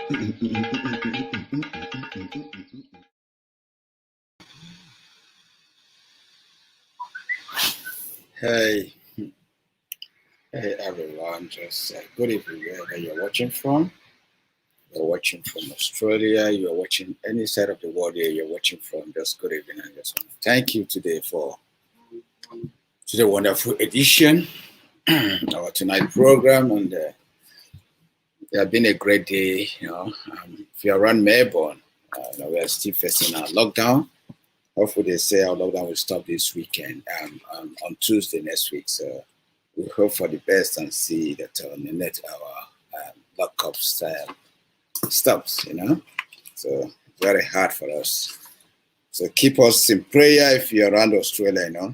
Hey, hey everyone, just good evening wherever you're watching from. You're watching from Australia, you're watching any side of the world here you're watching from, just good evening. And just want to thank you today for the wonderful edition of our tonight program. And it has been a great day. If you're around Melbourne, we are still facing our lockdown. Hopefully, they say our lockdown will stop this weekend, on Tuesday next week. So we hope for the best and see that on the net our lockups stops. So it's very hard for us. So keep us in prayer if you're around Australia.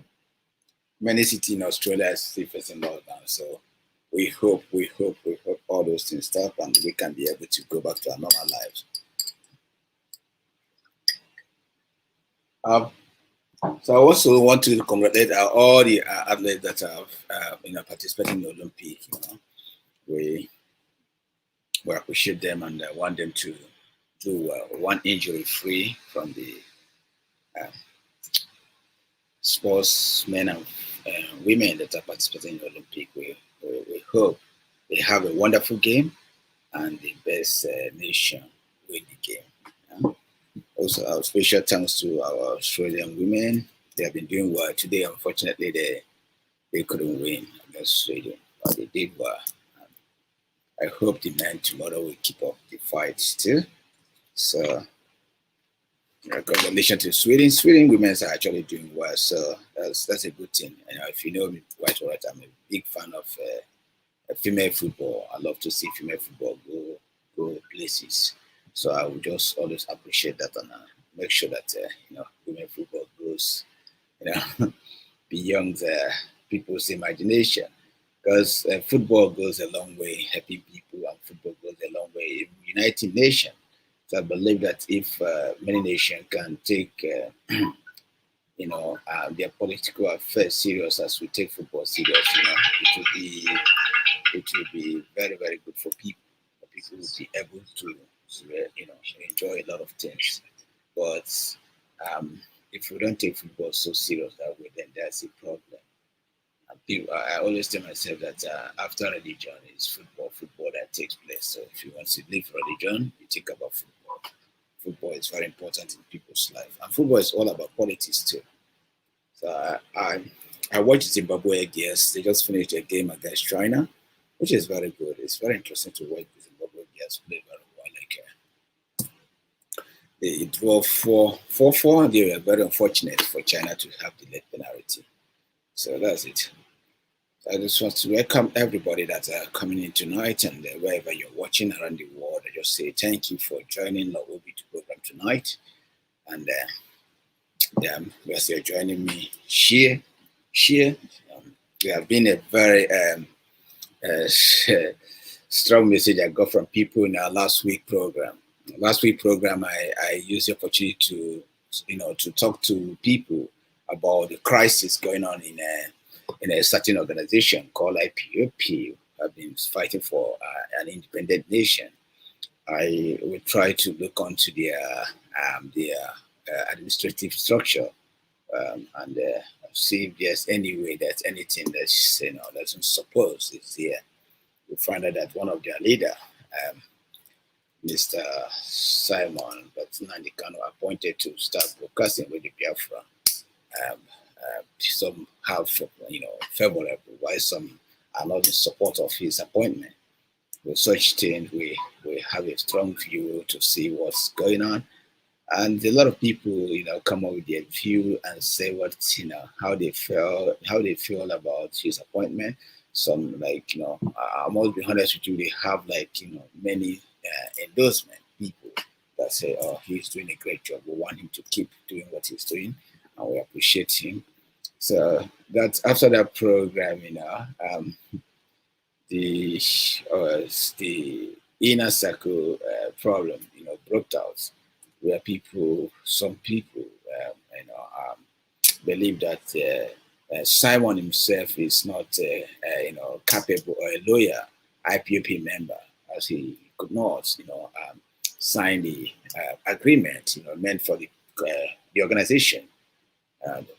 Many cities in Australia are still facing lockdown. So we hope all those things stop and we can be able to go back to our normal lives. So I also want to congratulate all the athletes that have participated in the Olympic. We appreciate them and want them to do one injury free from the sportsmen and women that are participating in the Olympic. We hope they have a wonderful game and the best nation win the game. Also, our special thanks to our Australian women. They have been doing well today. Unfortunately, they couldn't win against Sweden, but they did well. I hope the men tomorrow will keep up the fight still. So, congratulations to Sweden. Sweden women are actually doing well, so that's a good thing. If you know me quite well, I'm a big fan of female football. I love to see female football go places. So I would just always appreciate that and make sure that women football goes beyond people's imagination. Because football goes a long way helping people, and football goes a long way uniting nations. So I believe that if many nations can take their political affairs serious as we take football serious, it will be very, very good for people. People will be able to enjoy a lot of things. But if we don't take football so serious that way, then there's a problem. I always tell myself that after religion is football that takes place. So if you want to live religion, you think about football. Football is very important in people's life, and football is all about politics too. So I watched Zimbabwe girls. They just finished a game against China, which is very good. It's very interesting to watch the Zimbabwe girls play very well. They draw 4-4. They were very unfortunate for China to have the late penalty. So that's it. I just want to welcome everybody that are coming in tonight, and wherever you're watching around the world, I just say thank you for joining Lawube program tonight. And as you're joining me, share. We have been a very strong message I got from people in our last week program. Last week program, I used the opportunity to talk to people about the crisis going on in a certain organization called IPOP. I've been fighting for an independent nation. I will try to look onto their administrative structure and see if there's any way that anything that's doesn't suppose is there. We find out that one of their leader, Mr. Simon, but Nnamdi Kanu, appointed to start broadcasting with the Biafra. Some have, favorable, while some are not in support of his appointment. With such things, we have a strong view to see what's going on, and a lot of people, come up with their view and say how they feel about his appointment. Some I must be honest with you, they have many endorsement people that say, "Oh, he's doing a great job. We want him to keep doing what he's doing, and we appreciate him." So that's after that program, the inner circle problem, broke out, where some people, believe that Simon himself is not, capable or a loyal IPOP member, as he could not, sign the agreement, meant for the organization.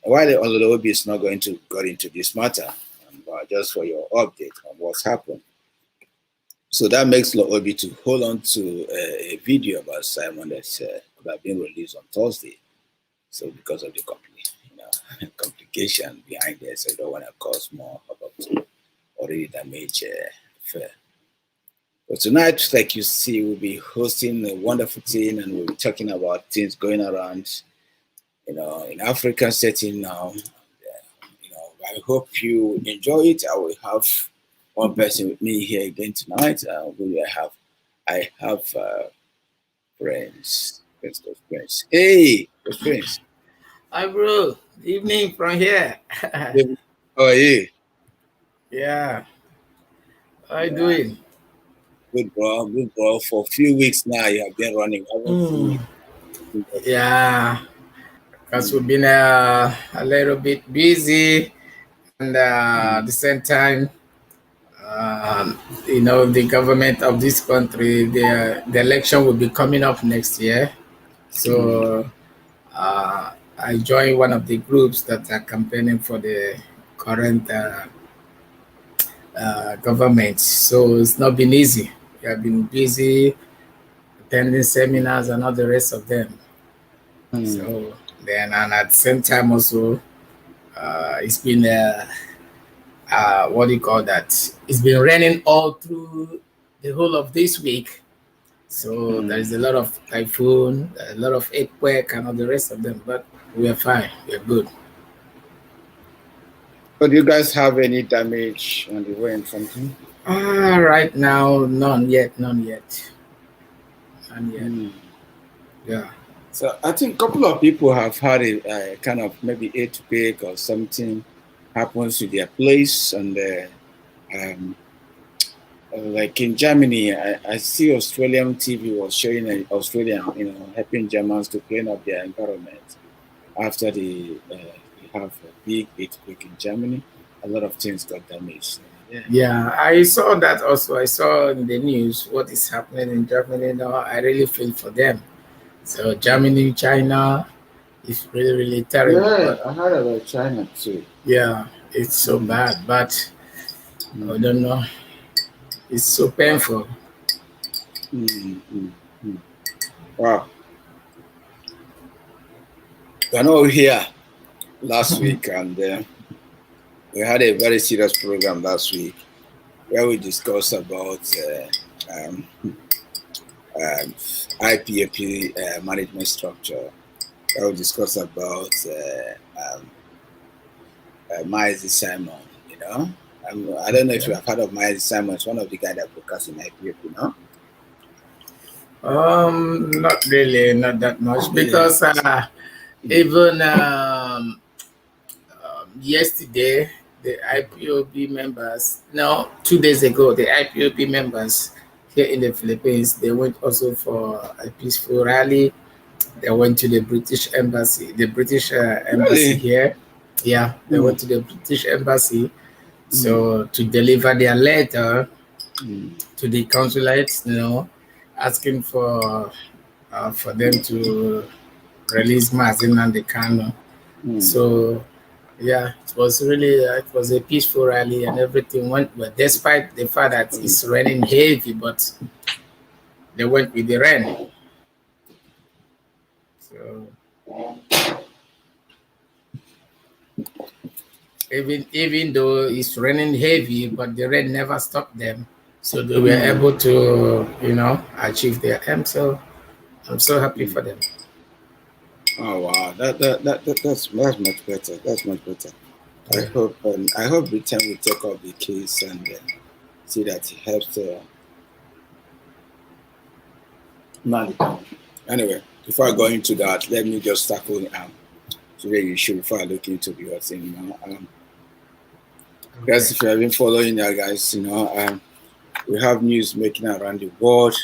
While Lawube is not going to go into this matter, but just for your update on what's happened. So that makes Lawube to hold on to a video about Simon that could have been released on Thursday. So because of the complication behind it, so I don't want to cause more about already damaged affair. But tonight, like you see, we'll be hosting a wonderful thing, and we'll be talking about things going around, in African setting now. I hope you enjoy it. I will have one person with me here again tonight. I have friends. Let's go, friends. Hey, friends. Hi, bro. Evening from here. How are you? Yeah. How you doing? Good, bro. Good, bro. For a few weeks now, you have been running. Yeah. Because we've been a little bit busy, and at the same time, the government of this country, the election will be coming up next year. So I joined one of the groups that are campaigning for the current government. So it's not been easy. We have been busy attending seminars and all the rest of them. So then, and at the same time also, it's been what do you call that? It's been raining all through the whole of this week. So there is a lot of typhoon, a lot of earthquake, and all the rest of them. But we are fine. We are good. But do you guys have any damage on the way in something? Right now, none yet. Yeah. So I think a couple of people have had a kind of maybe earthquake or something happens to their place, and like in Germany, I see Australian TV was showing Australian, helping Germans to clean up their environment after they have a big earthquake in Germany. A lot of things got damaged. Yeah, I saw that also. I saw in the news what is happening in Germany now. I really feel for them. So Germany, China is really, really terrible. Yeah, I heard about China too. Yeah, it's so bad, but I don't know. It's so painful. Wow. I know here last week, and we had a very serious program last week where we discussed about IPAP management structure. Where we discussed about Miles Simon. I don't know if you have heard of Miles Simon. It's one of the guys that broadcasts in IPAP, Not really, not that much, because even yesterday, the IPOB members, 2 days ago, the IPOB members here in the Philippines, they went also for a peaceful rally. They went to the British embassy, embassy here. Yeah, they went to the British embassy. So to deliver their letter to the consulate, asking for them to release Nnamdi Kanu. So yeah, it was a peaceful rally, and everything went well, despite the fact that it's raining heavy, but they went with the rain. So even though it's raining heavy, but the rain never stopped them. So they were able to, achieve their aim. So I'm so happy for them. Oh wow, that's much better. That's much better. I hope Britain will take up the case and see that it helps. Anyway, before I go into that, let me just tackle today issue before I look into the other thing. Guys, if you have been following that, guys, we have news making around the world.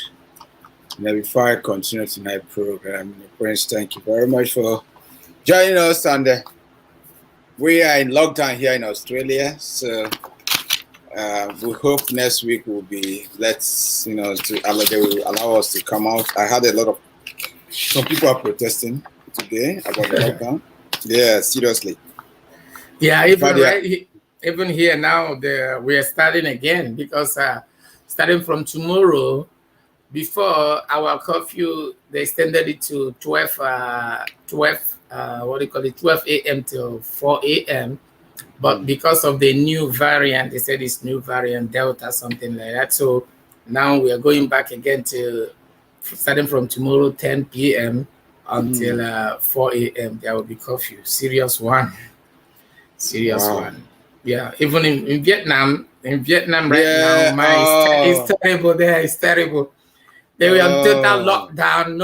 Before I continue tonight's program, Prince, thank you very much for joining us. And we are in lockdown here in Australia, so We hope next week will be, let's, they will allow us to come out. I had a lot of, some people are protesting today about the lockdown. Yeah, seriously. Yeah, even here now, we are starting again because starting from tomorrow, before our curfew, they extended it to 12 a.m. till 4 a.m. But because of the new variant, they said it's new variant, Delta, something like that. So now we are going back again to, starting from tomorrow, 10 p.m. until 4 a.m. There will be curfew. Serious one. Serious one. Yeah, even in Vietnam right now, it's terrible there. It's terrible. They were on total lockdown.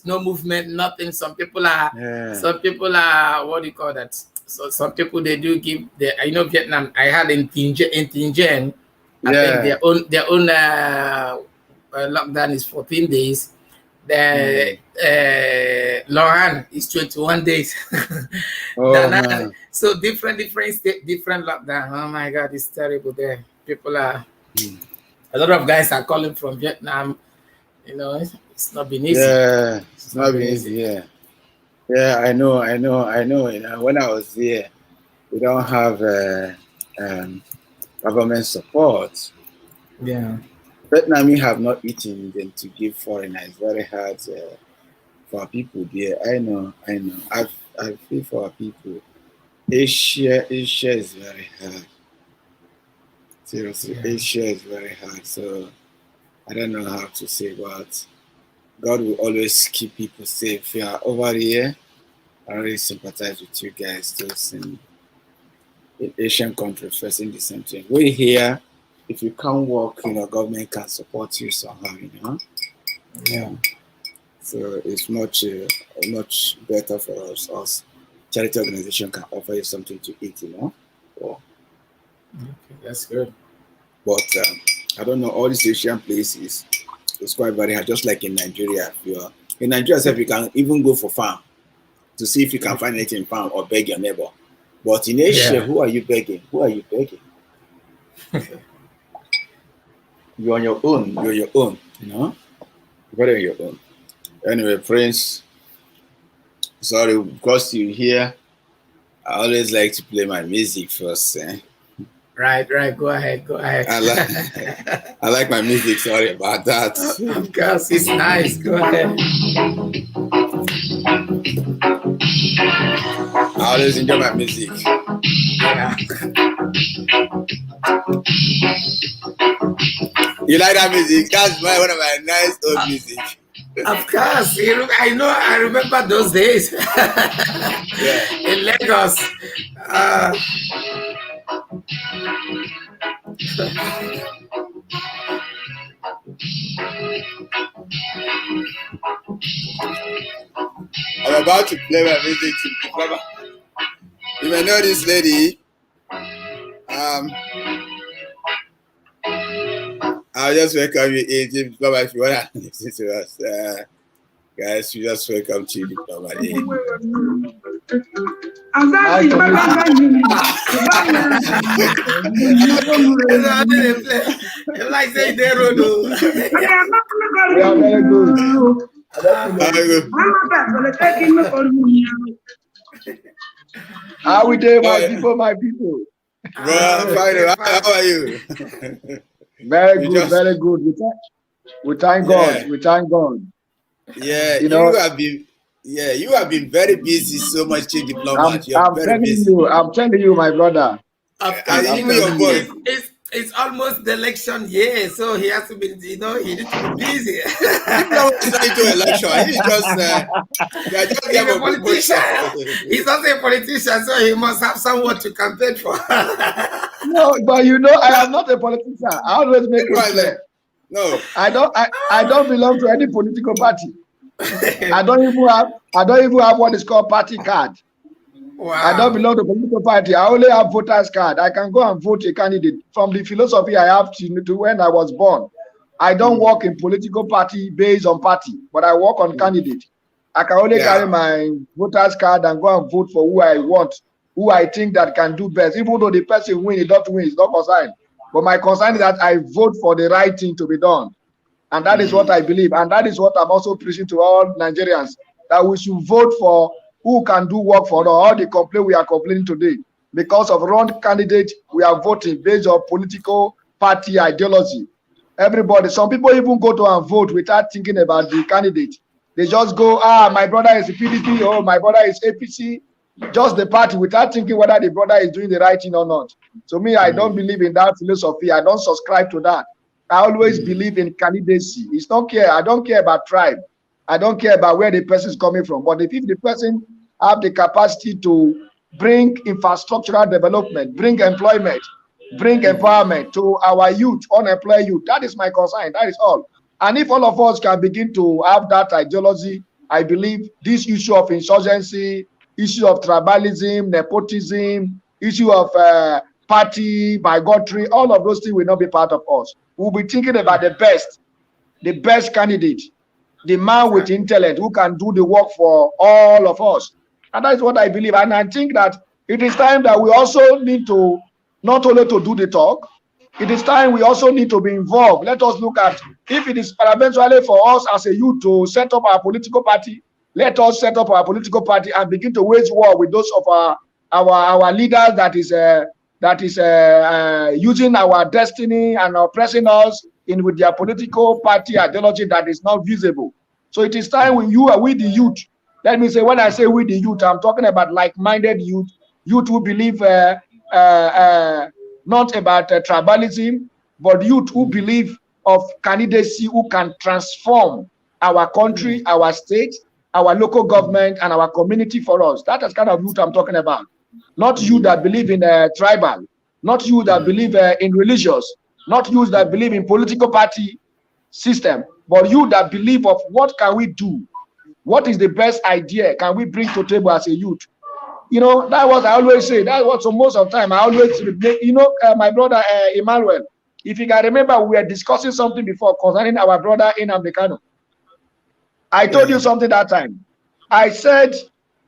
No movement, nothing. Some people are, what do you call that? So some people, they do give Vietnam. I had in Tin Gen, I think their own lockdown is 14 days. The Lohan is 21 days. So different state, different lockdown. Oh my God, it's terrible there. People are, a lot of guys are calling from Vietnam. It's not been easy. Yeah, it's not been easy. Yeah, I know. When I was there, we don't have government support. Yeah. Vietnamese have not eaten them to give foreigners. It's very hard for people there. I know. I feel for our people. Asia is very hard. Seriously, Asia is very hard. So I don't know how to say, but God will always keep people safe. Yeah, over here, I really sympathize with you guys. Those in Asian countries facing the same thing. We here, if you can't work, government can support you somehow, Yeah. So it's much better for us. Charity organization can offer you something to eat, Okay, that's good. But I don't know, all these Asian places, it's quite very hard, just like in Nigeria. In Nigeria, you can even go for farm to see if you can find anything in farm or beg your neighbor. But in Asia, who are you begging? You're on your own. You're your own, Very on your own. Anyway, Prince, sorry, because you're here, I always like to play my music first. Right. Go ahead. I like my music. Sorry about that. Of course, it's nice. Go ahead. I always enjoy my music. Yeah. You like that music? That's one of my nice old music. Of course, I remember those days. In Lagos. I'm about to play my music to Baba. You may know this lady. I'll just welcome you in, Baba, if you want to listen to us. Guys, we just welcome to you, Baba. Like say they road. We are very good. How we doing, my people? Bro, fine. How are you? Very good, very good. We thank God. We thank God. Yeah, you have been very busy, so much chief diplomat. I'm telling you, my brother. It's almost the election year, so he has to be, he needs to be busy. He's not into election. He's He's a politician. He's also a politician, so he must have someone to campaign for. No, but I am not a politician. I always make it clear. No, I don't belong to any political party. I don't even have what is called party card. Wow. I don't belong to a political party. I only have voters card. I can go and vote a candidate from the philosophy I have to when I was born. I don't work in political party based on party, but I work on candidate. I can only carry my voters card and go and vote for who I want, who I think that can do best. Even though the person win, he don't win, it's not concerned. But my concern is that I vote for the right thing to be done. And that is what I believe. And that is what I'm also preaching to all Nigerians, that we should vote for who can do work for us. All the complaint we are complaining today, because of wrong candidate, we are voting based on political party ideology. Everybody, some people even go to and vote without thinking about the candidate. They just go, my brother is PDP, or my brother is APC, just the party, without thinking whether the brother is doing the right thing or not. So me, I don't believe in that philosophy. I don't subscribe to that. I always believe in candidacy. It's not care. I don't care about tribe. I don't care about where the person is coming from. But if the person have the capacity to bring infrastructural development, bring employment, bring empowerment to our youth, unemployed youth, that is my concern. That is all. And if all of us can begin to have that ideology, I believe this issue of insurgency, issue of tribalism, nepotism, issue of party, bigotry, all of those things will not be part of us. We'll be thinking about the best candidate, the man with intellect who can do the work for all of us. And that is what I believe. And I think that it is time that we also need to, not only to do the talk, it is time we also need to be involved. Let us look at, if it is eventually for us as a youth to set up our political party, let us set up our political party and begin to wage war with those of our leaders that is using our destiny and oppressing us with their political party ideology that is not visible. So it is time when you are with the youth. Let me say, when I say with the youth, I'm talking about like-minded youth who believe not about tribalism, but youth who believe of candidacy who can transform our country, our state, our local government, and our community for us. That is kind of youth I'm talking about. Not you that believe in tribal, not you that believe in religious, not you that believe in political party system, but you that believe of what can we do? What is the best idea can we bring to the table as a youth? You know, that was I always say. That was so most of the time I always, my brother Emmanuel, if you can remember, we were discussing something before concerning our brother Nnamdi Kanu. I told you something that time. I said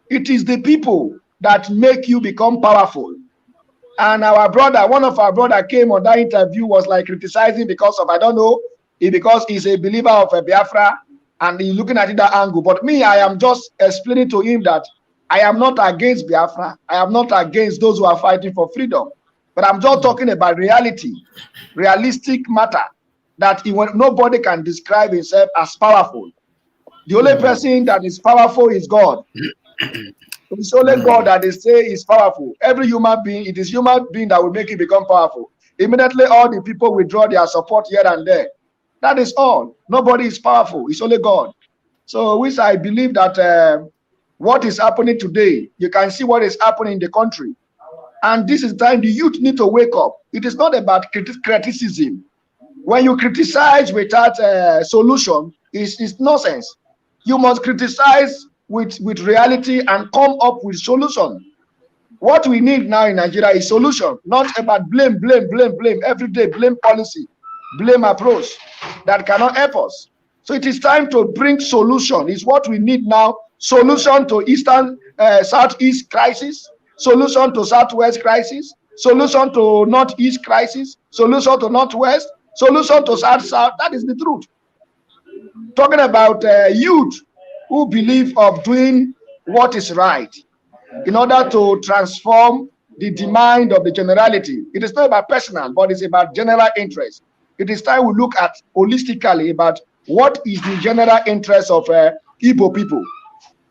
it is the people that make you become powerful. And our brother, one of our brother came on that interview, was like criticizing because of, I don't know, because he's a believer of Biafra and he's looking at it that angle. But me, I am just explaining to him that I am not against Biafra. I am not against those who are fighting for freedom. But I'm just talking about reality, realistic matter, that nobody can describe himself as powerful. The only person that is powerful is God. It's only God that they say is powerful. Every human being, it is human being that will make it become powerful. Immediately, all the people withdraw their support here and there. That is all. Nobody is powerful. It's only God. So, which I believe that what is happening today, you can see what is happening in the country. And this is time the youth need to wake up. It is not about criticism. When you criticize without a solution, it's nonsense. You must criticize with reality and come up with solution. What we need now in Nigeria is solution, not about blame every day, blame policy, blame approach that cannot help us. So it is time to bring solution. It's what we need now. Solution to southeast crisis, solution to southwest crisis, solution to northeast crisis, solution to northwest, solution to south. That is the truth. Talking about youth who believe of doing what is right in order to transform the demand of the generality. It is not about personal, but it's about general interest. It is time we look at holistically about what is the general interest of Igbo people.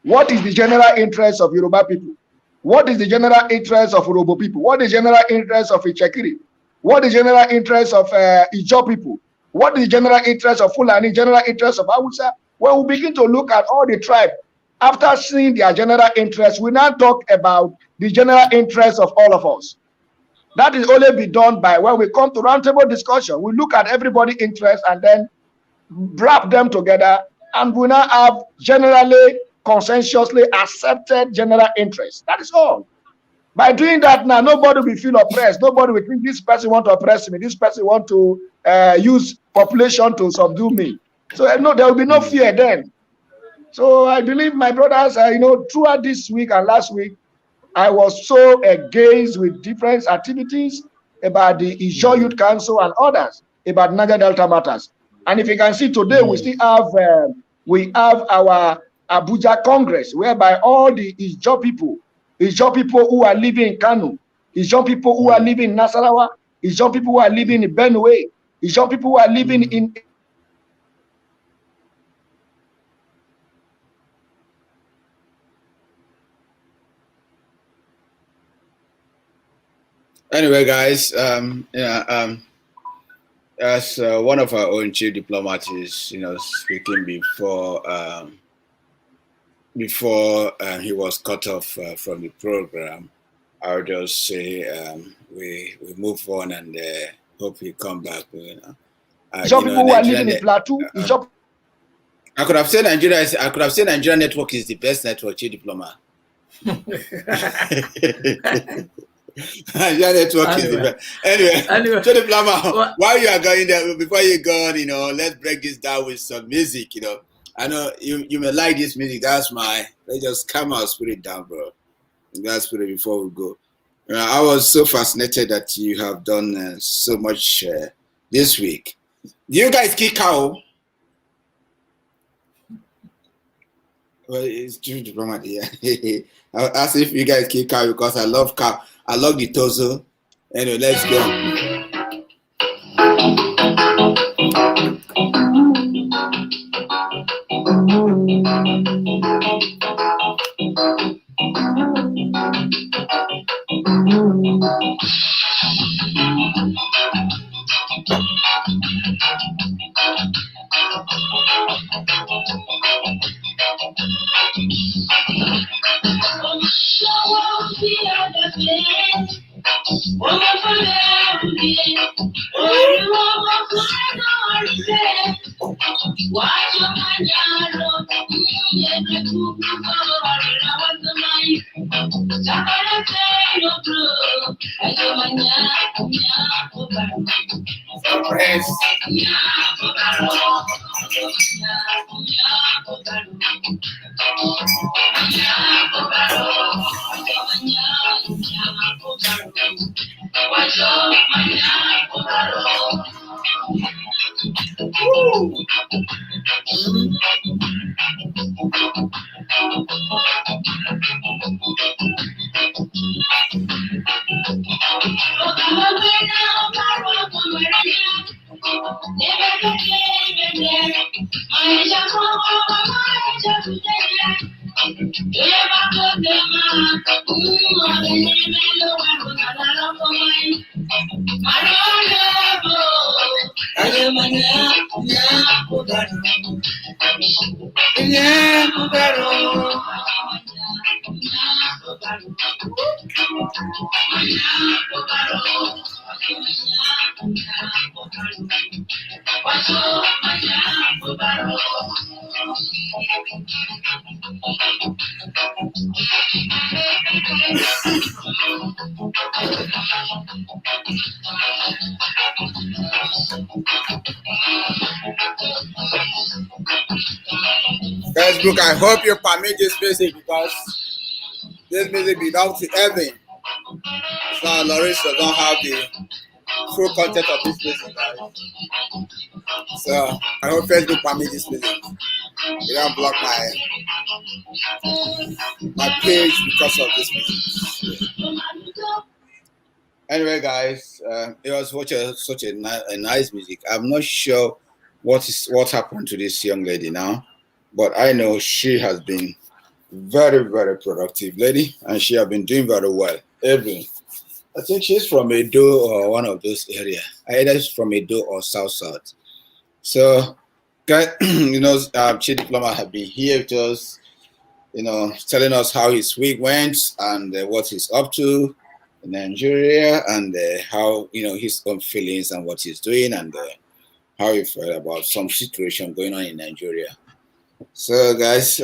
What is the general interest of Yoruba people? What is the general interest of Urobo people? What is the general interest of Ichekiri? What is the general interest of Ijo people? What is the general interest of Fulani? General interest of Hausa? When we begin to look at all the tribe, after seeing their general interest, we now talk about the general interest of all of us. That is only be done by when we come to roundtable discussion. We look at everybody's interest and then wrap them together, and we now have generally consensuously accepted general interest. That is all. By doing that now, nobody will feel oppressed. Nobody will think this person want to oppress me. This person want to use population to subdue me. So no, there will be no fear then. So I believe my brothers, throughout this week and last week, I was so engaged with different activities, about the Isho Youth Council and others about Niger Delta matters. And if you can see today, we still have our Abuja Congress, whereby all the Ijo people who are living in Kanu, Ijo people who are living in Nasarawa, Ijo people who are living in Benue, Ijo people who are living in Anyway, guys, as one of our own chief diplomats is, speaking before he was cut off from the program, I'll just say we move on and hope he come back. Some people who are living in Plateau. I could have said Nigeria. Nigeria network is the best network, chief diplomat. Nigeria network is the best. Anyway, chief diplomat, while you are going there, before you go on, let's break this down with some music. I know you may like this music. Let's just calm our spirit down, bro. That's spirit before we go. I was so fascinated that you have done so much this week. Do you guys kill cow? Well, it's true diplomat, yeah. I'll ask if you guys kill cow because I love cow. I love the torso. Anyway, let's go. Facebook, I hope you permit this music because this music belongs to Evan. So Lawrence does not have the full content of this music, guys. So I hope Facebook permit this music. You don't block my page because of this music. Anyway, guys, it was such a nice music. I'm not sure what happened to this young lady now, but I know she has been very, very productive lady, and she has been doing very well. I think she's from Edo or one of those areas. Either from Edo or South. So, guys, Chief Diplomat have been here with us, telling us how his week went and what he's up to in Nigeria, and how his own feelings and what he's doing, and how he felt about some situation going on in Nigeria. So, guys,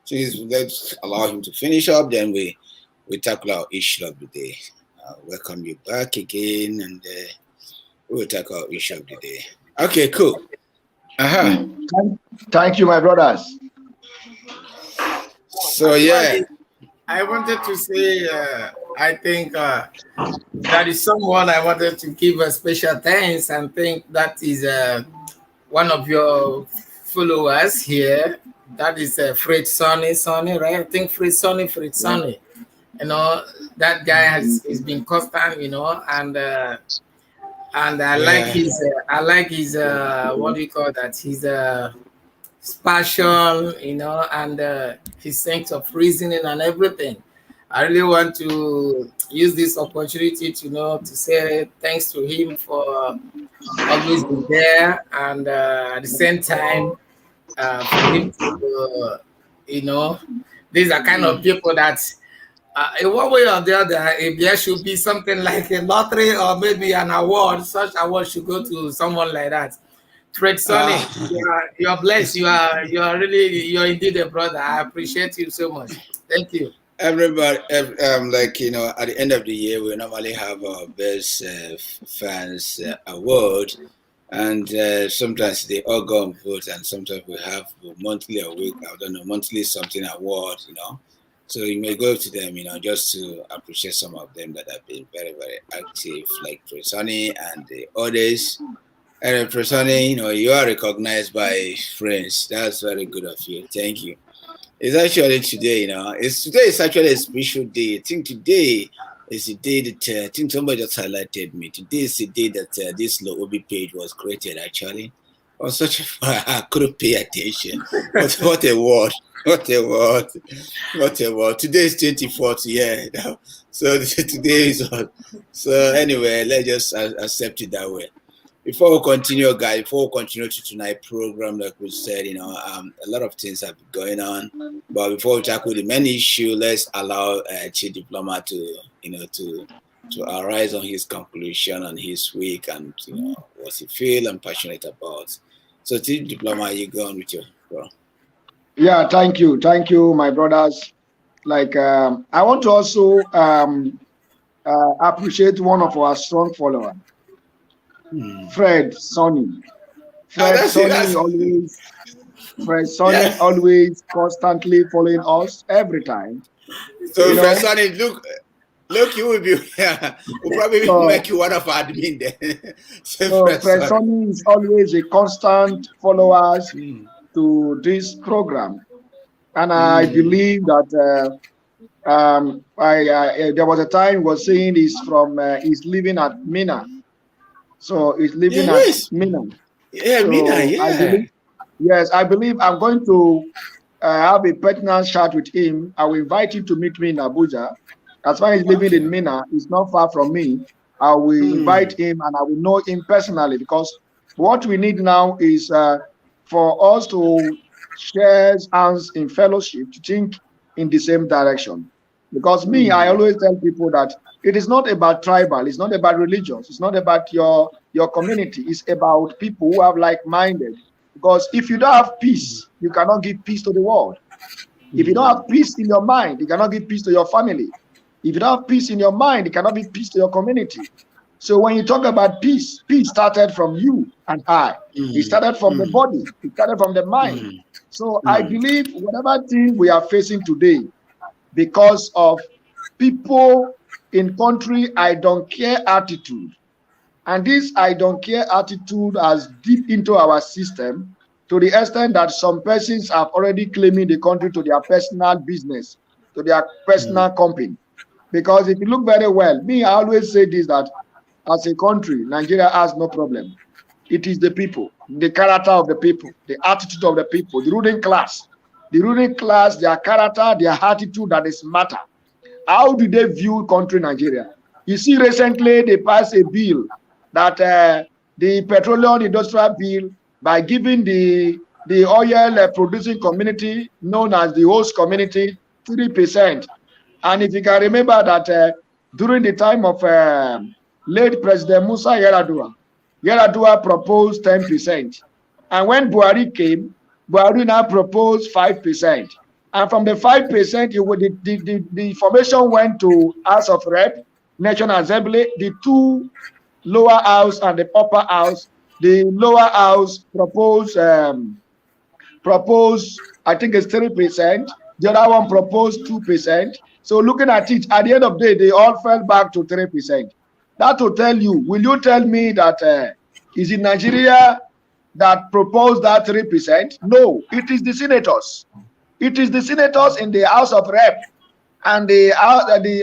please let's allow him to finish up. Then we tackle our issue of the day. Welcome you back again, and we'll tackle our issue of the day. Okay, cool. Thank you, my brothers. So yeah, I wanted to say I think that is someone I wanted to give a special thanks and think that is one of your followers here. That is Fred Sonny, right? I think Fred Sonny. You know, that guy has been constant, you know, and I like his what do you call that? His passion, you know, and his sense of reasoning and everything. I really want to use this opportunity to, you know, to say thanks to him for always be there, and at the same time, for him to, you know, these are kind of people that, in one way or the other, if there should be something like a lottery or maybe an award, such award should go to someone like that. Fred Sonny, you are blessed. You're indeed a brother. I appreciate you so much. Thank you. Everybody, like, you know, at the end of the year, we normally have our best fans award, and sometimes they all go and vote, and sometimes we have monthly or week, I don't know, monthly something award, you know. So you may go to them, you know, just to appreciate some of them that have been very, very active, like Presoni and the others. And Presoni, you know, you are recognized by friends. That's very good of you. Thank you. It's actually today, you know. Today is actually a special day. I think today is the day that I think somebody just highlighted me. Today is the day that this Lawube page was created. Actually, I was such a I couldn't pay attention. What a word! What a word! What a word! Today is 24th. Yeah. So today is on. So anyway, let's just accept it that way. Before we continue, guys, before we continue to tonight's program, like we said, you know, a lot of things have been going on. But before we tackle the main issue, let's allow Chief Diploma to, you know, to arise on his conclusion on his week and, you know, what he feel and passionate about. So, Chief Diploma, you go on with your bro. Yeah, thank you, my brothers. Like, I want to also appreciate one of our strong followers. Fred Sonny. Fred Sonny always constantly following us every time. So Fred Sonny, look, you will be we'll probably make you one of our admin then. So Fred Sonny is always a constant follower to this program. And I believe that there was a time he was saying he's living at Mina. So he's living at Mina. Yeah, so Mina, yeah. I believe I'm going to have a personal chat with him. I will invite him to meet me in Abuja. As far as he's living in Mina, it's not far from me. I will invite him and I will know him personally, because what we need now is for us to share hands in fellowship, to think in the same direction. Because I always tell people that it is not about tribal, it's not about religions, it's not about your community, it's about people who are like-minded. Because if you don't have peace, you cannot give peace to the world. If you don't have peace in your mind, you cannot give peace to your family. If you don't have peace in your mind, you cannot give peace to your community. So when you talk about peace, peace started from you and I. It started from the body, it started from the mind. So I believe whatever thing we are facing today, because of people in country I don't care attitude, and this I don't care attitude has deep into our system to the extent that some persons have already claiming the country to their personal business, to their personal company. Because if you look very well, I always say this, that as a country, Nigeria has no problem. It is the people, the character of the people, the attitude of the people, the ruling class. The ruling class, their character, their attitude, that is matter. How do they view country Nigeria? You see, recently they passed a bill that the petroleum industrial bill, by giving the oil producing community, known as the host community, 3%. And if you can remember that during the time of late President Musa Yar'Adua proposed 10%. And when Buhari came, Buhari now proposed 5%. And from the 5%, the information went to House of Rep, National Assembly, the two lower house and the upper house. The lower house proposed, I think it's 3%. The other one proposed 2%. So looking at it, at the end of the day, they all fell back to 3%. That will tell you, will you tell me that is it Nigeria that proposed that 3%? No, it is the senators. It is the senators in the House of Rep and the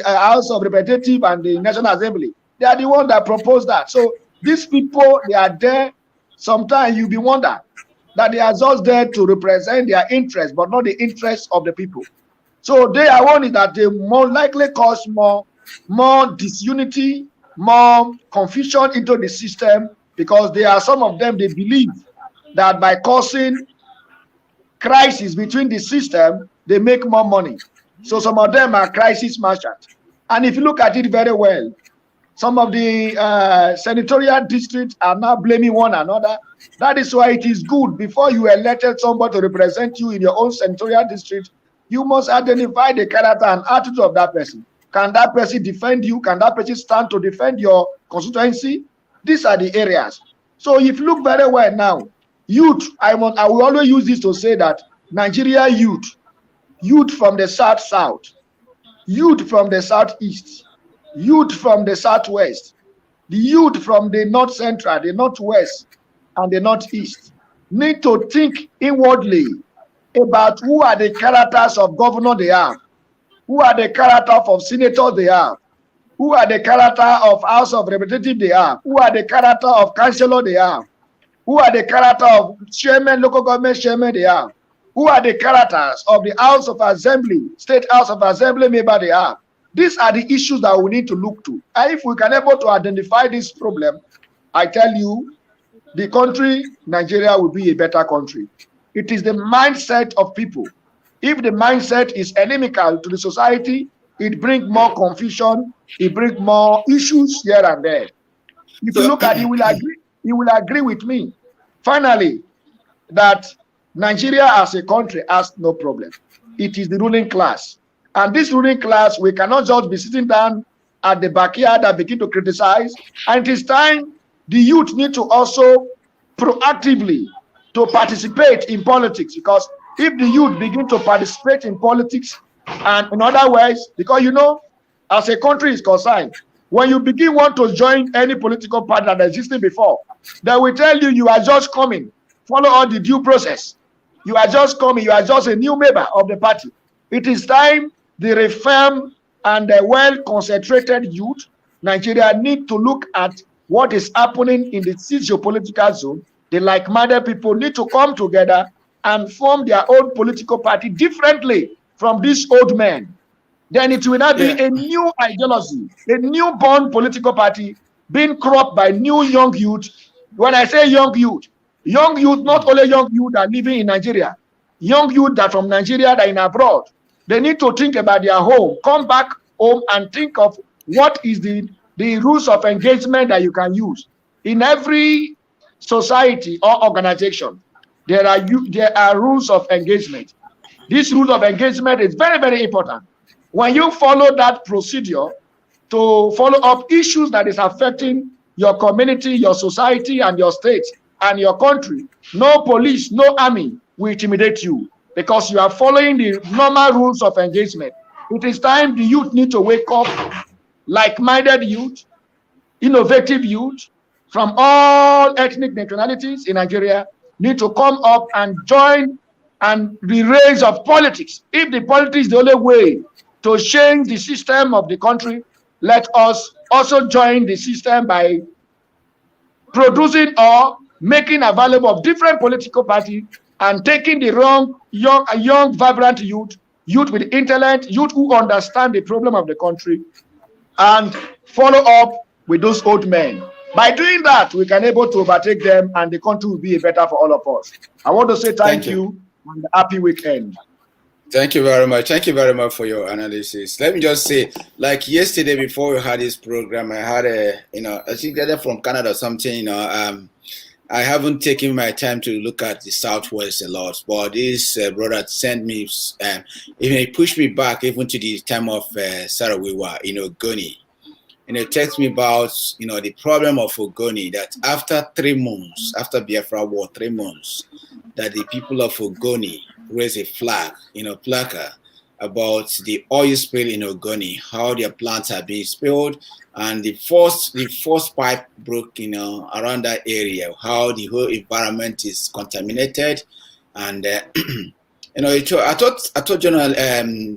House of Representative and the National Assembly. They are the ones that proposed that. So these people, they are there. Sometimes you be wonder that they are just there to represent their interests, but not the interests of the people. So they are warning that they more likely cause more disunity, more confusion into the system, because there are some of them, they believe that by causing crisis between the system, they make more money. So some of them are crisis merchants. And if you look at it very well, some of the senatorial districts are now blaming one another. That is why it is good, before you elected somebody to represent you in your own senatorial district, you must identify the character and attitude of that person. Can that person defend you? Can that person stand to defend your constituency? These are the areas. So if you look very well now, youth, I will always use this to say that Nigeria youth from the south, youth from the southeast, youth from the southwest, the youth from the north central, the northwest, and the northeast need to think inwardly about who are the characters of governor they have, who are the character of senators they have, who are the character of House of Representatives they have, who are the character of councillor they have, who are the character of chairman, local government chairman they have, who are the characters of the House of Assembly, State House of Assembly member they have. These are the issues that we need to look to. And if we can able to identify this problem, I tell you, the country, Nigeria, will be a better country. It is the mindset of people. If the mindset is inimical to the society, it brings more confusion, it brings more issues here and there. If you look at it, you will agree with me, finally, that Nigeria as a country has no problem. It is the ruling class. And this ruling class, we cannot just be sitting down at the backyard and begin to criticize. And it is time the youth need to also proactively to participate in politics, because if the youth begin to participate in politics, and in other ways, because you know, as a country is concerned, when you begin want to join any political party that existed before, they will tell you, you are just coming, follow all the due process. You are just coming, you are just a new member of the party. It is time the reform and the well-concentrated youth, Nigeria, need to look at what is happening in the socio-political zone. The like-minded people need to come together and form their own political party differently from these old men. Then it will not be a new ideology, a newborn political party being cropped by new young youth. When I say young youth, not only young youth that are living in Nigeria, young youth that from Nigeria that are in abroad. They need to think about their home, come back home and think of what is the rules of engagement that you can use. In every society or organization, there are rules of engagement. This rule of engagement is very, very important. When you follow that procedure to follow up issues that is affecting your community, your society, and your state, and your country, no police, no army will intimidate you, because you are following the normal rules of engagement. It is time the youth need to wake up, like-minded youth, innovative youth, from all ethnic nationalities in Nigeria, need to come up and join and the race of politics. If the politics is the only way to change the system of the country, let us also join the system by producing or making available of different political parties and taking the young, vibrant youth with intellect, youth who understand the problem of the country, and follow up with those old men. By doing that, we can able to overtake them, and the country will be better for all of us. I want to say thank you and happy weekend. Thank you very much. Thank you very much for your analysis. Let me just say, like yesterday before we had this program, I had I think they're from Canada or something, I haven't taken my time to look at the Southwest a lot, but this brother sent me, even he pushed me back even to the time of Sarawiwa, Ogoni. Text me about, the problem of Ogoni, that after 3 months, after Biafra War, 3 months, that the people of Ogoni raise a flag, placard, about the oil spill in Ogoni, how their plants are being spilled, and the force pipe broke, around that area, how the whole environment is contaminated, and I thought Journal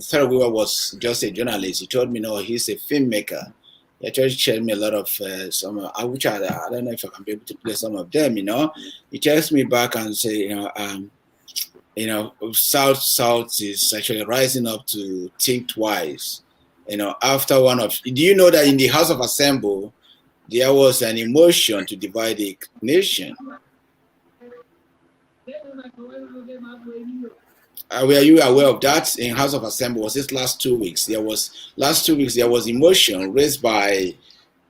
Sarah Weaver was just a journalist. He told me no, he's a filmmaker. He actually shared me a lot of some, which I don't know if I can be able to play some of them. He tells me back and say, South is actually rising up to think twice. After one of, do you know that in the House of Assembly there was an emotion to divide the nation? Were you aware of that in House of Assembly? Was this last 2 weeks? There was emotion raised by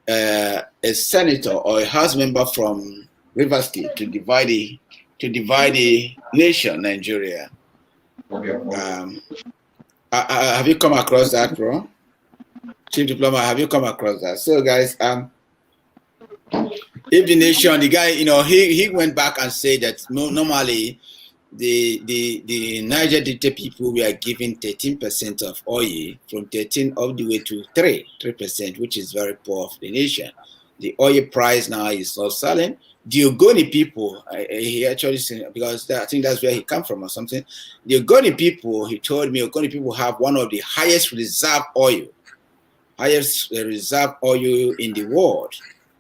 a senator or a House member from Rivers State to divide the nation, Nigeria. Have you come across that, bro? Chief Diploma, have you come across that? So, guys, if the nation, the guy, he went back and said that normally the Niger Delta people were given 13% of oil, from 13 all the way to 3%, which is very poor for the nation. The oil price now is not selling. The Ogoni people, he actually said, because I think that's where he come from or something. The Ogoni people, he told me, Ogoni people have one of the highest reserve oil in the world,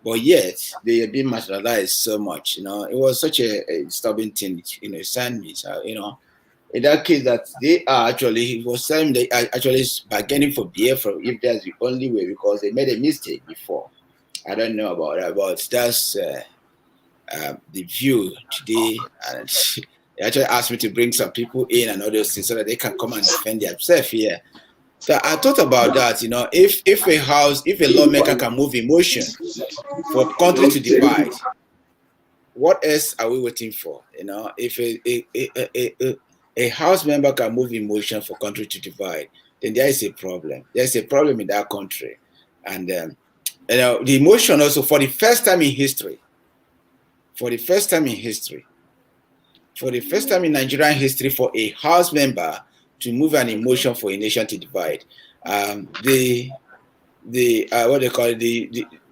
but yet they have been marginalized so much. It was such a disturbing thing. It sent me. So, in that case, that they are actually, he was saying they are actually bargaining for Biafra if that's the only way, because they made a mistake before. I don't know about that, but that's the view today. And they actually asked me to bring some people in and all those things so that they can come and defend themselves here. So I thought about that, if a lawmaker can move emotion for country to divide, what else are we waiting for? If a House member can move emotion for country to divide, then there is a problem. There's a problem in that country. And the emotion also, for the first time in Nigerian history, for a House member to move an emotion for a nation to divide, the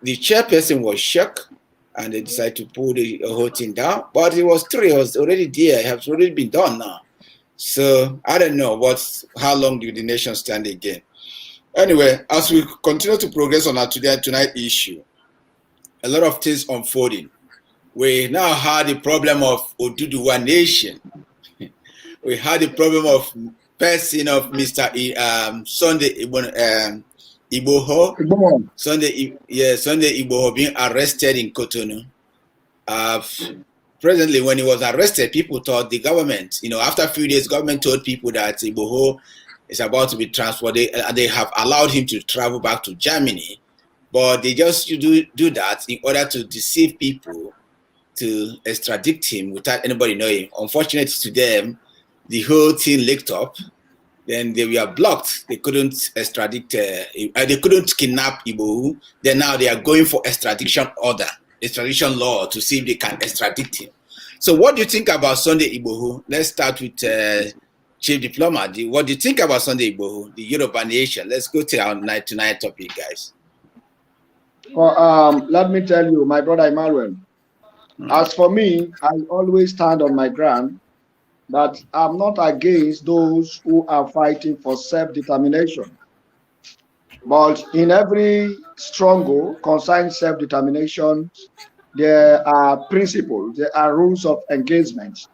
chairperson was shocked, and they decided to pull the whole thing down. But it was already there. It has already been done now. So I don't know how long do the nation stand again. Anyway, as we continue to progress on our tonight issue, a lot of things unfolding. We now had the problem of Oduduwa Nation. We had the problem of person of Mr. Sunday Igboho. Sunday Igboho being arrested in Cotonou. Presently, when he was arrested, people thought the government, after a few days, government told people that Igboho is about to be transferred. They have allowed him to travel back to Germany, but they just do that in order to deceive people to extradite him without anybody knowing. Unfortunately to them, the whole thing leaked up. Then they were blocked. They couldn't extradite. They couldn't kidnap Igboho. Then now they are going for extradition law to see if they can extradite him. So what do you think about Sunday Igboho? Let's start with Chief Diploma. What do you think about Sunday Igboho, the Yoruba Nation? Let's go to our tonight topic, guys. Well, let me tell you, my brother Emmanuel, as for me, I always stand on my ground that I'm not against those who are fighting for self-determination. But in every struggle concerning self-determination, there are principles, there are rules of engagement,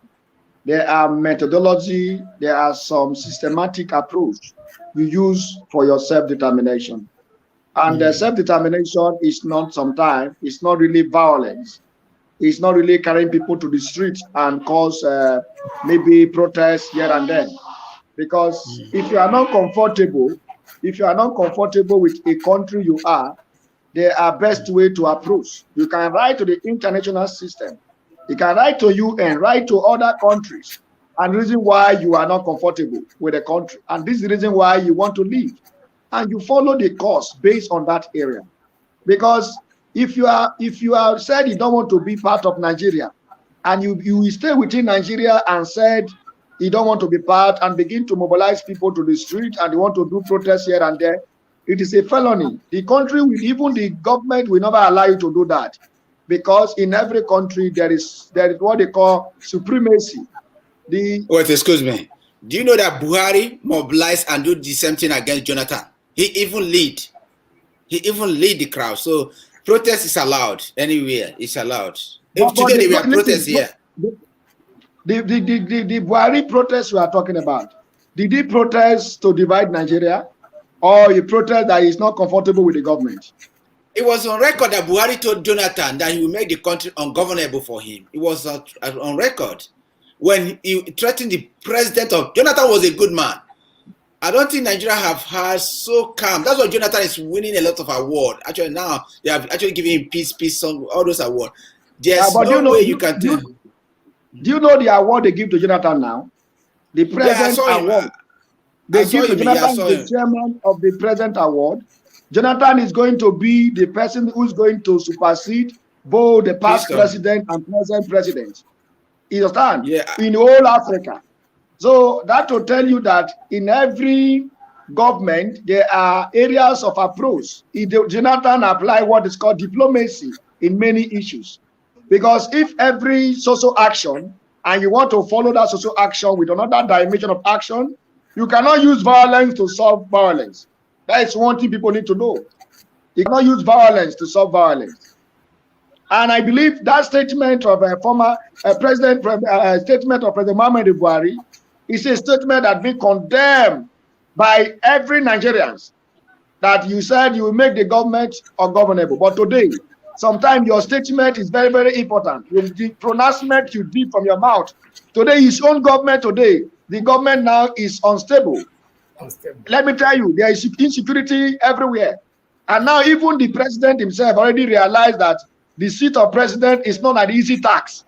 there are methodology, there are some systematic approach you use for your self-determination. And self-determination is not sometimes, it's not really violence. It's not really carrying people to the street and cause maybe protests here and there. Because if you are not comfortable with a country you are, there are best way to approach. You can write to the international system. You can write to UN, write to other countries, and reason why you are not comfortable with the country. And this is the reason why you want to leave. And you follow the course based on that area. Because if you are said you don't want to be part of Nigeria, and you stay within Nigeria and said he don't want to be part and begin to mobilize people to the street and they want to do protests here and there, it is a felony. The country, even the government will never allow you to do that, because in every country there is what they call supremacy. Wait, excuse me. Do you know that Buhari mobilized and do the same thing against Jonathan? He even lead the crowd. So protest is allowed anywhere. It's allowed. If today they were protests here. The Buhari protest we are talking about, did he protest to divide Nigeria, or he protest that he's not comfortable with the government? It was on record that Buhari told Jonathan that he will make the country ungovernable for him. It was on record when he threatened the president of... Jonathan was a good man. I don't think Nigeria have had so calm. That's why Jonathan is winning a lot of awards. Actually, now they have actually given him peace song, all those awards. There's no way you can tell. Do you know the award they give to Jonathan now? The President Award. They give to Jonathan the chairman of the President Award. Jonathan is going to be the person who's going to supersede both the past president and present president. You understand? Yeah. In all Africa. So that will tell you that in every government, there are areas of approach. Jonathan apply what is called diplomacy in many issues. Because if every social action, and you want to follow that social action with another dimension of action, you cannot use violence to solve violence. That is one thing people need to know. You cannot use violence to solve violence. And I believe that statement of a former president, statement of President Muhammadu Buhari, is a statement that been condemned by every Nigerian. That you said you will make the government ungovernable. But today, sometimes your statement is very, very important. The pronouncement you did from your mouth. Today, his own government today, the government now is unstable. Let me tell you, there is insecurity everywhere. And now even the president himself already realized that the seat of president is not an easy task.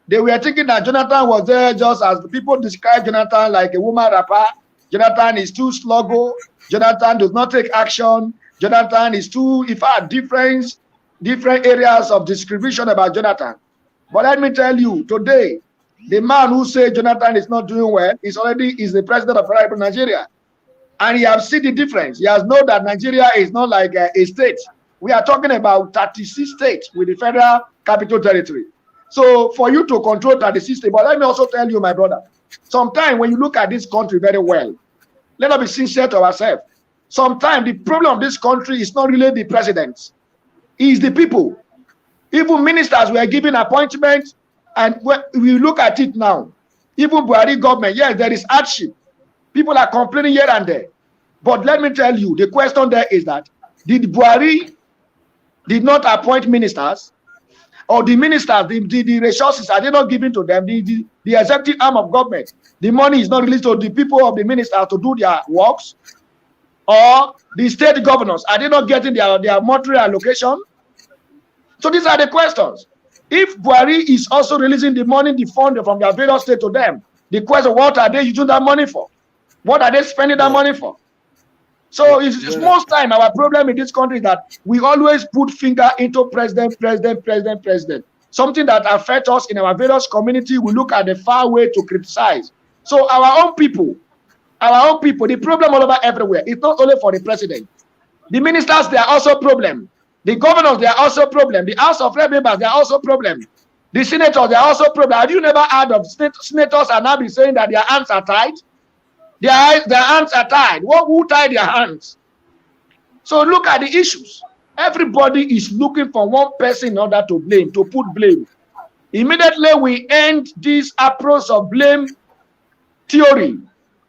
They were thinking that Jonathan was there just as the people describe Jonathan like a woman rapper. Jonathan is too sluggo. Jonathan does not take action. Jonathan is too, in fact, different areas of description about Jonathan. But let me tell you, today, the man who says Jonathan is not doing well is the president of Nigeria. And he has seen the difference. He has known that Nigeria is not like a state. We are talking about 36 states with the federal capital territory. So for you to control 36 states, but let me also tell you, my brother, sometimes when you look at this country very well, let us be sincere to ourselves. Sometimes the problem of this country is not really the president. It is the people. Even ministers were given appointments, and when we look at it now, even Buhari government, yes, there is hardship. People are complaining here and there. But let me tell you, the question there is that, did Buhari did not appoint ministers, or the ministers, the resources, are they not given to them, the executive arm of government? The money is not released to the people of the ministers to do their works, or the state governors, are they not getting their monetary allocation? So these are the questions. If Buhari is also releasing the money, the fund from their various state to them, the question, what are they using that money for? What are they spending that money for? So it's most time our problem in this country is that we always put finger into president. Something that affects us in our various community, we look at the far way to criticize. So our own people, the problem all over everywhere. It's not only for the president. The ministers, they are also problem. The governors, they are also problem. The House of Rep members, they are also problem. The senators, they are also problem. Have you never heard of senators are now be saying that their hands are tied? Their hands are tied. Who tied their hands? So look at the issues. Everybody is looking for one person in order to blame, to put blame. Immediately we end this approach of blame theory,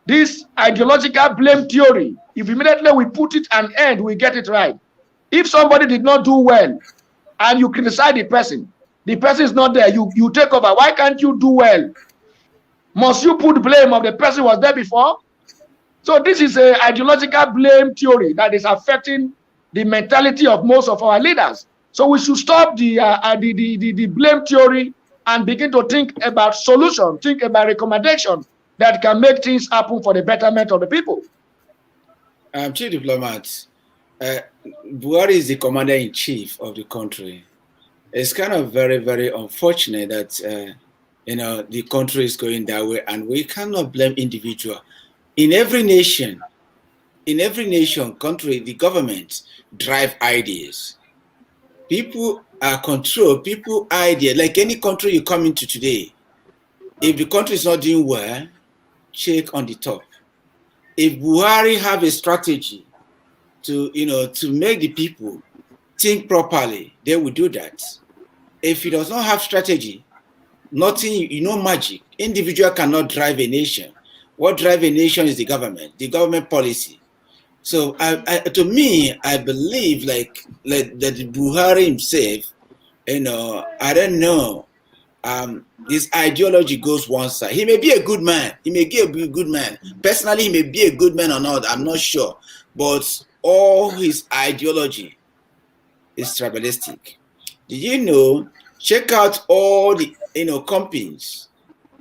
this ideological blame theory. If immediately we put it an end, we get it right. If somebody did not do well and you criticize the person is not there, you take over. Why can't you do well? Must you put blame of the person who was there before? So this is an ideological blame theory that is affecting the mentality of most of our leaders. So we should stop the blame theory and begin to think about solution, think about recommendation that can make things happen for the betterment of the people. Chief Diplomat, Buhari is the commander-in-chief of the country. It's kind of very, very unfortunate that the country is going that way, and we cannot blame individual. In every nation, country, the government drive ideas. People are controlled, people idea. Like any country you come into today, if the country is not doing well, check on the top. If Buhari have a strategy to make the people think properly, they will do that. If he does not have strategy, nothing, magic. Individual cannot drive a nation. What drives a nation is the government policy. So to me, I believe like that Buhari himself, I don't know, his ideology goes one side. He may be a good man. Personally, he may be a good man or not, I'm not sure. But all his ideology is tribalistic. Did you know? Check out all the companies.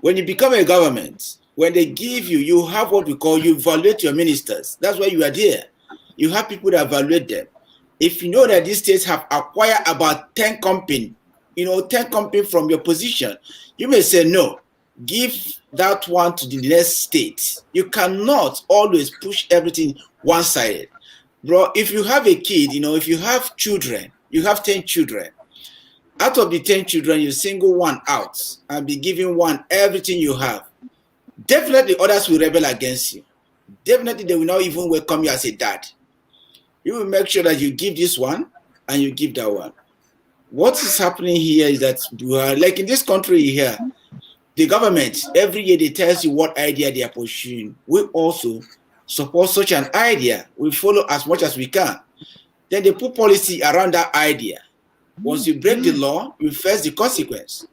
When you become a government, when they give you, you have what we call, you evaluate your ministers. That's why you are there. You have people that evaluate them. If you know that these states have acquired about 10 companies, 10 companies from your position, you may say no. Give that one to the next state. You cannot always push everything one-sided. Bro, if you have a kid, if you have children, you have 10 children. Out of the 10 children, you single one out and be giving one everything you have. Definitely others will rebel against you. Definitely they will not even welcome you as a dad. You will make sure that you give this one and you give that one. What is happening here is that, like in this country here, the government, every year they tell you what idea they are pursuing. We also support such an idea. We follow as much as we can. Then they put policy around that idea. Once you break the law, you face the consequence.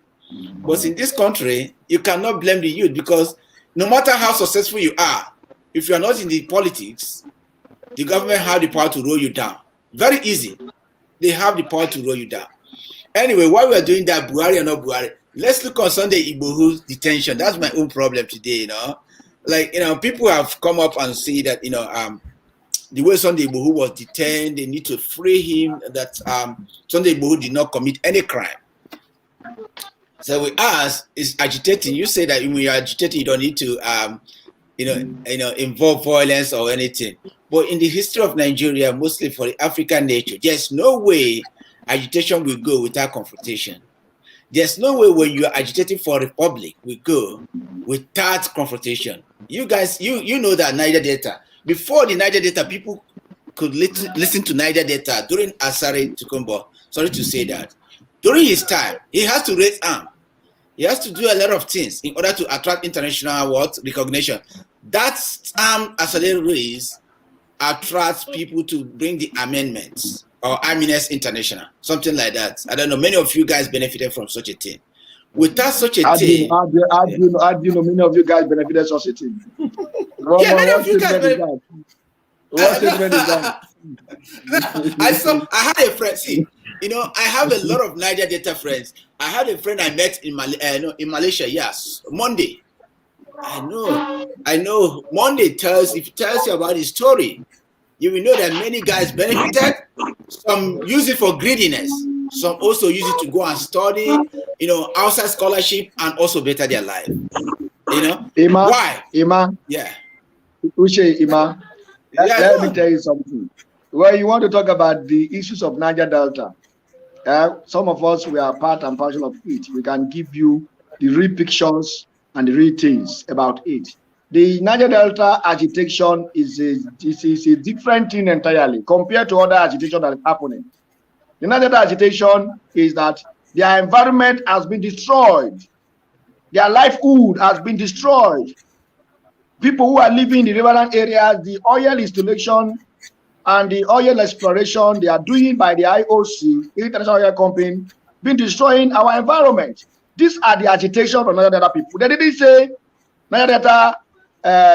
But in this country, you cannot blame the youth, because no matter how successful you are, if you are not in the politics, the government have the power to roll you down. Very easy. They have the power to roll you down. Anyway, while we are doing that, Buhari or not Buhari, let's look on Sunday Igboho's detention. That's my own problem today, Like, people have come up and say that, the way Sunday Igboho was detained, they need to free him, that Sunday Igboho did not commit any crime. So we ask, is agitating. You say that when you're agitating, you don't need to involve violence or anything. But in the history of Nigeria, mostly for the African nature, there's no way agitation will go without confrontation. There's no way when you are agitating for a republic will go without confrontation. You guys, you know that Niger Delta. Before the Niger Delta, people could listen to Niger Delta during Asare Tukumbo. Sorry to say that. During his time, he has to raise arm. He has to do a lot of things in order to attract international recognition. That arm Asare raise attracts people to bring the amendments or Amnesty International, something like that. I don't know. Many of you guys benefited from such a thing. Without such a thing, how do you know many of you guys benefited such a thing? Yeah, many of you guys benefited. I had a friend. See, I have a lot of Niger Delta friends. I had a friend I met in Malaysia. Yes, Monday. I know. Monday if it tells you about his story, you will know that many guys benefited. Some use it for greediness. Some also use it to go and study, outside scholarship and also better their life. Ima, why? Ima. Yeah. Ushe, Ima. Let me tell you something. Well, you want to talk about the issues of Niger Delta. Some of us, we are part and parcel of it. We can give you the real pictures and the real things about it. The Niger Delta agitation is a different thing entirely compared to other agitation that is happening. The Niger Delta agitation is that their environment has been destroyed. Their livelihood has been destroyed. People who are living in the riverine areas, the oil installation and the oil exploration they are doing by the IOC, International Oil Company, been destroying our environment. These are the agitation of Niger Delta people. They didn't say Niger Delta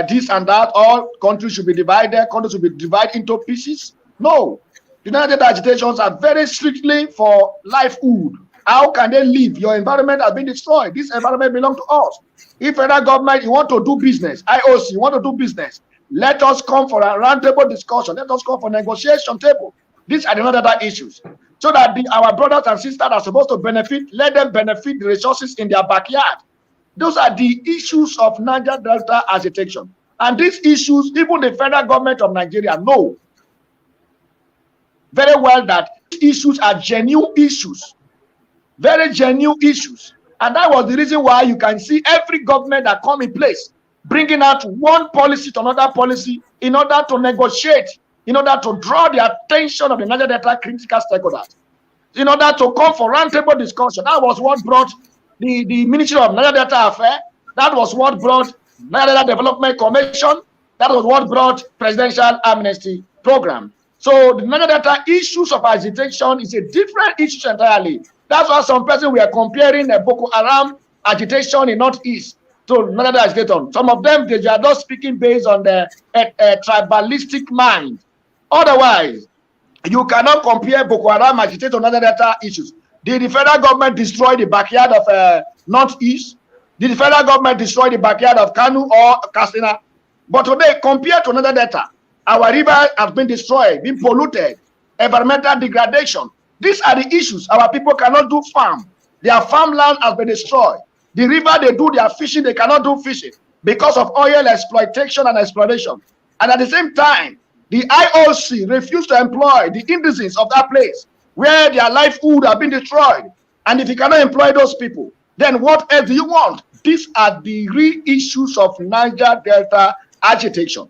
this and that, all countries should be divided, countries should be divided into pieces. No. The Niger Delta agitations are very strictly for livelihood. How can they live? Your environment has been destroyed. This environment belongs to us. If federal government, you want to do business, IOC, you want to do business, let us come for a roundtable discussion. Let us come for negotiation table. These are the other issues. So that our brothers and sisters are supposed to benefit, let them benefit the resources in their backyard. Those are the issues of Niger Delta agitation. And these issues, even the federal government of Nigeria know very well that issues are genuine issues, very genuine issues. And that was the reason why you can see every government that come in place bringing out one policy to another policy in order to negotiate, in order to draw the attention of the Niger Delta critical stakeholders, in order to come for roundtable discussion. That was what brought the Ministry of Niger Delta Affairs. That was what brought Niger Delta Development Commission. That was what brought Presidential Amnesty Program. So the Niger Delta issues of agitation is a different issue entirely. That's why some person we are comparing a Boko Haram agitation in Northeast to Niger Delta agitation. Some of them, they are just speaking based on the tribalistic mind. Otherwise, you cannot compare Boko Haram agitation to Niger Delta issues. Did the federal government destroy the backyard of Northeast? Did the federal government destroy the backyard of Kanu or Katsina? But today, compared to Niger Delta, our river has been destroyed, been polluted, environmental degradation. These are the issues. Our people cannot do farm. Their farmland has been destroyed. The river, they do their fishing, they cannot do fishing because of oil exploitation and exploration. And at the same time, the IOC refused to employ the indígenas of that place where their livelihood have been destroyed. And if you cannot employ those people, then what else do you want? These are the real issues of Niger Delta agitation.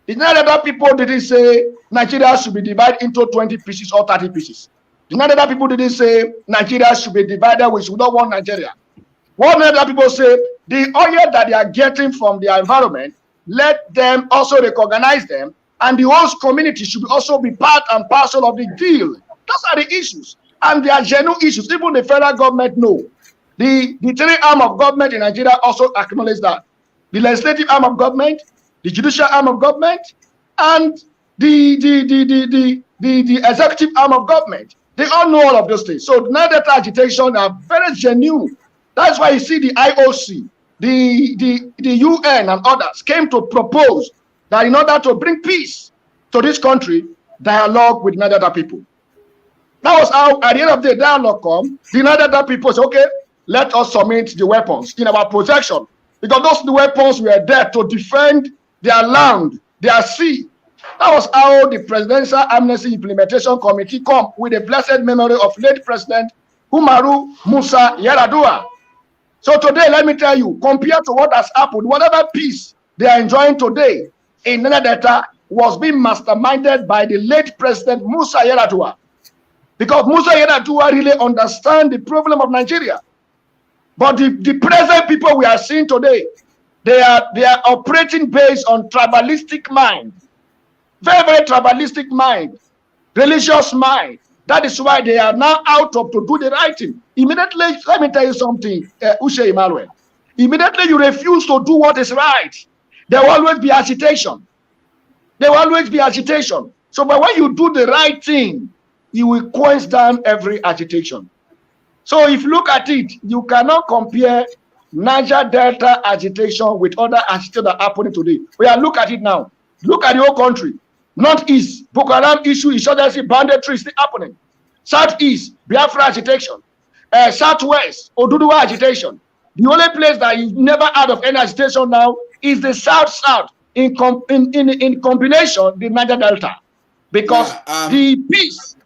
The Niger Delta people didn't say Nigeria should be divided into 20 pieces or 30 pieces. The Niger Delta people didn't say Nigeria should be divided, we should not want Nigeria. What Niger Delta people say, the oil that they are getting from the environment, let them also recognize them, and the host community should also be part and parcel of the deal. Those are the issues, and they are genuine issues. Even the federal government know. The three arm of government in Nigeria also acknowledge that. The legislative arm of government, the judicial arm of government, and the executive arm of government. They all know all of those things. So Niger Delta agitation are very genuine. That's why you see the IOC, the UN and others came to propose that in order to bring peace to this country, dialogue with Niger Delta people. That was how at the end of the dialogue come, the Niger Delta people say, okay, let us submit the weapons in our possession. Because those weapons were there to defend their land, their sea. That was how the Presidential Amnesty Implementation Committee come with the blessed memory of late President Umaru Musa Yar'Adua. So today, let me tell you, compared to what has happened, whatever peace they are enjoying today in Niger Delta was being masterminded by the late President Musa Yar'Adua. Because Musa Yar'Adua really understands the problem of Nigeria. But the present people we are seeing today, they are operating based on tribalistic mind. Very, very tribalistic mind, religious mind. That is why they are now out of to do the right thing. Immediately, let me tell you something, Ushe Emmanuel. Immediately you refuse to do what is right, there will always be agitation. There will always be agitation. So, but when you do the right thing, you will quench down every agitation. So if you look at it, you cannot compare Niger Delta agitation with other agitation that are happening today. We are look at it now. Look at the whole country. Northeast, Boko Haram issue, insurgency, banditry is still happening. Southeast, Biafra agitation. Southwest, Oduduwa agitation. The only place that you never heard of any agitation now is the South in combination the Niger Delta, because the peace.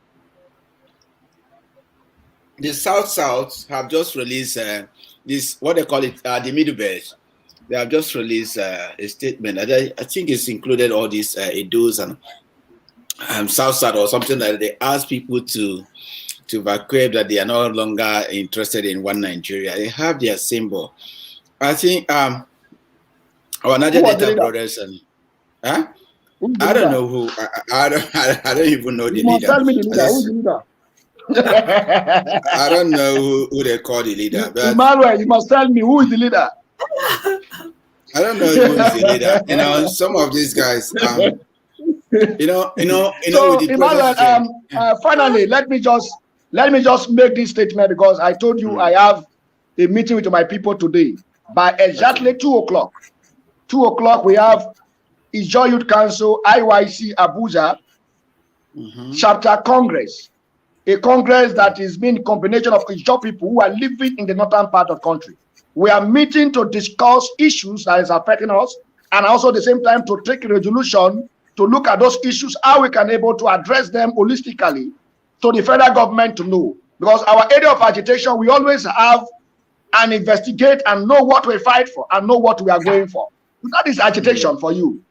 The South have just released this, what they call it, the Middle Belt. They have just released a statement. I think it's included all these Edos and South or something like that. They ask people to evacuate, that they are no longer interested in one Nigeria. They have their symbol. I think our Niger Delta brothers and I don't know who. I don't even know the leader. Tell me the leader. Who's the leader? I don't know who they call the leader. But Emmanuel, you must tell me who is the leader. I don't know who is the leader. You know, some of these guys. So, Emmanuel, finally, let me just make this statement, because I told you I have a meeting with my people today by exactly 2 o'clock. 2 o'clock, we have Ijaw Youth Council IYC Abuja chapter Congress. A Congress that is being a combination of Ijaw people who are living in the northern part of the country. We are meeting to discuss issues that is affecting us, and also at the same time to take a resolution to look at those issues, how we can able to address them holistically to the federal government to know. Because our area of agitation, we always have and investigate and know what we fight for and know what we are going for. That is agitation for you.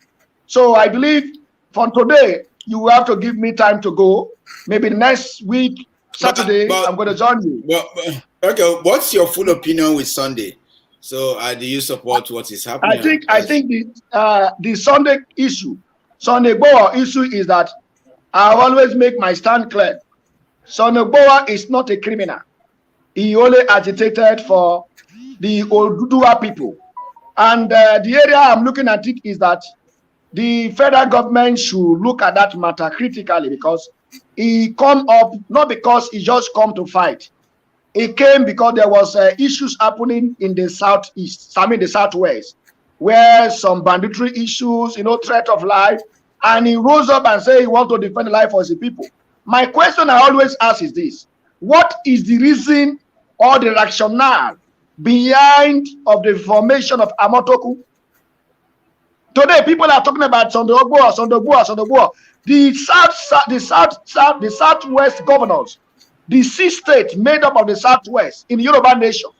So I believe from today, you will have to give me time to go. Maybe next week, Saturday, I'm going to join you. Okay, what's your full opinion with Sunday? So do you support what is happening? I think the Sunday issue, Sunday Igboho issue is that I always make my stand clear. Sunday Igboho is not a criminal. He only agitated for the Oduduwa people. And the area I'm looking at it is that the federal government should look at that matter critically, because he come up not because he just come to fight. He came because there was issues happening in the southeast, the southwest, where some banditry issues, threat of life, and he rose up and said he wants to defend the life of the people. My question I always ask is this: what is the reason or the rationale behind of the formation of Amotoku? Today, people are talking about Sunday Igboho. The southwest governors, the 6 states made up of the southwest in the Yoruba nation,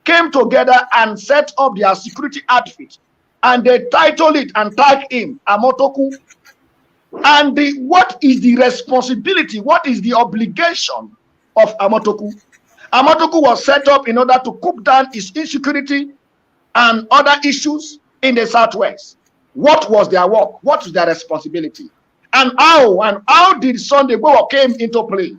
came together and set up their security outfit, and they titled it and tagged him Amotoku. And what is the responsibility? What is the obligation of Amotoku? Amotoku was set up in order to cook down his insecurity and other issues in the southwest. What was their work? What was their responsibility? And how did Sunday Igboho came into play?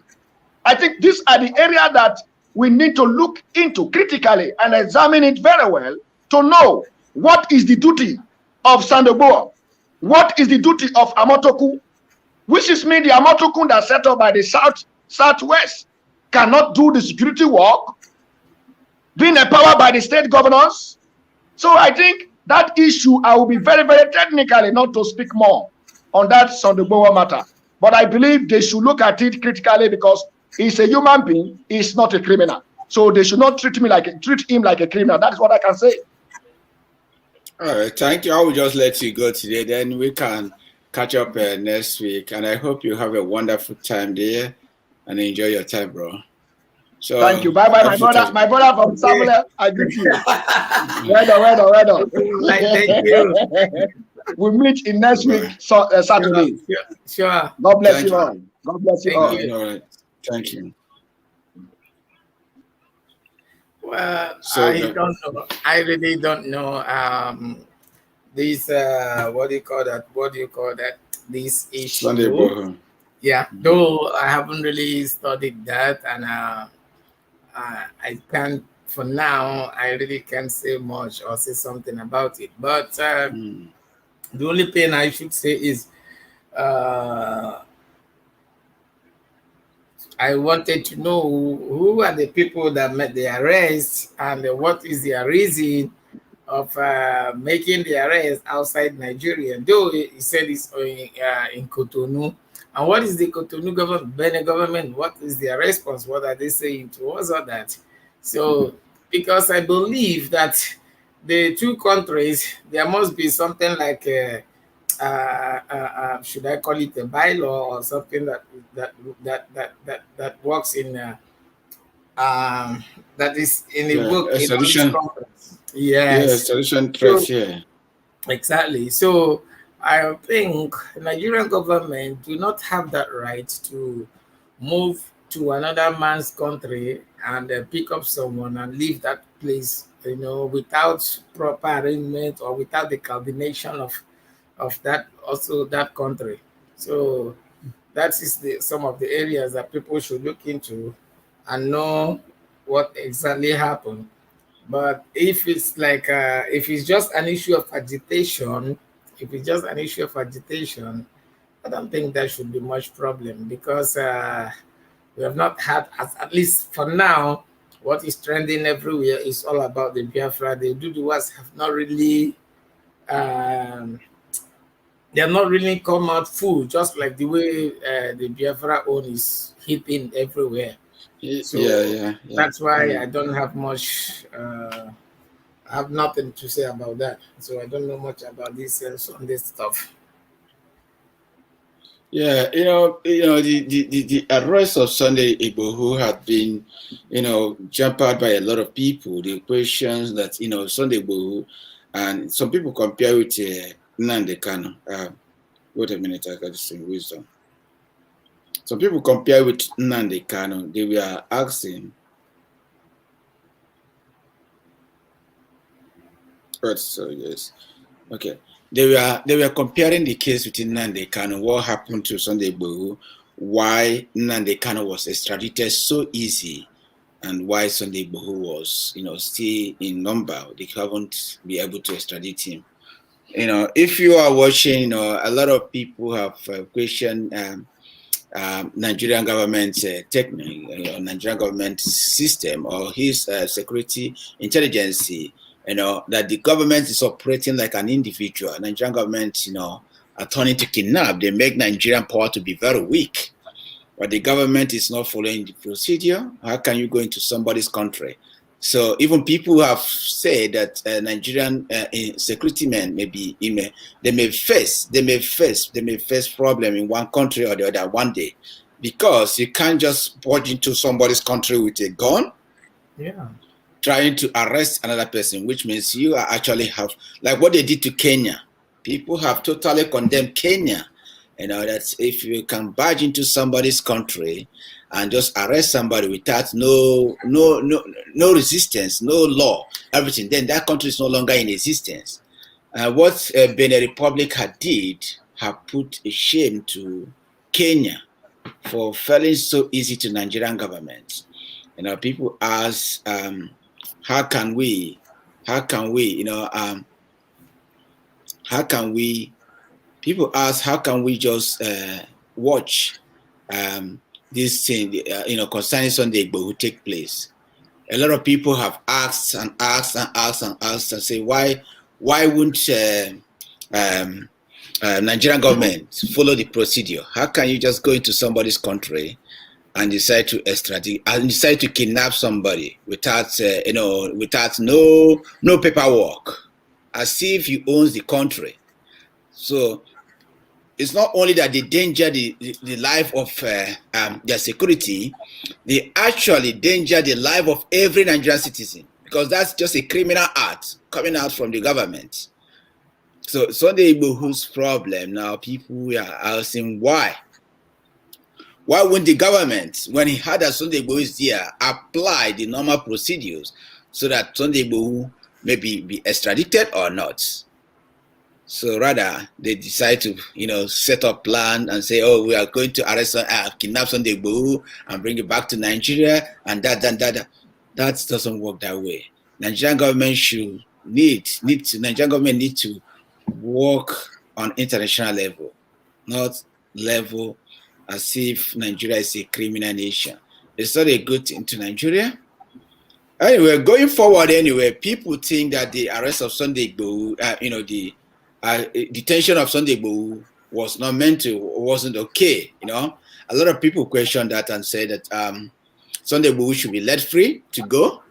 I think these are the areas that we need to look into critically and examine it very well to know what is the duty of Sunday Igboho, what is the duty of Amotoku, which is mean the Amotoku that set up by the southwest cannot do the security work, being empowered by the state governors. So I think that issue, I will be very, very technically not to speak more on that Sunday Igboho matter. But I believe they should look at it critically, because he's a human being, he's not a criminal. So they should not treat him like a criminal. That is what I can say. All right, thank you. I will just let you go today. Then we can catch up next week. And I hope you have a wonderful time there and enjoy your time, bro. So thank you. Bye bye, my brother from Samuel. I greet you. Well done. Thank you. We'll meet in next week, Saturday. Sure. God bless you all. God bless you all. All right. Thank you. Well, I don't know. I really don't know. This what do you call that? This issue. Sunday Igboho. Yeah. Though I haven't really studied that, and I can't. For now, I really can't say much or say something about it. But the only thing I should say is, I wanted to know who are the people that made the arrest, and what is their reason of making the arrest outside Nigeria. Though he said it's in Cotonou. And what is the Cotonou government? What is their response? What are they saying towards all that? So, because I believe that the two countries, there must be something like should I call it a bylaw or something that works in that is in the book in solution. Yes, solution threats. Yeah, exactly. So I think Nigerian government do not have that right to move to another man's country and pick up someone and leave that place, without proper arrangement or without the coordination of that country. So that is some of the areas that people should look into and know what exactly happened. But if it's like if it's just an issue of agitation, I don't think there should be much problem, because we have not had, at least for now, what is trending everywhere is all about the Biafra. The Duduwas have not really they have not really come out full, just like the way the Biafra own is hitting everywhere. So yeah. that's why I don't have much have nothing to say about that. So I don't know much about this Sunday stuff. Yeah, the arrest of Sunday Igboho had been, jumped out by a lot of people. The questions that Sunday Igboho, and some people compare with Nnamdi Kanu. Wait a minute, I got this in wisdom. Some people compare with Nnamdi Kanu. They were asking, so yes, okay. They were comparing the case with Nnamdi Kanu, what happened to Sunday Igboho, why Nnamdi Kanu was extradited so easy, and why Sunday Igboho was, still in number. They haven't been able to extradite him. If you are watching, a lot of people have questioned Nigerian government technique, Nigerian government system, or his security intelligence. That the government is operating like an individual. Nigerian government, are turning to kidnap. They make Nigerian power to be very weak. But the government is not following the procedure. How can you go into somebody's country? So even people have said that Nigerian security men they may face problem in one country or the other one day, because you can't just barge into somebody's country with a gun. Yeah. Trying to arrest another person, which means you are actually like what they did to Kenya. People have totally condemned Kenya. That if you can barge into somebody's country and just arrest somebody without no resistance, no law, everything, then that country is no longer in existence. What Benin Republic had put a shame to Kenya for falling so easy to Nigerian government. People ask, how can we people ask, how can we just watch this thing, concerning Sunday Igboho take place? A lot of people have asked and say, why wouldn't Nigerian government follow the procedure? How can you just go into somebody's country and decide to extradite and decide to kidnap somebody without no paperwork, as if you own the country? So it's not only that they danger the life of their security, they actually danger the life of every Nigerian citizen, because that's just a criminal act coming out from the government. So Sunday Igboho's problem now, people are asking why. Why wouldn't the government, when he had a Sunday Igboho is there, apply the normal procedures so that Sunday Igboho may be extradited or not? So rather, they decide to, set up plan and say, oh, we are going to arrest, kidnap Sunday Igboho and bring it back to Nigeria, and that. That doesn't work that way. Nigerian government need to work on international level, not level as if Nigeria is a criminal nation. It's not a good thing to Nigeria. Anyway, going forward, people think that the arrest of Sunday Igboho, the detention of Sunday Igboho wasn't okay. A lot of people question that and say that Sunday Igboho should be let free to go.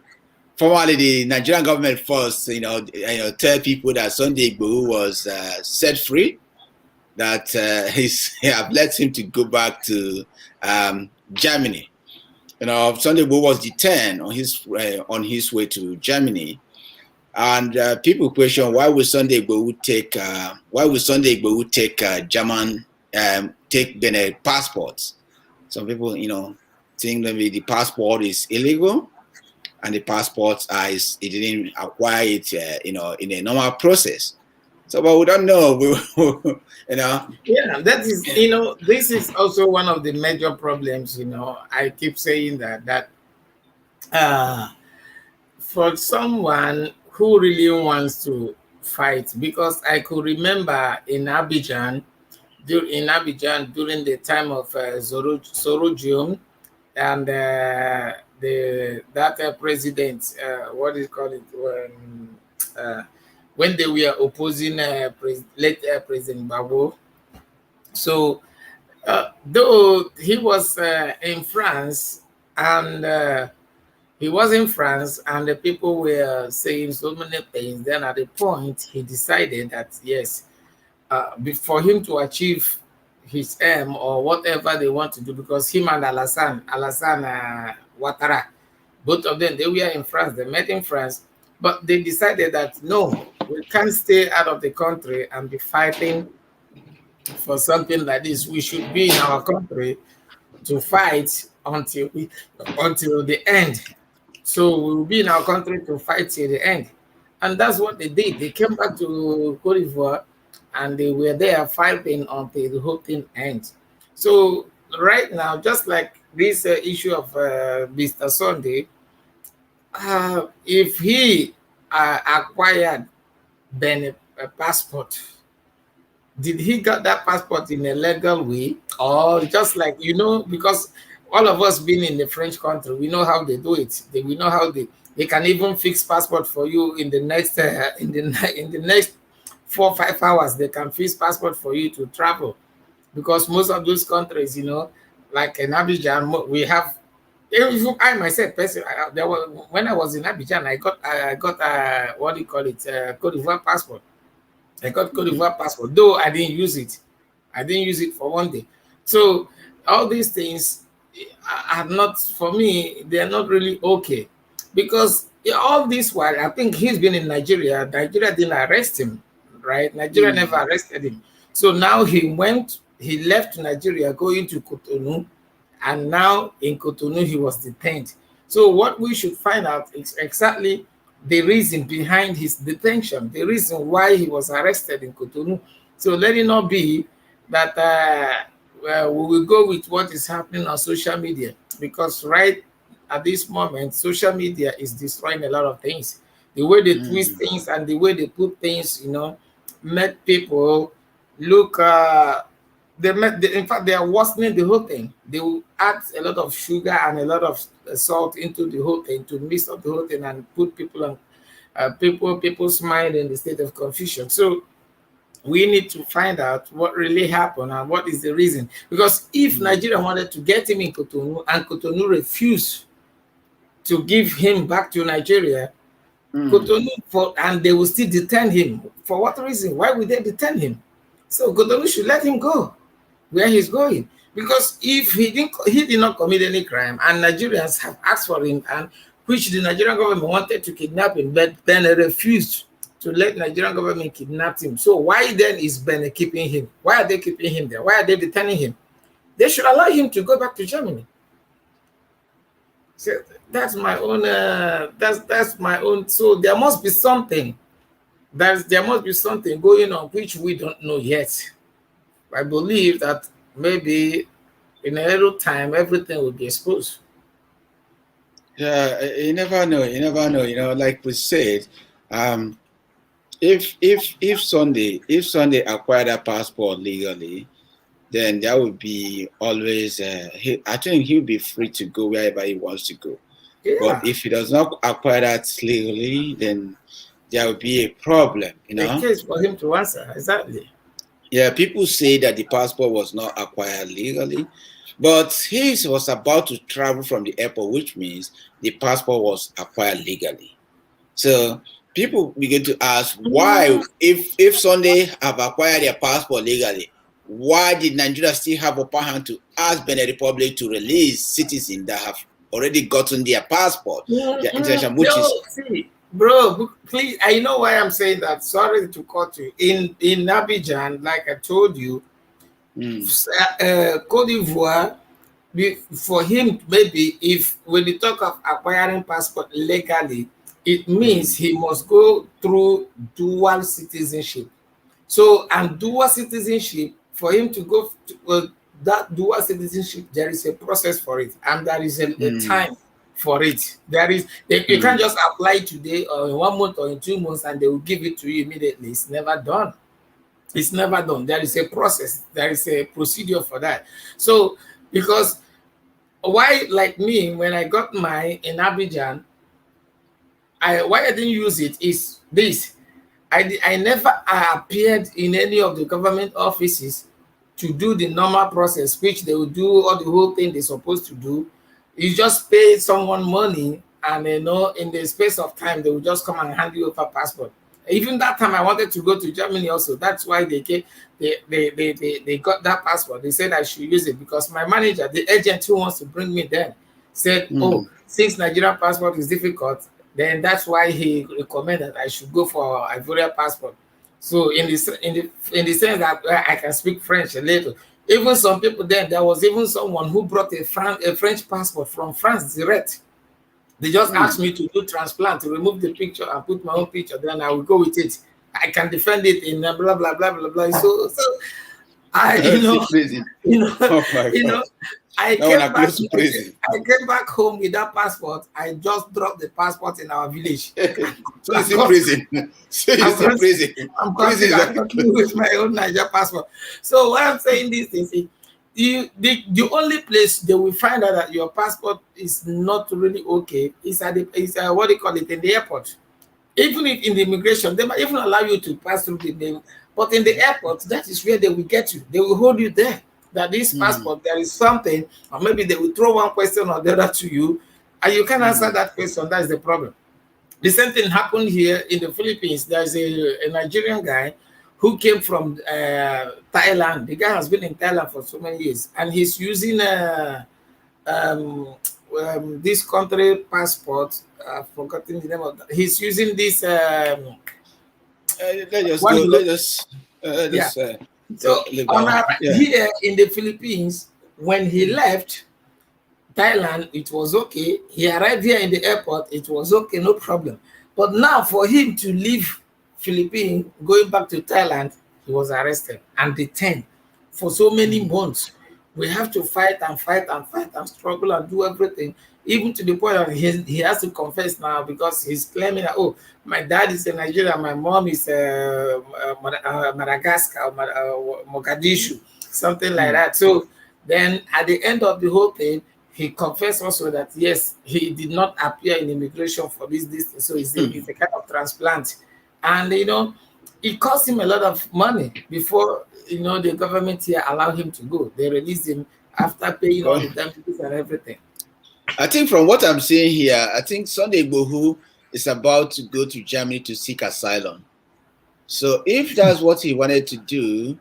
Formerly, the Nigerian government first, tell people that Sunday Igboho was set free, that have let him to go back to Germany. Sunday Igboho was detained on his way to Germany, and people question why would Sunday Igboho take German take Benin passports. Some people think maybe the passport is illegal, and the passports he didn't acquire it in a normal process. So, but we don't know. Yeah, that is, this is also one of the major problems. I keep saying that for someone who really wants to fight, because I could remember in Abidjan during the time of Sorogium and that president, what is called it, when they were opposing late President Gbagbo. So though he was in France and He was in France, and the people were saying so many things. Then at the point, he decided that yes, for him to achieve his aim or whatever they want to do, because him and Alassane Ouattara, both of them, they were in France. They met in France, but they decided that no, we can't stay out of the country and be fighting for something like this. We should be in our country to fight until the end. So we will be in our country to fight till the end. And that's what they did. They came back to Cote d'Ivoire and they were there fighting until the whole thing ends. So right now, just like this issue of Mr. Sunday, if he acquired Benin passport, did he got that passport in a legal way, or just like, because all of us being in the French country, we know how they do it. We know how they can even fix passport for you in the next in the next 4 or 5 hours. They can fix passport for you to travel, because most of those countries, like in Abidjan, we have. Even I myself, personally, when I was in Abidjan, I got what do you call it, Cote d'Ivoire passport. I got Cote d'Ivoire passport, though I didn't use it. I didn't use it for one day. So all these things are not, for me, they are not really okay. Because all this while, I think he's been in Nigeria. Nigeria didn't arrest him, right? Nigeria never arrested him. So now he left Nigeria going to Cotonou, and now in Cotonou he was detained. So what we should find out is exactly the reason behind his detention, the reason why he was arrested in Cotonou. So let it not be that we will go with what is happening on social media, because right at this moment, social media is destroying a lot of things. The way they twist things and the way they put things, make people look. In fact, they are worsening the whole thing. They will add a lot of sugar and a lot of salt into the whole thing to mix up the whole thing and put people on people's mind in the state of confusion. So we need to find out what really happened and what is the reason. Because if Nigeria wanted to get him in Cotonou and Cotonou refused to give him back to Nigeria, Cotonou and they will still detain him. For what reason? Why would they detain him? So Cotonou should let him go where he's going. Because if he did not commit any crime and Nigerians have asked for him, and which the Nigerian government wanted to kidnap him, but then they refused to let Nigerian government kidnap him. So why then is Benin keeping him? Why are they keeping him there? Why are they detaining him? They should allow him to go back to Germany. So that's my own. That's my own. So there must be something. There must be something going on which we don't know yet. I believe that maybe in a little time everything will be exposed. Yeah, you never know. You never know. Like we said, if Sunday acquired a passport legally, then that would be always. I think he'll be free to go wherever he wants to go. Yeah. But if he does not acquire that legally, then there will be a problem. A case for him to answer, exactly. Yeah, people say that the passport was not acquired legally, but he was about to travel from the airport, which means the passport was acquired legally. So people begin to ask why, if Sunday have acquired their passport legally, why did Nigeria still have upper hand to ask Benin Republic to release citizens that have already gotten their passport? Their intention, which is. Bro, please, I know why I'm saying that. Sorry to cut you. In Abidjan, like I told you, Cote d'Ivoire, for him, maybe if when you talk of acquiring passport legally, it means he must go through dual citizenship. So, and dual citizenship, for him to go to that dual citizenship, there is a process for it, and there is a time for it. You can't just apply today or in 1 month or in 2 months and they will give it to you immediately. It's never done. It's never done. There is a process. There is a procedure for that. So, because why, like me, when I got mine in Abidjan, why I didn't use it is this. I never appeared in any of the government offices to do the normal process, which they will do all the whole thing they're supposed to do. You just pay someone money and in the space of time, they will just come and hand you over passport. Even that time, I wanted to go to Germany also. That's why they got that passport. They said I should use it because my manager, the agent who wants to bring me there, said, "Oh, since Nigerian passport is difficult, then that's why he recommended I should go for Ivorian passport." So in the sense that I can speak French a little. Even some people there was even someone who brought a French passport from France direct. They just asked me to do transplant, to remove the picture and put my own picture. Then I will go with it. I can defend it in blah blah blah blah blah. So I oh my God. I came back home with that passport. I just dropped the passport in our village. So it's in prison. So it's in prison. I'm prison with my own Niger passport. So what I'm saying this is, the only place they will find out that your passport is not really okay is at what do you call it, in the airport. Even if in the immigration, they might even allow you to pass through the name, but in the airport, that is where they will get you. They will hold you there. That this passport, there is something, or maybe they will throw one question or the other to you, and you can't answer that question. That's the problem. The same thing happened here in the Philippines. There's a Nigerian guy who came from Thailand. The guy has been in Thailand for so many years, and he's using this country passport. I've forgotten the name of that. He's using this. So here in the Philippines, when he left Thailand, it was okay. He arrived here in the airport, it was okay, no problem. But now for him to leave Philippines, going back to Thailand, he was arrested and detained for so many months. We have to fight and fight and fight and struggle and do everything, even to the point that he has to confess now because he's claiming that, oh, my dad is in Nigeria, my mom is Madagascar, Mogadishu, something like that. So then at the end of the whole thing, he confessed also that, yes, he did not appear in immigration for this thing. So it's a kind of transplant. And, it cost him a lot of money before, the government here allowed him to go. They released him after paying all the damages and everything. I think from what I'm seeing here, I think Sunday Igboho is about to go to Germany to seek asylum. So if that's what he wanted to do,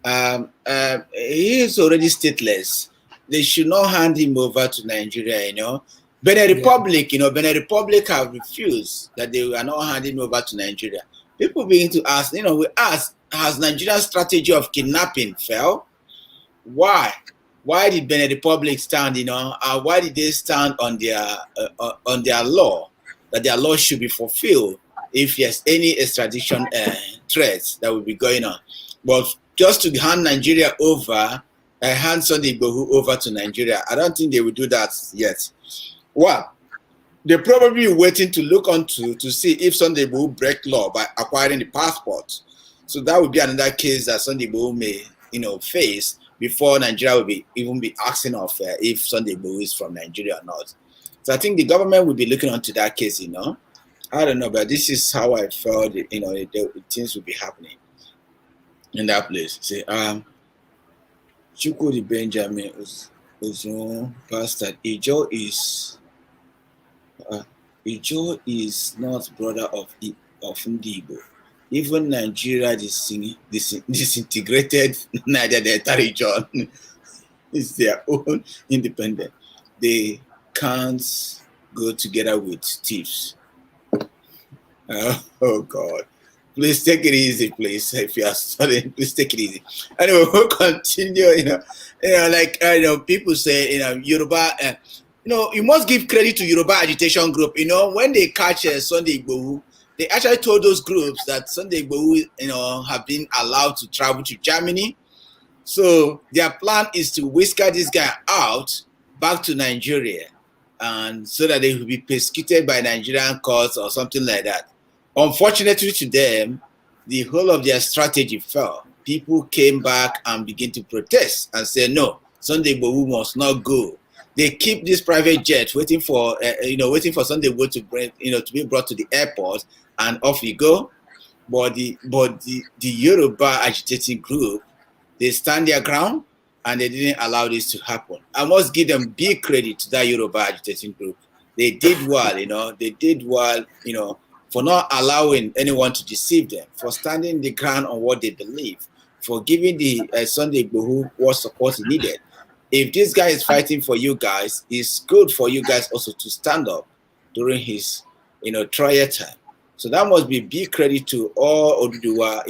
he is already stateless. They should not hand him over to Nigeria, Benin Republic, Benin Republic have refused that they are not handing him over to Nigeria. People begin to ask, we ask, has Nigeria's strategy of kidnapping failed? Why? Why did Benin Republic stand, why did they stand on their law, that their law should be fulfilled if there's any extradition threats that will be going on? But just to hand Nigeria over, hand Sunday Igboho over to Nigeria, I don't think they will do that yet. Well, they're probably waiting to look onto to see if Sunday Igboho break law by acquiring the passport. So that would be another case that Sunday Igboho may, face before Nigeria will even be asking of if Sunday Igboho is from Nigeria or not. So I think the government will be looking onto that case, I don't know, but this is how I felt, things will be happening in that place. Say, Chukwudi Benjamin Ozo Pastor Ijo is not brother of Ndigo. Even Nigeria disintegrated Niger Delta region is their own independent. They can't go together with thieves. Oh God. Please take it easy, please. If you are studying, please take it easy. Anyway, we'll continue, people say, Yoruba, you must give credit to Yoruba agitation group. When they catch Sunday Igboho, they actually told those groups that Sunday Igboho, have been allowed to travel to Germany. So their plan is to whisker this guy out back to Nigeria, and so that they will be persecuted by Nigerian courts or something like that. Unfortunately to them, the whole of their strategy fell. People came back and began to protest and say, no, Sunday Igboho must not go. They keep this private jet waiting for Sunday Igboho to bring, to be brought to the airport, and off you go. But the Yoruba agitating group, they stand their ground and they didn't allow this to happen. I must give them big credit to that Yoruba agitating group. They did well, they did well, for not allowing anyone to deceive them, for standing the ground on what they believe, for giving the Sunday Igboho what support he needed. If this guy is fighting for you guys, it's good for you guys also to stand up during his, trial time. So that must be big credit to all Oduduwa,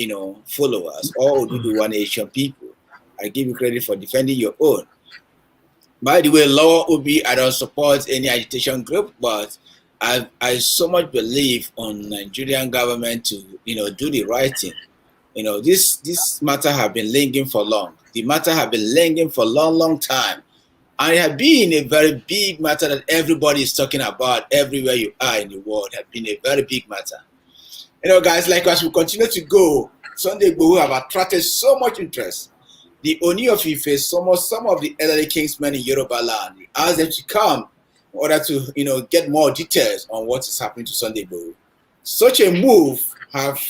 followers, all Oduduwa Nation people. I give you credit for defending your own. By the way, Lawube, I don't support any agitation group, but I so much believe on Nigerian government to, do the right thing. This matter have been lingering for long. The matter have been lingering for a long time. And it has been a very big matter that everybody is talking about everywhere you are in the world. Has been a very big matter. Guys, like as we continue to go, Sunday Igboho have attracted so much interest. The Oni of Ife, some of the elderly kingsmen in Yoruba land, asked them to come in order to, get more details on what is happening to Sunday Igboho. Such a move have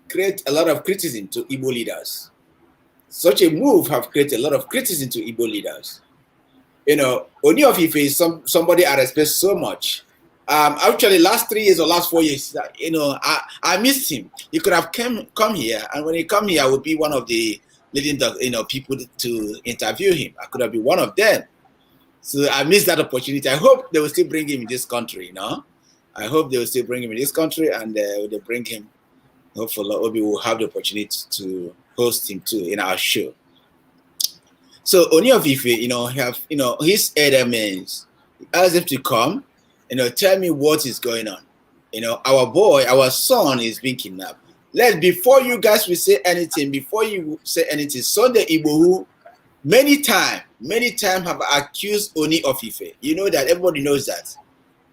created a lot of criticism to Igbo leaders. Such a move have created a lot of criticism to Igbo leaders. Oni of Ife is somebody I respect so much. Actually, last 3 years or last 4 years, I missed him. He could have come here, and when he come here, I would be one of the leading people to interview him. I could have been one of them. So I missed that opportunity. I hope they will still bring him in this country. I hope they will still bring him in this country, and they bring him. Hopefully, Obi will have the opportunity to host him too in our show. So Oni of Ife, have his enemies asked them to come, tell me what is going on. Our son is being kidnapped. Before you guys will say anything, Sunday Igboho many times have accused Oni of Ife. You know that, everybody knows that.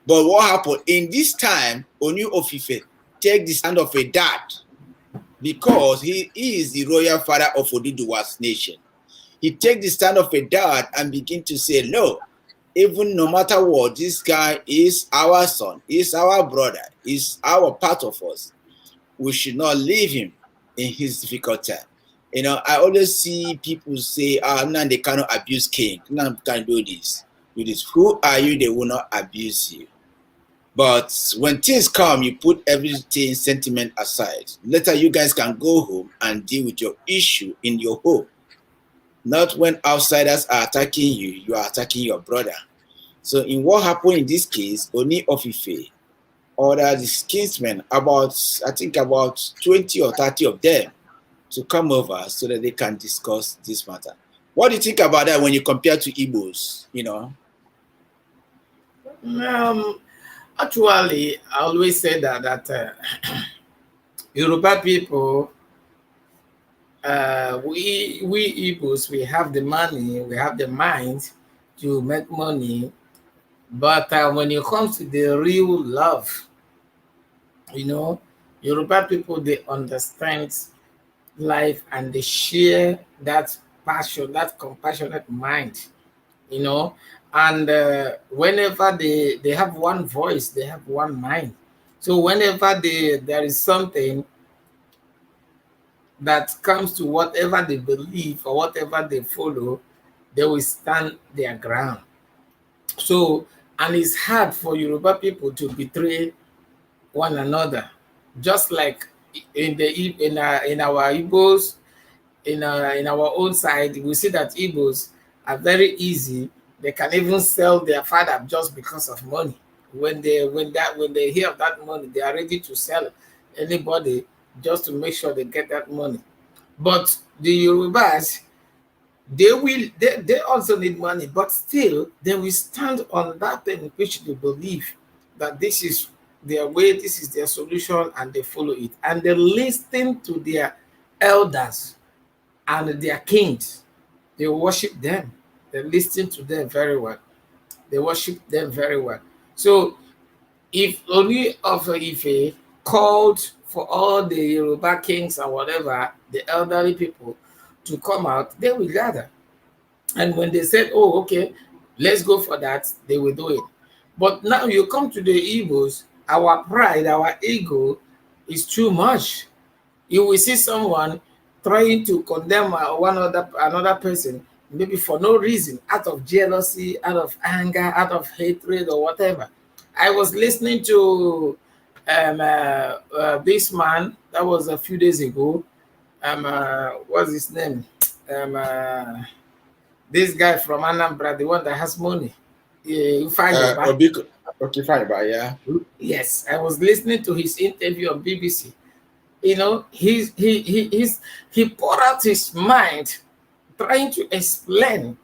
But what happened in this time, Oni of Ife take the stand of a dad, because he is the royal father of Oduduwa's nation. He take the stand of a dad and begin to say, no, even no matter what, this guy is our son, is our brother, is our part of us. We should not leave him in his difficult time. I always see people say, Nnamdi Kanu abuse king. Nnamdi Kanu do this. Who are you? They will not abuse you. But when things come, you put everything sentiment aside. Later, you guys can go home and deal with your issue in your home. Not when outsiders are attacking you, you are attacking your brother. So in what happened in this case, Oni of Ife ordered his kinsmen, about 20 or 30 of them, to come over so that they can discuss this matter. What do you think about that when you compare to Igbos, Actually, I always say that Yoruba people, we Igbos, we have the money, we have the mind to make money, but when it comes to the real love, Yoruba people, they understand life and they share that passion, that compassionate mind, and whenever they have one voice, they have one mind. So whenever there is something that comes to whatever they believe or whatever they follow, they will stand their ground. So, and it's hard for Yoruba people to betray one another, just like in our Igbos, in our own side, we see that Igbos are very easy. They can even sell their father just because of money. When they hear of that money, they are ready to sell anybody just to make sure they get that money. But the Yorubas, they also need money, but still they will stand on that thing which they believe that this is their way, this is their solution, and they follow it. And they listen to their elders and their kings. They worship them. They listen to them very well. They worship them very well. So if Oni of Ife called for all the Yoruba kings and whatever, the elderly people, to come out, they will gather. And when they said, oh, okay, let's go for that, they will do it. But now you come to the Igbos, our pride, our ego is too much. You will see someone trying to condemn another person, maybe for no reason, out of jealousy, out of anger, out of hatred or whatever. I was listening to this man that was a few days ago. What's his name? This guy from Anambra, the one that has money. You find Okay, fine, but yeah. Yes, I was listening to his interview on BBC. You know, he poured out his mind trying to explain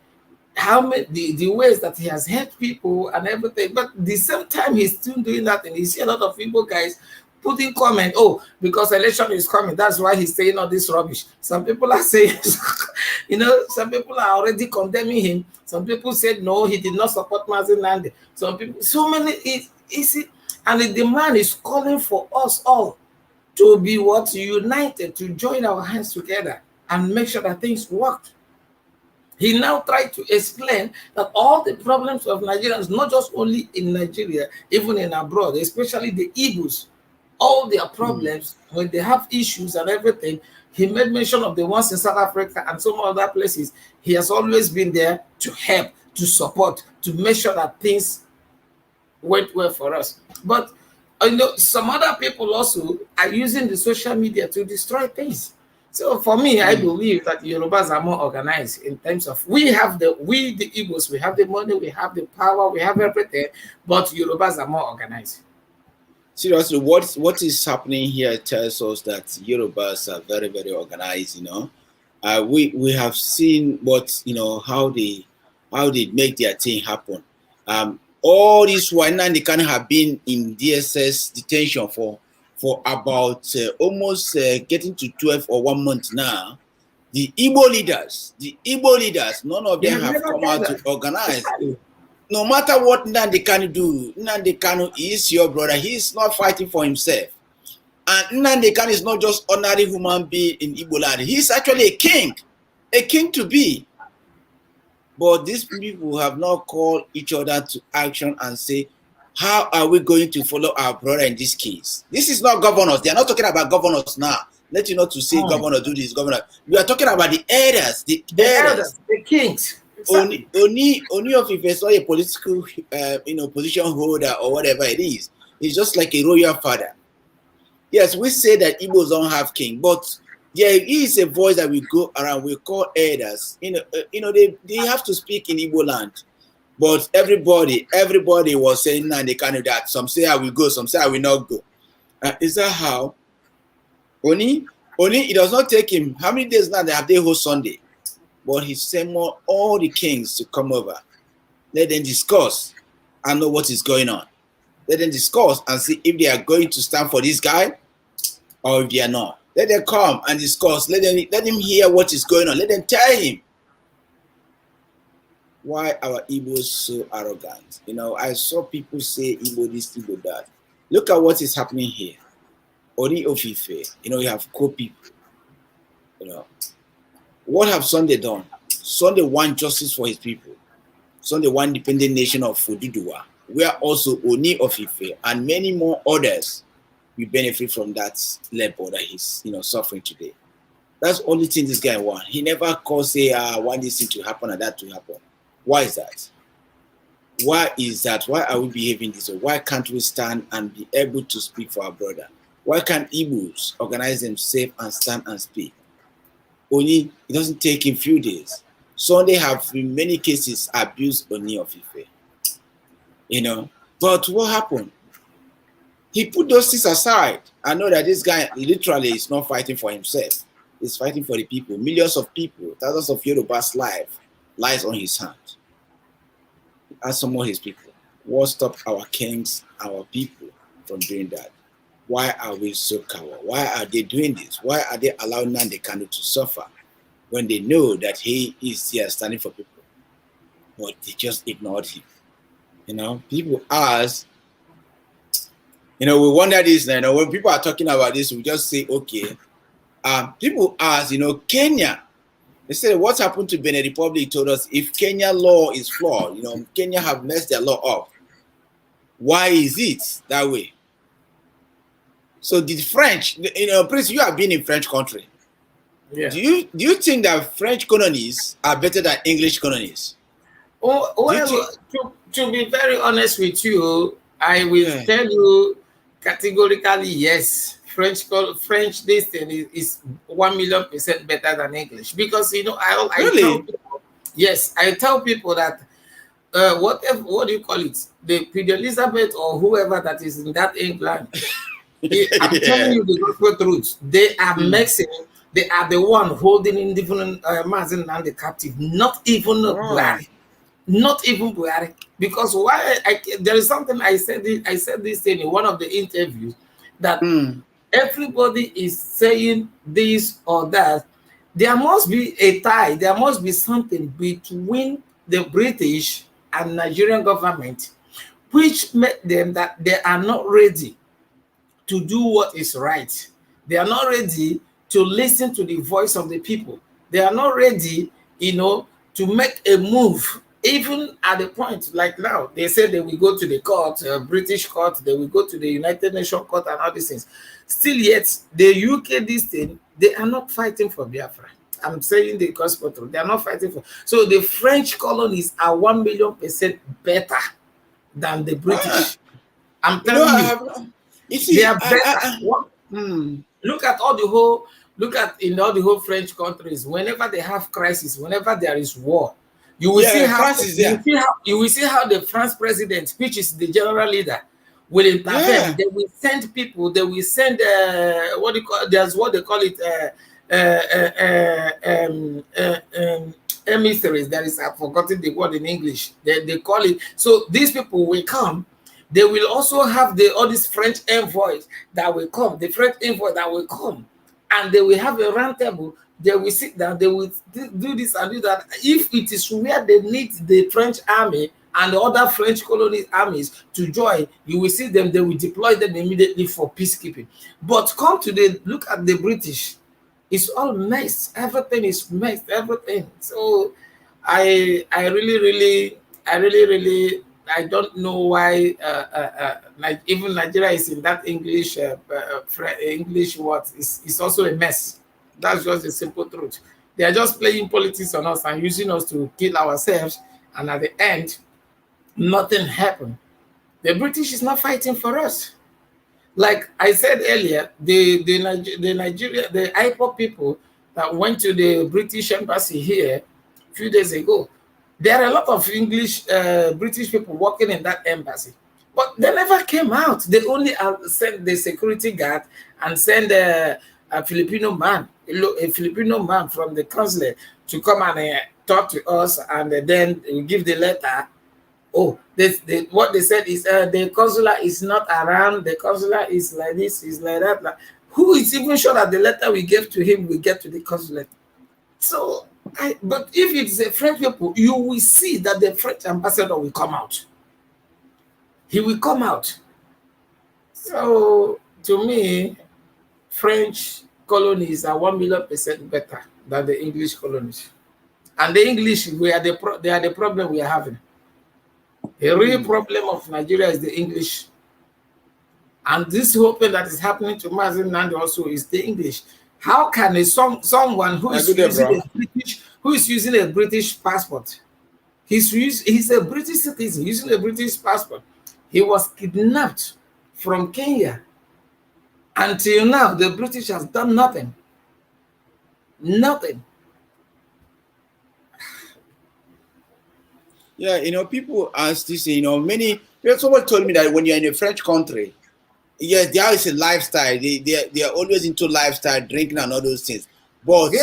how many the ways that he has helped people and everything. But the same time he's still doing that, and you see a lot of people guys putting comment, oh, because election is coming, that's why he's saying all this rubbish. Some people are saying, you know, some people are already condemning him. Some people said no, he did not support Mazi Nnamdi. Some people, so many, and the man is calling for us all to be what, united, to join our hands together and make sure that things work. He now tried to explain that all the problems of Nigerians, not just only in Nigeria, even in abroad, especially the Igbos, all their problems, when they have issues and everything, he made mention of the ones in South Africa and some other places. He has always been there to help, to support, to make sure that things went well for us. But you know, some other people also are using the social media to destroy things. So for me, I believe that Yorubas are more organized in terms of we the Igbos, we have the money, we have the power, we have everything, but Yorubas are more organized. Seriously, what is happening here tells us that Yorubas are very, very organized. You know, we have seen what, you know, how they make their thing happen. All this while Nnamdi Kanu have been in DSS detention for about almost getting to 12 or 1 month now. The Igbo leaders, none of them have come out to organize. No matter what Nnamdi Kanu do, Nnamdi Kanu is your brother. He's not fighting for himself. And Nnamdi Kanu is not just ordinary human being in Igbo land. He's actually a king to be. But these people have not called each other to action and say, how are we going to follow our brother in this case? This is not governors. They are not talking about governors now. Let you not to say governor do this, governor. We are talking about the elders, the kings. Exactly. Oni of Ife is not a political, position holder or whatever it is. It's just like a royal father. Yes, we say that Igbos don't have king, but there is a voice that we go around. We call elders. They have to speak in Igbo land. But everybody was saying, nah, they can't do that. Some say I will go, some say I will not go. Is that how? Only it does not take him. How many days now they have their whole Sunday? But he sent all the kings to come over. Let them discuss and know what is going on. Let them discuss and see if they are going to stand for this guy or if they are not. Let them come and discuss. Let him hear what is going on. Let them tell him. Why our Igbos so arrogant? You know, I saw people say Igbo this, Igbo that. Look at what is happening here. Oni of Ife, you have co-people. What have Sunday done? Sunday want justice for his people. Sunday want independent nation of Oduduwa, where also Oni of Ife and many more others will benefit from that labor that he's suffering today. That's the only thing this guy wants. He never calls say I want this thing to happen and that to happen. Why is that? Why is that? Why are we behaving this way? Why can't we stand and be able to speak for our brother? Why can't Igbos organize themselves and stand and speak? Only it doesn't take him few days. Sunday have in many cases abused Oni of Ife. But what happened? He put those things aside. I know that this guy literally is not fighting for himself. He's fighting for the people. Millions of people, thousands of Yorubas' life lies on his hand. And some of his people. What stopped our kings, our people from doing that? Why are we so coward? Why are they doing this? Why are they allowing Nnamdi Kanu to suffer when they know that he is here standing for people? But they just ignored him. People ask, we wonder this now. When people are talking about this, we just say, okay. People ask, Kenya. They said, what happened to Benin Republic told us if Kenya law is flawed, Kenya have messed their law up. Why is it that way? So the French, Prince, you have been in French country. Yeah. Do you think that French colonies are better than English colonies? Well, to be very honest with you, I will tell you categorically, yes. French this thing is 1,000,000% better than English, because I tell people, yes, I tell people that what do you call it, the Queen Elizabeth or whoever that is in that England, I'm telling you the gospel truth. They are mixing. They are the one holding in different Mazin and the captive. Not even Buhari. Not even Buhari. Because there is something I said this thing in one of the interviews, that everybody is saying this or that. There must be a tie. There must be something between the British and Nigerian government, which made them that they are not ready to do what is right. They are not ready to listen to the voice of the people. They are not ready, to make a move. Even at the point like now, they say they will go to the court, British court, they will go to the United Nations court and all these things. Still yet, the UK, this thing, they are not fighting for Biafra. I'm saying the gospel truth. They are not fighting for. So the French colonies are 1,000,000% better than the British. I'm telling you, they are better. Look at all the whole French countries. Whenever they have crisis, whenever there is war, you will see how the France president, which is the general leader, will intervene. They will send people. They will send there's what they call it emissaries. I've forgotten the word in English. They call it. So these people will come. They will also have all these French envoys that will come. The French envoy that will come, and they will have a round table. They will sit down. They will do this and do that. If it is where they need the French army and the other French colony armies to join, you will see them. They will deploy them immediately for peacekeeping. But look at the British. It's all messed. Everything is messed. Everything. So I really I don't know why even Nigeria is in that English what is also a mess. That's just the simple truth. They are just playing politics on us and using us to kill ourselves, and at the end, nothing happened. The British is not fighting for us. Like I said earlier, the IPOB people that went to the British embassy here a few days ago, there are a lot of British people working in that embassy, but they never came out. They only sent the security guard and sent a Filipino man from the consulate to come and talk to us, and then we give the letter. Oh, what they said is the consular is not around. The consular is like this, is like that. Like, who is even sure that the letter we gave to him will get to the consulate? So, but if it's a French people, you will see that the French ambassador will come out. He will come out. So, to me, French colonies are 1,000,000% better than the English colonies. And the English, they are the problem we are having. The real problem of Nigeria is the English. And this whole thing that is happening to Mazi Nnamdi also is the English. How can someone who is using a British passport, he's a British citizen using a British passport, he was kidnapped from Kenya. Until now, the British has done nothing. Nothing. Yeah, people ask this, someone told me that when you're in a French country, yes, there is a lifestyle. They are always into lifestyle, drinking and all those things. But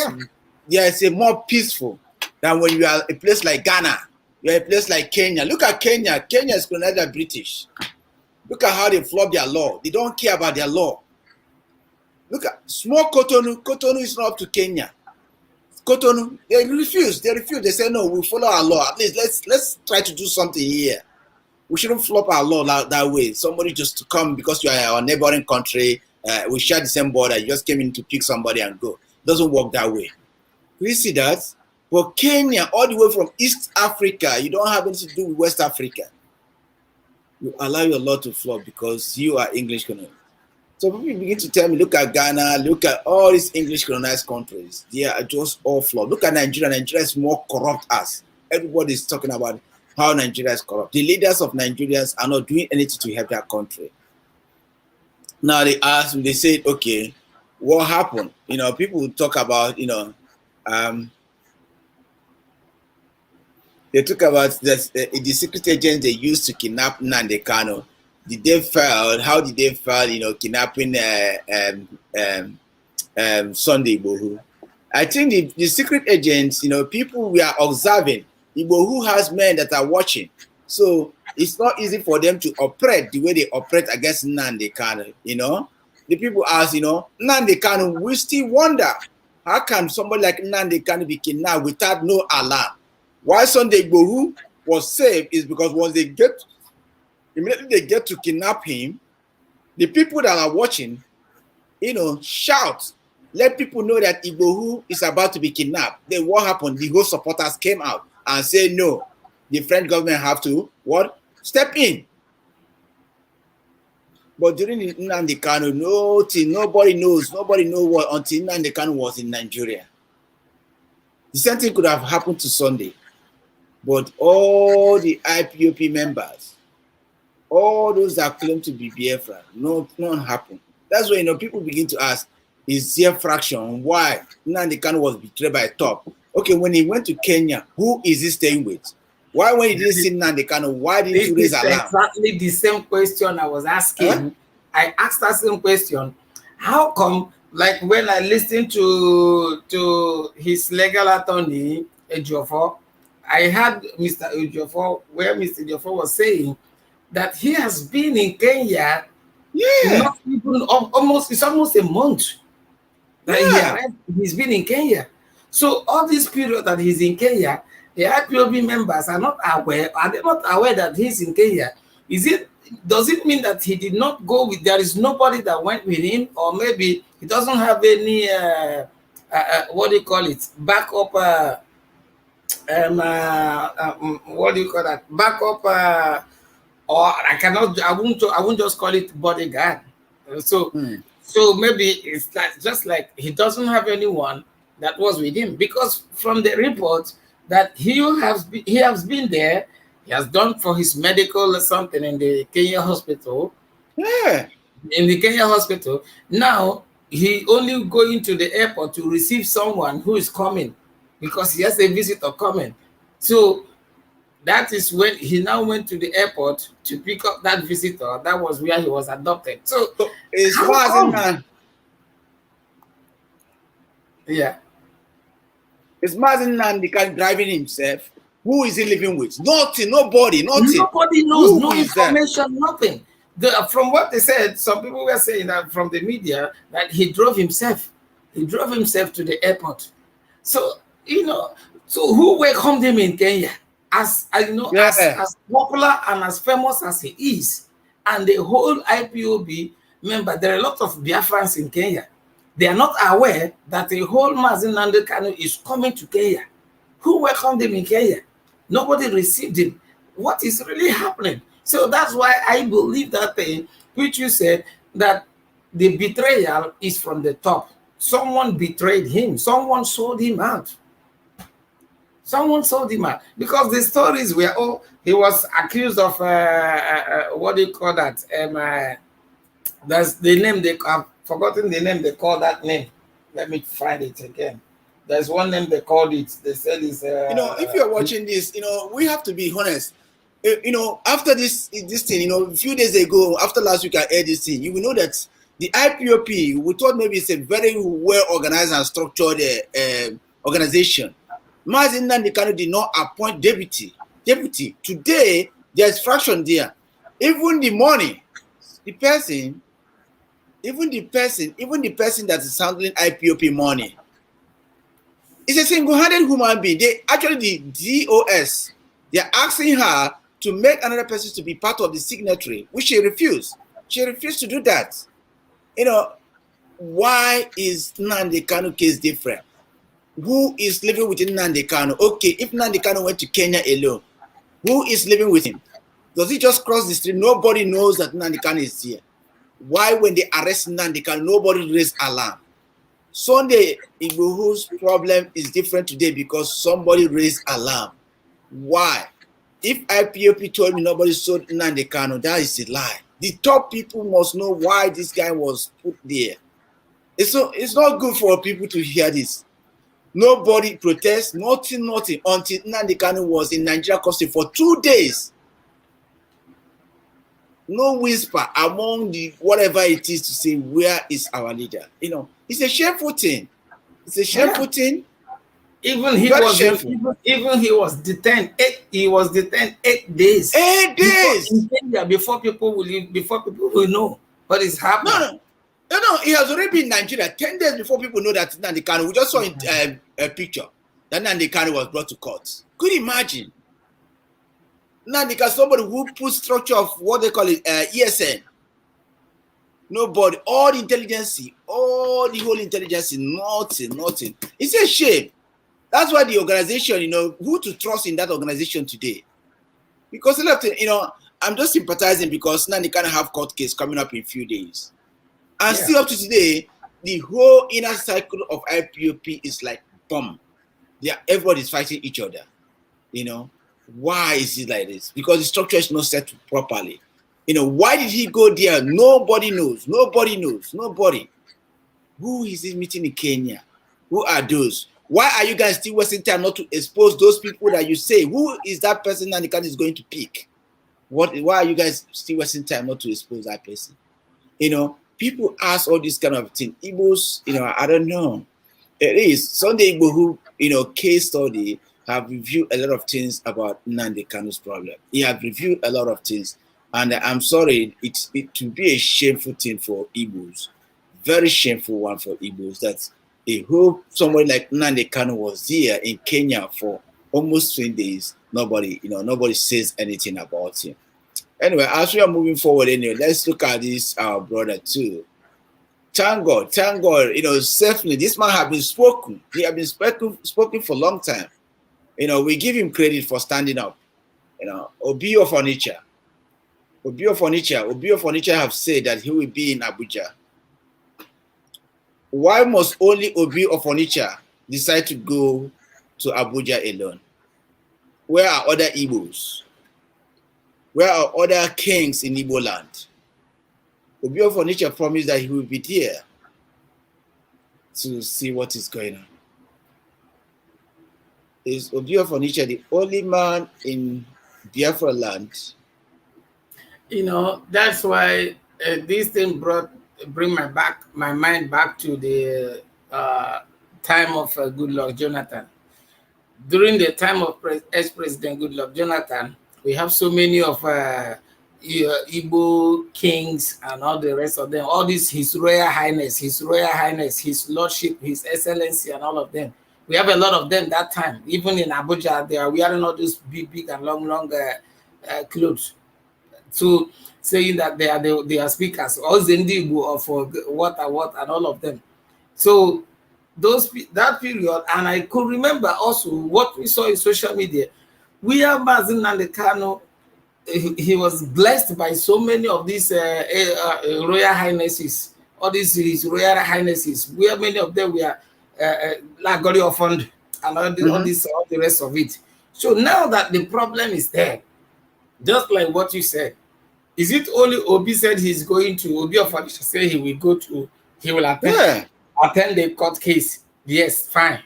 it's a more peaceful than when you are a place like Ghana, you're a place like Kenya. Look at Kenya. Kenya is colonized by British. Look at how they flop their law. They don't care about their law. Look at small Cotonou. Cotonou is not up to Kenya. Cotonou, they refuse. They say, no, we follow our law. At least let's try to do something here. We shouldn't flop our law that way. Somebody just to come because you are a neighboring country, we share the same border, you just came in to pick somebody and go. It doesn't work that way. You see that? But Kenya, all the way from East Africa, you don't have anything to do with West Africa. You allow your law to flop because you are English colonized. So people begin to tell me, look at Ghana, look at all these English colonized countries. They are just all flawed. Look at Nigeria. Nigeria is more corrupt as everybody is talking about how Nigeria is corrupt. The leaders of Nigerians are not doing anything to help their country. Now they ask, they say, okay, what happened? You know, people will talk about, you know, they talk about this, the secret agents they used to kidnap Nnamdi Kanu. Did they fail? How did they fail? You know, kidnapping Sunday Igboho. I think the secret agents, you know, people we are observing. Igboho has men that are watching, so it's not easy for them to operate the way they operate against Nnamdi Kanu. You know, the people ask, you know, Nnamdi Kanu. We still wonder how can somebody like Nnamdi Kanu be kidnapped without no alarm? Why Sunday Igboho was saved is because once immediately they get to kidnap him, the people that are watching, you know, shout, let people know that Igboho is about to be kidnapped. Then what happened? The whole supporters came out and said, no, the French government have to, what? Step in. But during the Nnamdi Kanu, nobody knows what until Nnamdi Kanu was in Nigeria. The same thing could have happened to Sunday. But all the IPOP members, all those that claim to be Biafra, none happened. That's why, you know, people begin to ask, is there fraction? Why Nnamdi Kanu was betrayed by a top? Okay, when he went to Kenya, who is he staying with? Why when he didn't see Nnamdi Kanu, why didn't he raise alarm? Exactly the same question I was asking. Huh? I asked that same question. How come, like when I listened to his legal attorney, Ejiofor, I heard Mr. Ejiofor, where Mr. Ejiofor was saying that he has been in Kenya, not even it's almost a month that he's been in Kenya. So all this period that he's in Kenya, the IPOB members are not aware. Are they not aware that he's in Kenya? Does it mean that he did not go with? There is nobody that went with him, or maybe he doesn't have any what do you call it? Backup. What do you call that? Backup. Or I won't just call it bodyguard. So maybe it's like, just like he doesn't have anyone that was with him, because from the report that he has been there, he has done for his medical or something in the Kenya hospital. Yeah. In the Kenya hospital. Now he only going to the airport to receive someone who is coming, because he has a visitor coming. So that is when he now went to the airport to pick up that visitor. That was where he was adopted. So it's Mazen. Yeah. It's Mazen Nnamdi Kanu driving himself. Who is he living with? Nothing, nobody. Nobody knows, no information, nothing. From what they said, some people were saying that from the media that he drove himself. He drove himself to the airport. So, you know, so who welcomed him in Kenya? As popular and as famous as he is, and the whole IPOB member, there are a lot of Biafrans in Kenya. They are not aware that the whole Mazen Nnamdi Kanu is coming to Kenya. Who welcomed him in Kenya? Nobody received him. What is really happening? So that's why I believe that thing, which you said, that the betrayal is from the top. Someone betrayed him. Someone sold him out. Someone sold him out, because the stories were all, he was accused of what do you call that? That's the name I've forgotten the name they call that name. Let me find it again. There's one name they called it. They said it's you know, if you're watching this, you know, we have to be honest. You know, after this thing, you know, a few days ago, after last week I aired this thing, you will know that the IPOP, we thought maybe it's a very well organized and structured organization. Mazen Nnamdi Kanu did not appoint deputy. Today, there's fraction there. Even the money, even the person that is handling IPOP money, is a single-handed human being. They actually, the DOS, they're asking her to make another person to be part of the signatory, which she refused. She refused to do that. You know, why is Nnamdi Kanu case different? Who is living with Nnamdi Kanu? Okay, if Nnamdi Kanu went to Kenya alone, who is living with him? Does he just cross the street? Nobody knows that Nnamdi Kanu is here. Why, when they arrest Nnamdi Kanu, nobody raised alarm? Sunday Igboho's problem is different today because somebody raised alarm. Why? if IPOP told me nobody sold Nnamdi Kanu, that is a lie. The top people must know why this guy was put there. It's not good for people to hear this. Nobody protests, nothing, until Nnamdi Kanu was in Nigeria custody for 2 days. No whisper among the whatever it is to say, where is our leader? You know, it's a shameful thing. It's a shameful thing. Even he was detained. He was detained 8 days. 8 days in Kenya before people will know what is happening. No. He has already been in Nigeria 10 days before people know that Nnamdi Kanu. We just saw a picture that Nnamdi Kanu was brought to court. Could you imagine? Nnamdi Kanu, somebody who put structure of what they call it ESN. Nobody, all the intelligence, all the whole intelligence, nothing. It's a shame. That's why the organization, you know, who to trust in that organization today? Because you know, I'm just sympathizing because Nnamdi Kanu have court case coming up in a few days. And still up to today, the whole inner cycle of IPOP is like bomb. Everybody's fighting each other. You know, why is it like this? Because the structure is not set properly. You know, why did he go there? Nobody knows. Nobody. Who is he meeting in Kenya? Who are those? Why are you guys still wasting time not to expose those people that you say? Who is that person Nnamdi Kanu is going to pick? Why are you guys still wasting time not to expose that person? You know, people ask all this kind of thing. Igbos, you know, I don't know. It is Sunday Igboho, you know, case study have reviewed a lot of things about Nnamdi Kanu's problem. He have reviewed a lot of things, and I'm sorry, it will be a shameful thing for Igbos, very shameful one for Igbos. That a whole somebody like Nnamdi Kanu was here in Kenya for almost 20 days. Nobody says anything about him. Anyway, as we are moving forward, anyway, let's look at this our brother too. Thank God, you know, certainly this man has been spoken. He has been spoken for a long time. You know, we give him credit for standing up. You know, Obi of Onitsha have said that he will be in Abuja. Why must only Obi of Onitsha decide to go to Abuja alone? Where are other Igbos? Where are other kings in Igbo land? Obi of Onitsha promised that he will be there to see what is going on. Is Obi of Onitsha the only man in Biafra land? You know, that's why this thing bring my mind back to the time of Goodluck Jonathan. During the time of ex-President Goodluck Jonathan, we have so many of Igbo kings and all the rest of them, all this His Royal Highness, His Lordship, His Excellency, and all of them. We have a lot of them that time. Even in Abuja, they are wearing all those big and long clothes. So saying that they are speakers, all Zendigo for what and all of them. So that period, and I could remember also what we saw in social media. We have Nnamdi Kanu. He was blessed by so many of these Royal Highnesses, all these His Royal Highnesses. Where many of them were Lagorio Fund and all the rest of it. So now that the problem is there, just like what you said, is it only Obi said he's going to Obi of Onitsha say he will attend the court case? Yes, fine.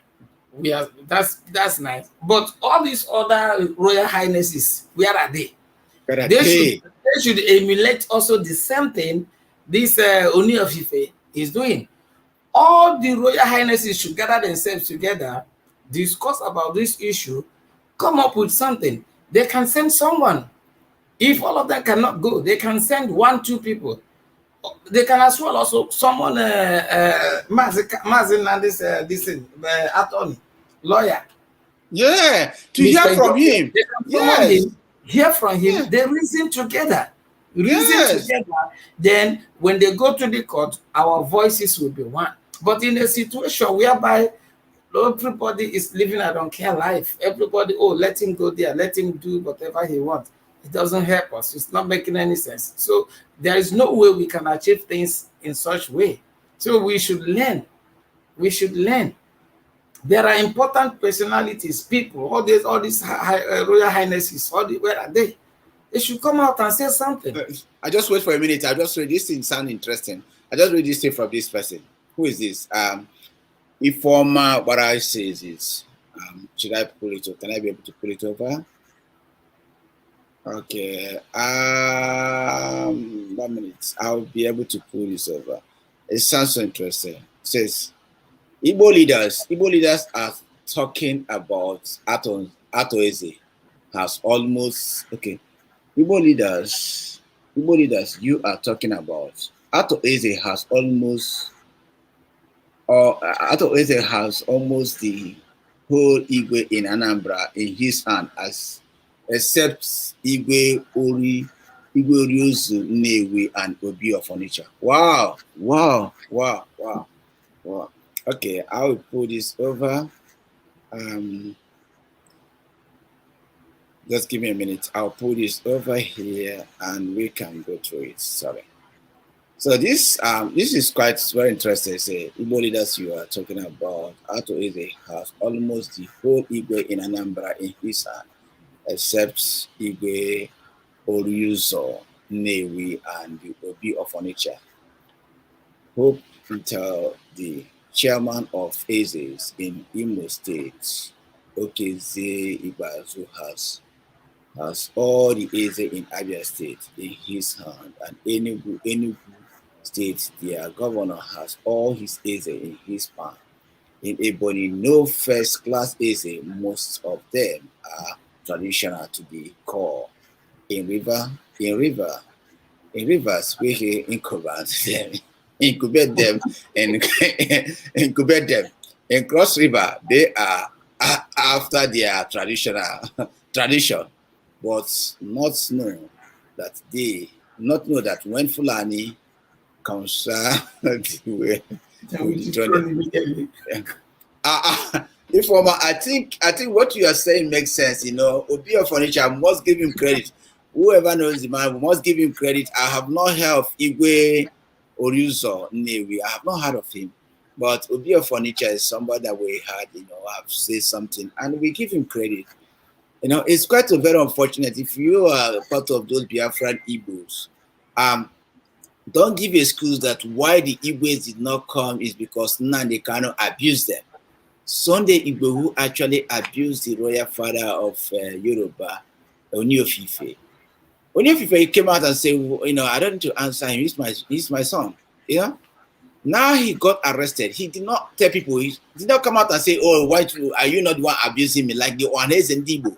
That's nice. But all these other Royal Highnesses, where are they? They should emulate also the same thing this Oni of Ife is doing. All the Royal Highnesses should gather themselves together, discuss about this issue, come up with something. They can send someone. If all of them cannot go, they can send 1-2 people. They can as well also someone, attorney, lawyer. Yeah, to hear from him. Yes. Hear from him. Yeah. They reason together. Then when they go to the court, our voices will be one. But in a situation whereby everybody is living a don't care life, everybody, let him go there, let him do whatever he wants. It doesn't help us. It's not making any sense. So there is no way we can achieve things in such way. So we should learn. There are important personalities, people, all these royal highnesses, where are they? They should come out and say something. I just wait for a minute. I just read this thing. Sound interesting. I just read this thing from this person. Who is this? Informer. What I say is, should I pull it over? Can I be able to pull it over? Okay. 1 minute. I'll be able to pull this over. It sounds so interesting. It says, Igbo leaders are talking about Ato Eze has almost Igbo leaders, you are talking about Ato Eze has almost the whole Igwe in Anambra in his hand, except Igwe Oriozu Nnewi and Obi of Onitsha. Wow. Okay, I will pull this over. Just give me a minute. I'll pull this over here and we can go through it. Sorry. So this is quite very interesting. Say Igbo leaders you are talking about. Ato Eze has almost the whole Igwe in Anambra in his hand, except Igwe Oriozu Nnewi and the Obi of Onitsha. Hope until the chairman of Aze's in Imo State, Okeze Ibazu has all the Eze in Abia State in his hand, and Enugu State, their governor has all his Eze in his palm. In Ebonyi, no first-class Eze, most of them are traditional to be called. In Rivers, we incubate them and incubate them. In Cross River, they are after their tradition, but not know that when Fulani comes, Informer, I think what you are saying makes sense. Obi of Onitsha must give him credit. Whoever knows the man, we must give him credit. I have not heard of Igwe Oriozu Nnewi. I have not heard of him. But Obi of Onitsha is somebody that we had, have said something, and we give him credit. It's quite very unfortunate if you are part of those Biafran Igbos. Don't give excuse that why the Igbos did not come is because Nnamdi Kanu abused them. Sunday Igboho actually abused the royal father of Yoruba, Oni of Ife. Oni of Ife came out and said, I don't need to answer him. He's my son. Now he got arrested. He did not tell people. He did not come out and say, "Oh, why are you not the one abusing me?" Like the Ohanes and Igbo.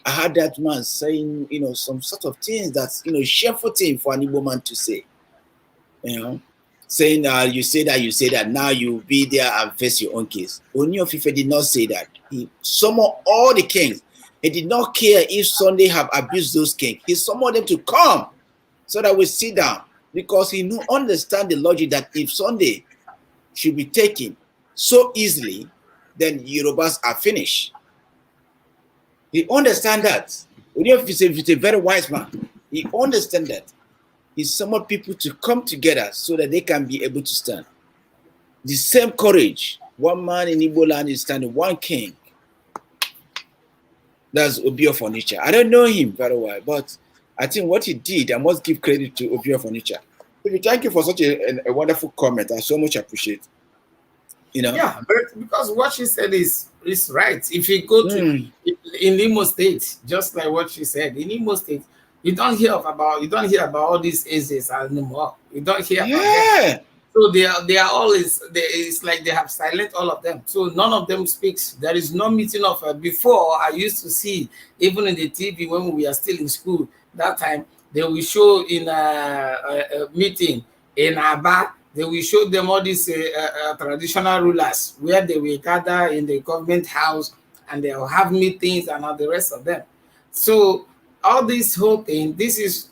I heard that man saying, some sort of things that's, shameful thing for an Igbo man to say. Saying you say that, now you be there and face your own case. Oni of Ife did not say that. He summoned all the kings. He did not care if Sunday have abused those kings. He summoned them to come so that we sit down, because he understand the logic that if Sunday should be taken so easily, then Yorubas are finished. He understand that. Oni of Ife is a very wise man. He understand that. He summoned people to come together so that they can be able to stand. The same courage. One man in Igbo land is standing, one king. That's Obi of Onitsha. I don't know him very well, but I think what he did, I must give credit to Obi of Onitsha. Thank you for such a wonderful comment. I so much appreciate. Yeah, but because what she said is right. If you go to in Imo State, just like what she said, in Imo State, you don't hear about all these Ezes anymore. You don't hear about them. So they are always it's like they have silent all of them. So none of them speaks. There is no meeting of before. I used to see even in the TV when we are still in school. That time they will show in a meeting in Aba. They will show them all these traditional rulers where they will gather in the government house and they will have meetings and all the rest of them. So all this whole thing, this is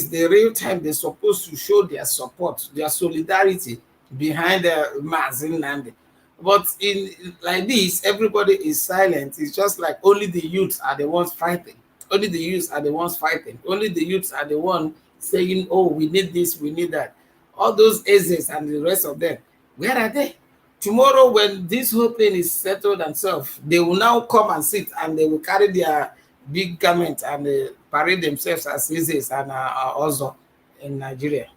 the real time they're supposed to show their support, their solidarity behind the Mazin Nnamdi. But in like this, everybody is silent. It's just like only the youths are the ones fighting. Only the youths are the ones fighting. Only the youths are the ones saying, "Oh, we need this, we need that." All those Ezes and the rest of them, where are they? tomorrow when this whole thing is settled and stuff, they will now come and sit and they will carry their big garment and parade themselves as Isis and also in Nigeria.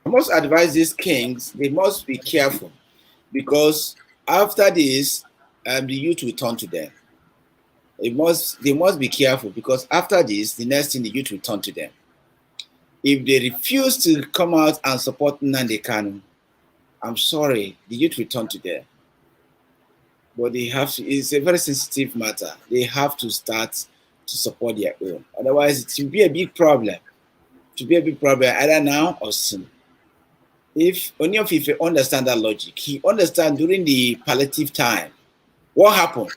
I must advise these kings, they must be careful because after this, the youth will turn to them. They must be careful because after this, the next thing the youth will turn to them. If they refuse to come out and support Nnamdi Kanu, I'm sorry, the youth will turn to them. But they have to, it's a very sensitive matter. They have to start to support their own. Otherwise, it will be a big problem. It will be a big problem either now or soon. If only if you understand that logic, he understand during the palliative time, what happened?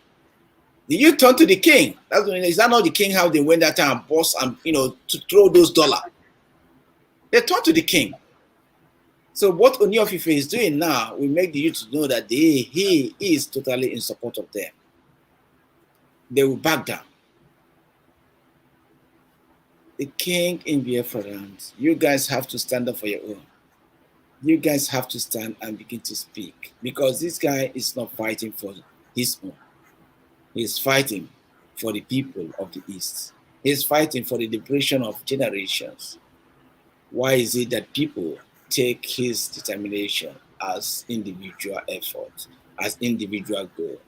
The youth turn to the king. That's when, is that not the king how they went that time and boss and to throw those dollars? They turn to the king. So what Onyofife is doing now will make the youth know that he is totally in support of them. They will back down. The king in Biafra land, you guys have to stand up for your own. You guys have to stand and begin to speak because this guy is not fighting for his own. He's fighting for the people of the East. He's fighting for the liberation of generations. Why is it that people take his determination as individual effort, as individual goal?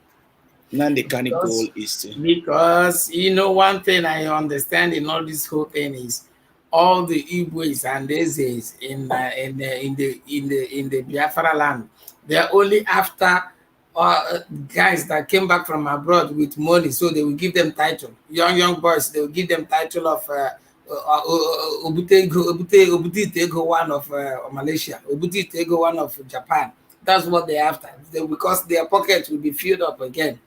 Nnamdi Kanu goal is to... Because one thing I understand in all this whole thing is all the Igbos and Ezes in the Biafra land, they are only after guys that came back from abroad with money, so they will give them title. Young boys, they will give them title of Obutitego one of Malaysia, Obutitego one of Japan. That's what they're after, because their pockets will be filled up again.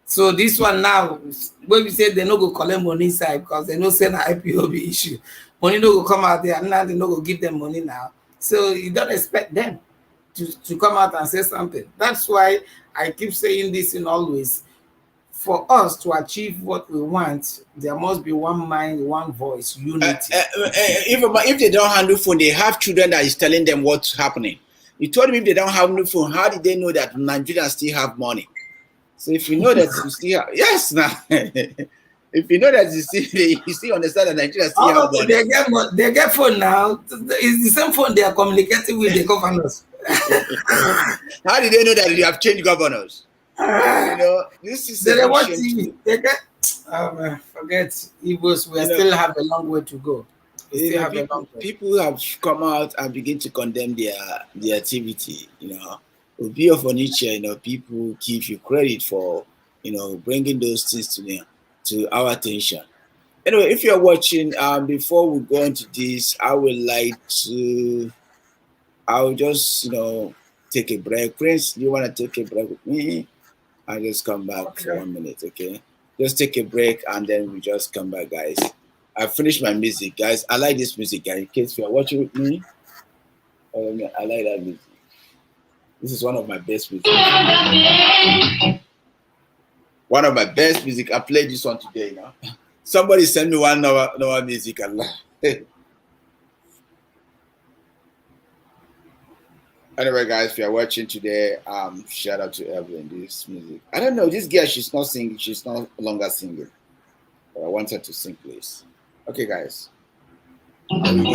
So this one now, when we say they no go collect money inside because they no send an IPOB issue, money no go come out there, and now they no go give them money now. So you don't expect them to come out and say something. That's why I keep saying this in always. For us to achieve what we want, there must be one mind, one voice, unity. If they don't handle phone, they have children that is telling them what's happening. You told me if they don't have no phone, how did they know that Nigerians still have money? So if you know that you still have, yes, now. If you know that you still understand that Nigeria still have money. They get phone now. It's the same phone they are communicating with the governors. How did they know that you have changed governors? This is they watch TV. They get forget Igbos. We still have a long way to go. People have come out and begin to condemn their activity. Obi of Onitsha, people give you credit for bringing those things to our attention. Anyway, if you're watching, before we go into this, I'll just take a break. Prince, do you want to take a break with me? I'll just come back for 1 minute, okay? Just take a break and then we just come back, guys. I finished my music, guys. I like this music, guys. In case you're watching with me, I like that music. This is one of my best music. One of my best music. I played this one today, Somebody send me one hour music. Anyway, guys, if you're watching today, shout out to everyone. This music. I don't know, this girl, she's not singing. She's no longer singing. But I want her to sing, please. Okay, guys. There we go.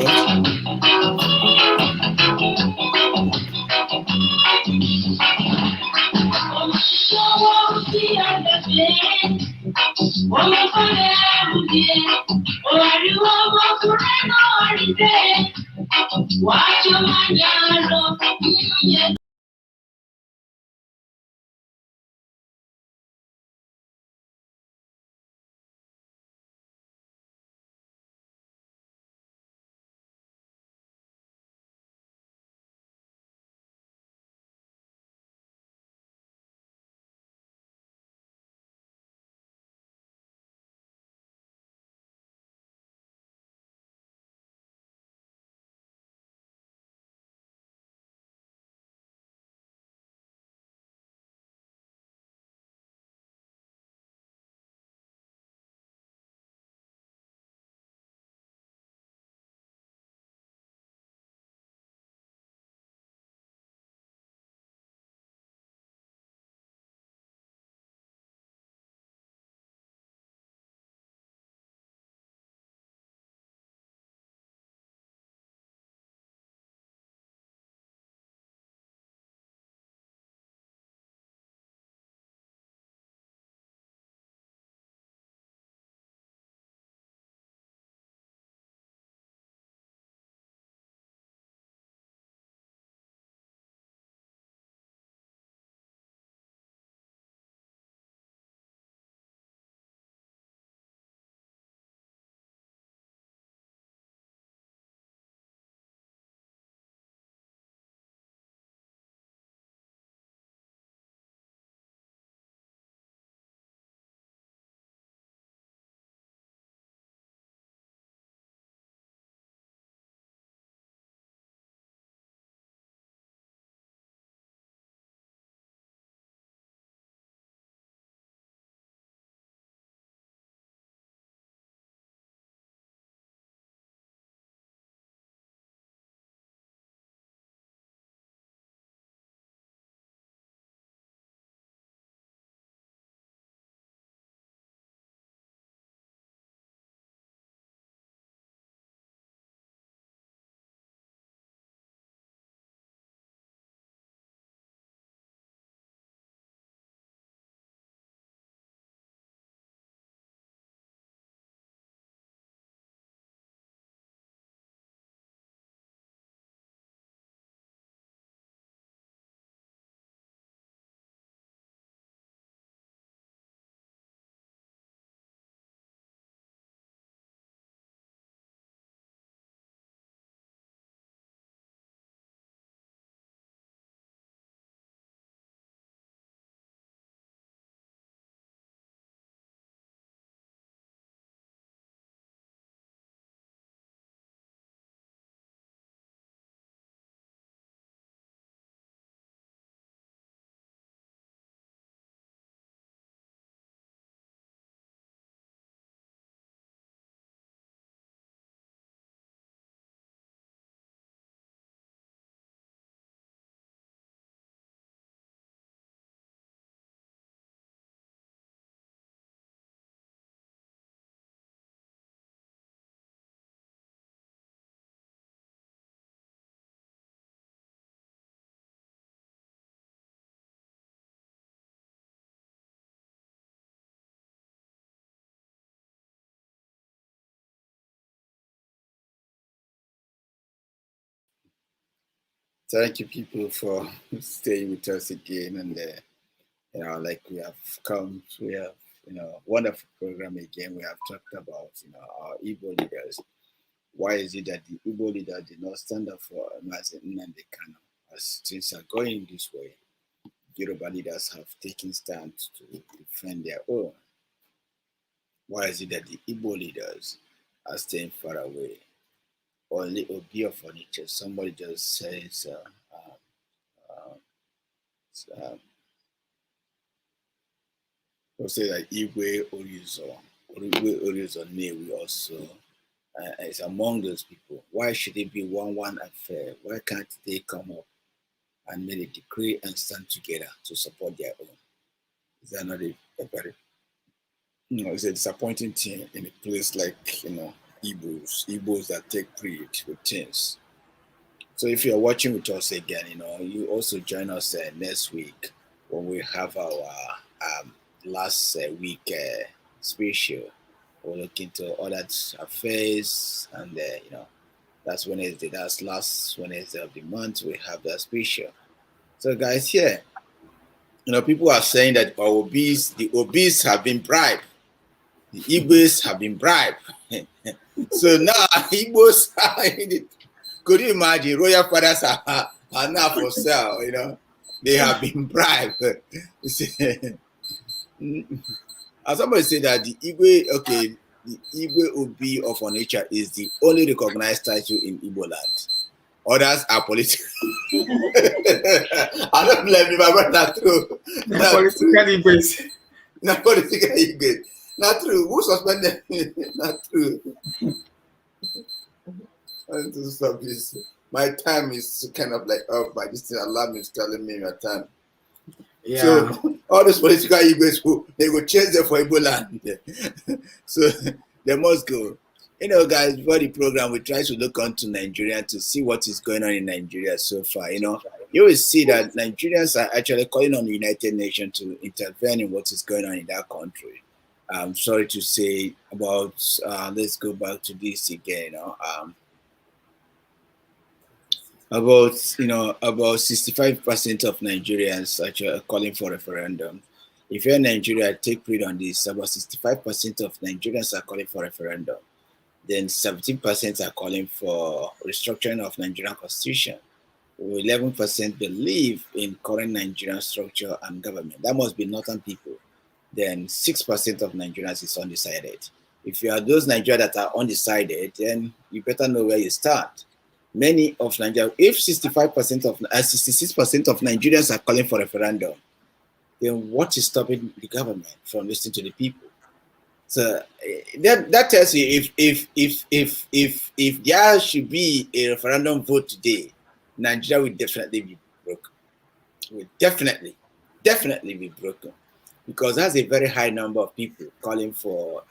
Thank you, people, for staying with us again. And like we have wonderful program again. We have talked about our Igbo leaders. Why is it that the Igbo leader did not stand up for Nnamdi Kanu? As things are going this way, Yoruba leaders have taken stands to defend their own. Why is it that the Igbo leaders are staying far away? Only Obi of furniture. Somebody just says, we'll say that Igwe Orizo Newi also is among those people. Why should it be one affair? Why can't they come up and make a decree and stand together to support their own? Is that not a very, it's a disappointing thing in a place like, Igbos that take pride with things. So if you're watching with us again, you also join us next week when we have our last week special. We'll look into all that affairs, and that's Wednesday. That's last Wednesday of the month. We have that special. So guys, here, people are saying that the obese have been bribed. The Igbos have been bribed. So now Igbos could you imagine royal fathers are now for sale, they have been bribed. As somebody said that the Igwe Obi of Onitsha is the only recognized title in Igbo land. Others are political. I don't blame you, but that's true. Not political Igbes. Not political Igwe. Not true. Who suspended? Not true. I need to stop this. My time is kind of like up by this thing. Alarm is telling me my time. Yeah. So all those political Igbos who they go change them for Igbo land. So they must go. Guys, before the program, we try to look onto Nigeria to see what is going on in Nigeria so far. You will see that Nigerians are actually calling on the United Nations to intervene in what is going on in that country. I'm sorry to say about, let's go back to this again. About 65% of Nigerians actually are calling for referendum. If you're in Nigeria, take pride on this. About 65% of Nigerians are calling for referendum. Then 17% are calling for restructuring of Nigerian constitution. 11% believe in current Nigerian structure and government. That must be northern people. Then 6% of Nigerians is undecided. If you are those Nigerians that are undecided, then you better know where you start. Many of Nigeria, if 66% of Nigerians are calling for referendum, then what is stopping the government from listening to the people? So that tells you if there should be a referendum vote today, Nigeria will definitely be broken. Will definitely be broken, because that's a very high number of people calling for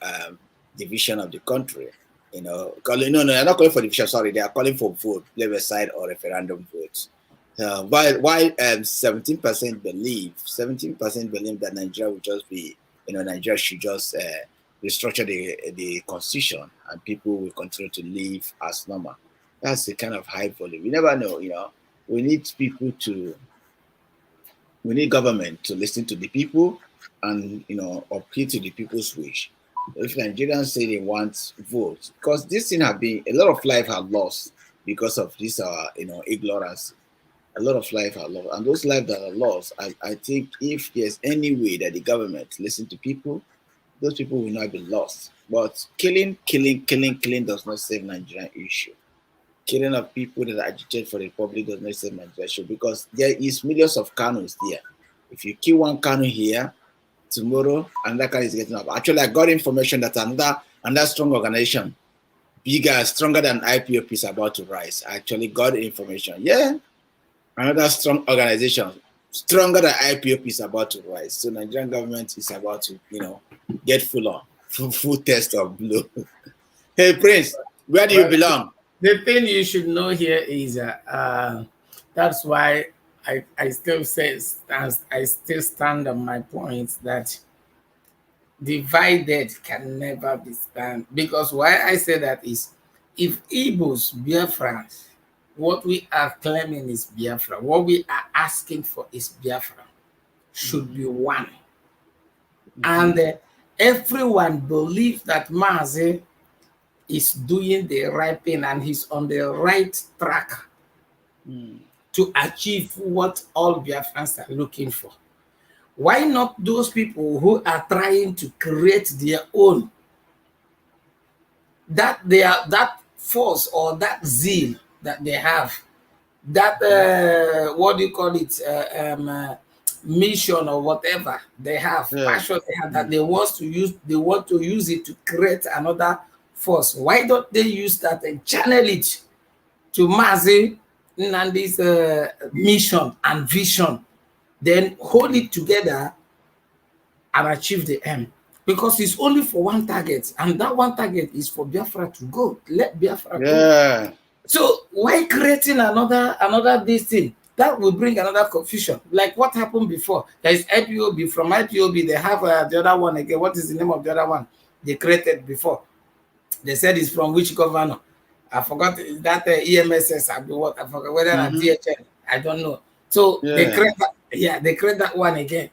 division of the country. No, they're not calling for division. Sorry, they are calling for vote, plebiscite or referendum votes. While 17% believe that Nigeria will just be, Nigeria should just restructure the constitution and people will continue to live as normal. That's the kind of high volume. You never know. We need government to listen to the people and appeal to the people's wish. If Nigerians say they want votes, because this thing have been, a lot of life have lost because of this ignorance. A lot of life are lost, and those lives that are lost, I think if there's any way that the government listen to people, those people will not be lost. But killing does not save Nigerian issue. Killing of people that agitate for the republic does not save Nigerian issue, because there is millions of Kanus there. If you kill one Kanu here, tomorrow another Kanu is getting up. Actually, I got information that another strong organization, bigger, stronger than IPOP, is about to rise. I actually got information. Yeah, another strong organization, stronger than IPOP, is about to rise. So Nigerian government is about to, get full test of blue. Hey Prince, where do you belong? The thing you should know here is that's why I still stand on my point that divided can never be stand. Because why I say that is, if Igbos, Biafrans, what we are claiming is Biafra. What we are asking for is Biafra. Should be one. And everyone believes that Mazi is doing the right thing and he's on the right track to achieve what all Biafrans are looking for. Why not those people who are trying to create their own, that force or that zeal that they have, that what do you call it, mission or whatever they have, passion they have, that they want to use it to create another force. Why don't they use that and channel it to Mazi Nnamdi's mission and vision, then hold it together and achieve the end? Because it's only for one target, and that one target is for Biafra to go. Let Biafra go. So why creating another this thing? That will bring another confusion. Like what happened before. There is IPOB. From IPOB, they have the other one again. What is the name of the other one they created before? They said it's from which governor? I forgot that EMSS. I forgot whether it's DHL. I don't know. So they create that. They create that one again.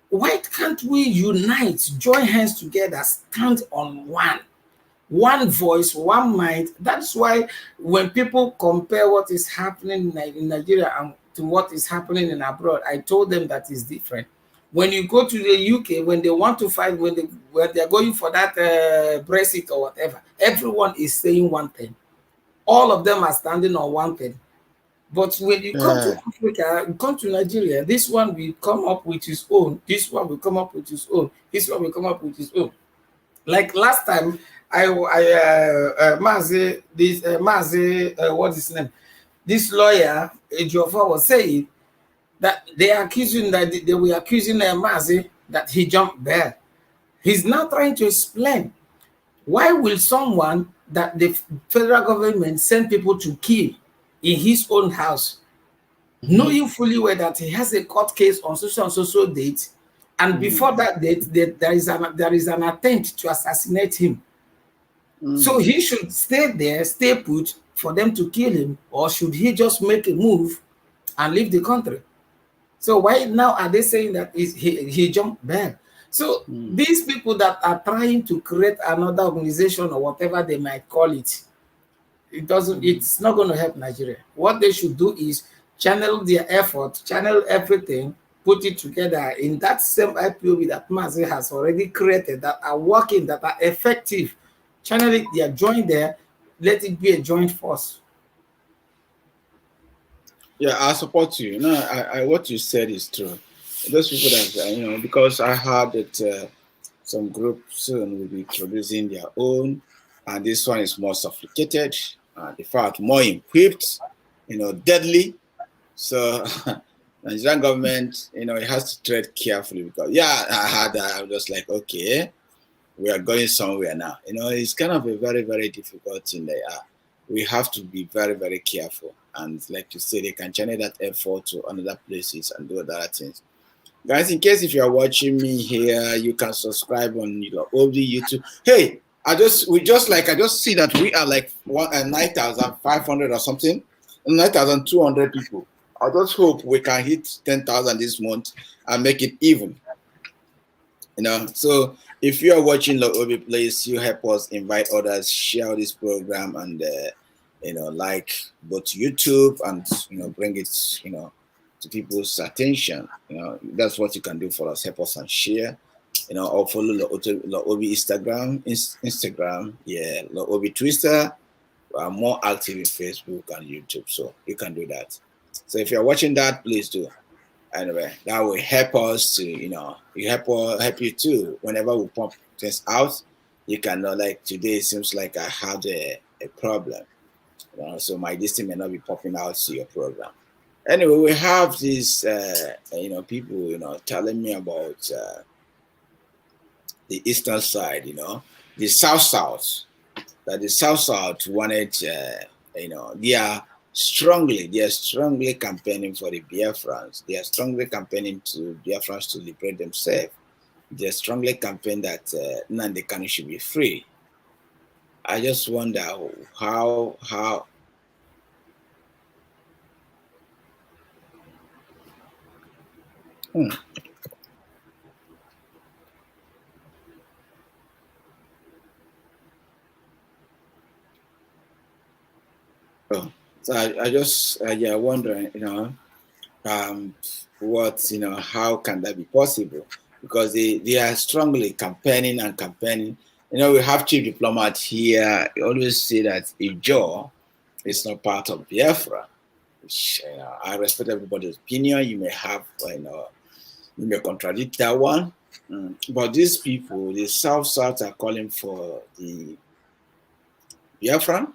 Why can't we unite, join hands together, stand on one voice, one mind? That's why when people compare what is happening in Nigeria and to what is happening in abroad, I told them that is different. When you go to the UK, when they want to fight, when they're going for that Brexit or whatever, everyone is saying one thing. All of them are standing on one thing. But when you come to Africa, you come to Nigeria, this one will come up with his own. This one will come up with his own. This one will come up with his own. Like last time, Mazi, what's his name? This lawyer, Ejiofor, was saying that they were accusing Mazi that he jumped bail. He's now trying to explain why will someone that the federal government send people to kill in his own house, knowing fully well that he has a court case on social and social date, and before that date, there is an attempt to assassinate him. So he should stay there, stay put for them to kill him, or should he just make a move and leave the country? So why now are they saying that he jumped bail? So these people that are trying to create another organization or whatever they might call it, it's not going to help Nigeria. What they should do is channel their effort, channel everything, put it together in that same IPOB that Mazi has already created, that are working, that are effective. Channel it, they are joined there, let it be a joint force. Yeah, I support you. What you said is true. Those people that, because I heard that some groups soon will be producing their own, and this one is more sophisticated, in fact, more equipped, deadly. So Nigerian government, it has to tread carefully because, I heard that. I was just like, okay, we are going somewhere now. It's kind of a very, very difficult thing there. We have to be very, very careful. And like you said, they can channel that effort to other places and do other things. Guys, in case if you are watching me here, you can subscribe on Lawube YouTube. Hey, I just see that we are like 9,500 or something, 9,200 people. I just hope we can hit 10,000 this month and make it even. So if you are watching Lawube, please you help us invite others, share this program, and like both YouTube and bring it to people's attention. That's what you can do for us. Help us and share. Or follow Lawube Instagram, Lawube Twitter. We are more active in Facebook and YouTube, so you can do that. So if you're watching that, please do. Anyway, that will help us to help you too. Whenever we pump things out, you can know, like today it seems like I had a problem. So my distance may not be popping out to your program. Anyway, we have these people telling me about the eastern side, the south, that the south wanted they are strongly campaigning for the Biafrans. They are strongly campaigning to Biafrans to liberate themselves. They are strongly campaigning that Nnamdi Kanu should be free. I just wonder how Oh, so I just yeah wondering, what how can that be possible? Because they are strongly campaigning and campaigning. We have chief diplomat here. They always say that if Joe is not part of Biafra, which I respect everybody's opinion. You may have, you may contradict that one. But these people, the South are calling for the Biafra,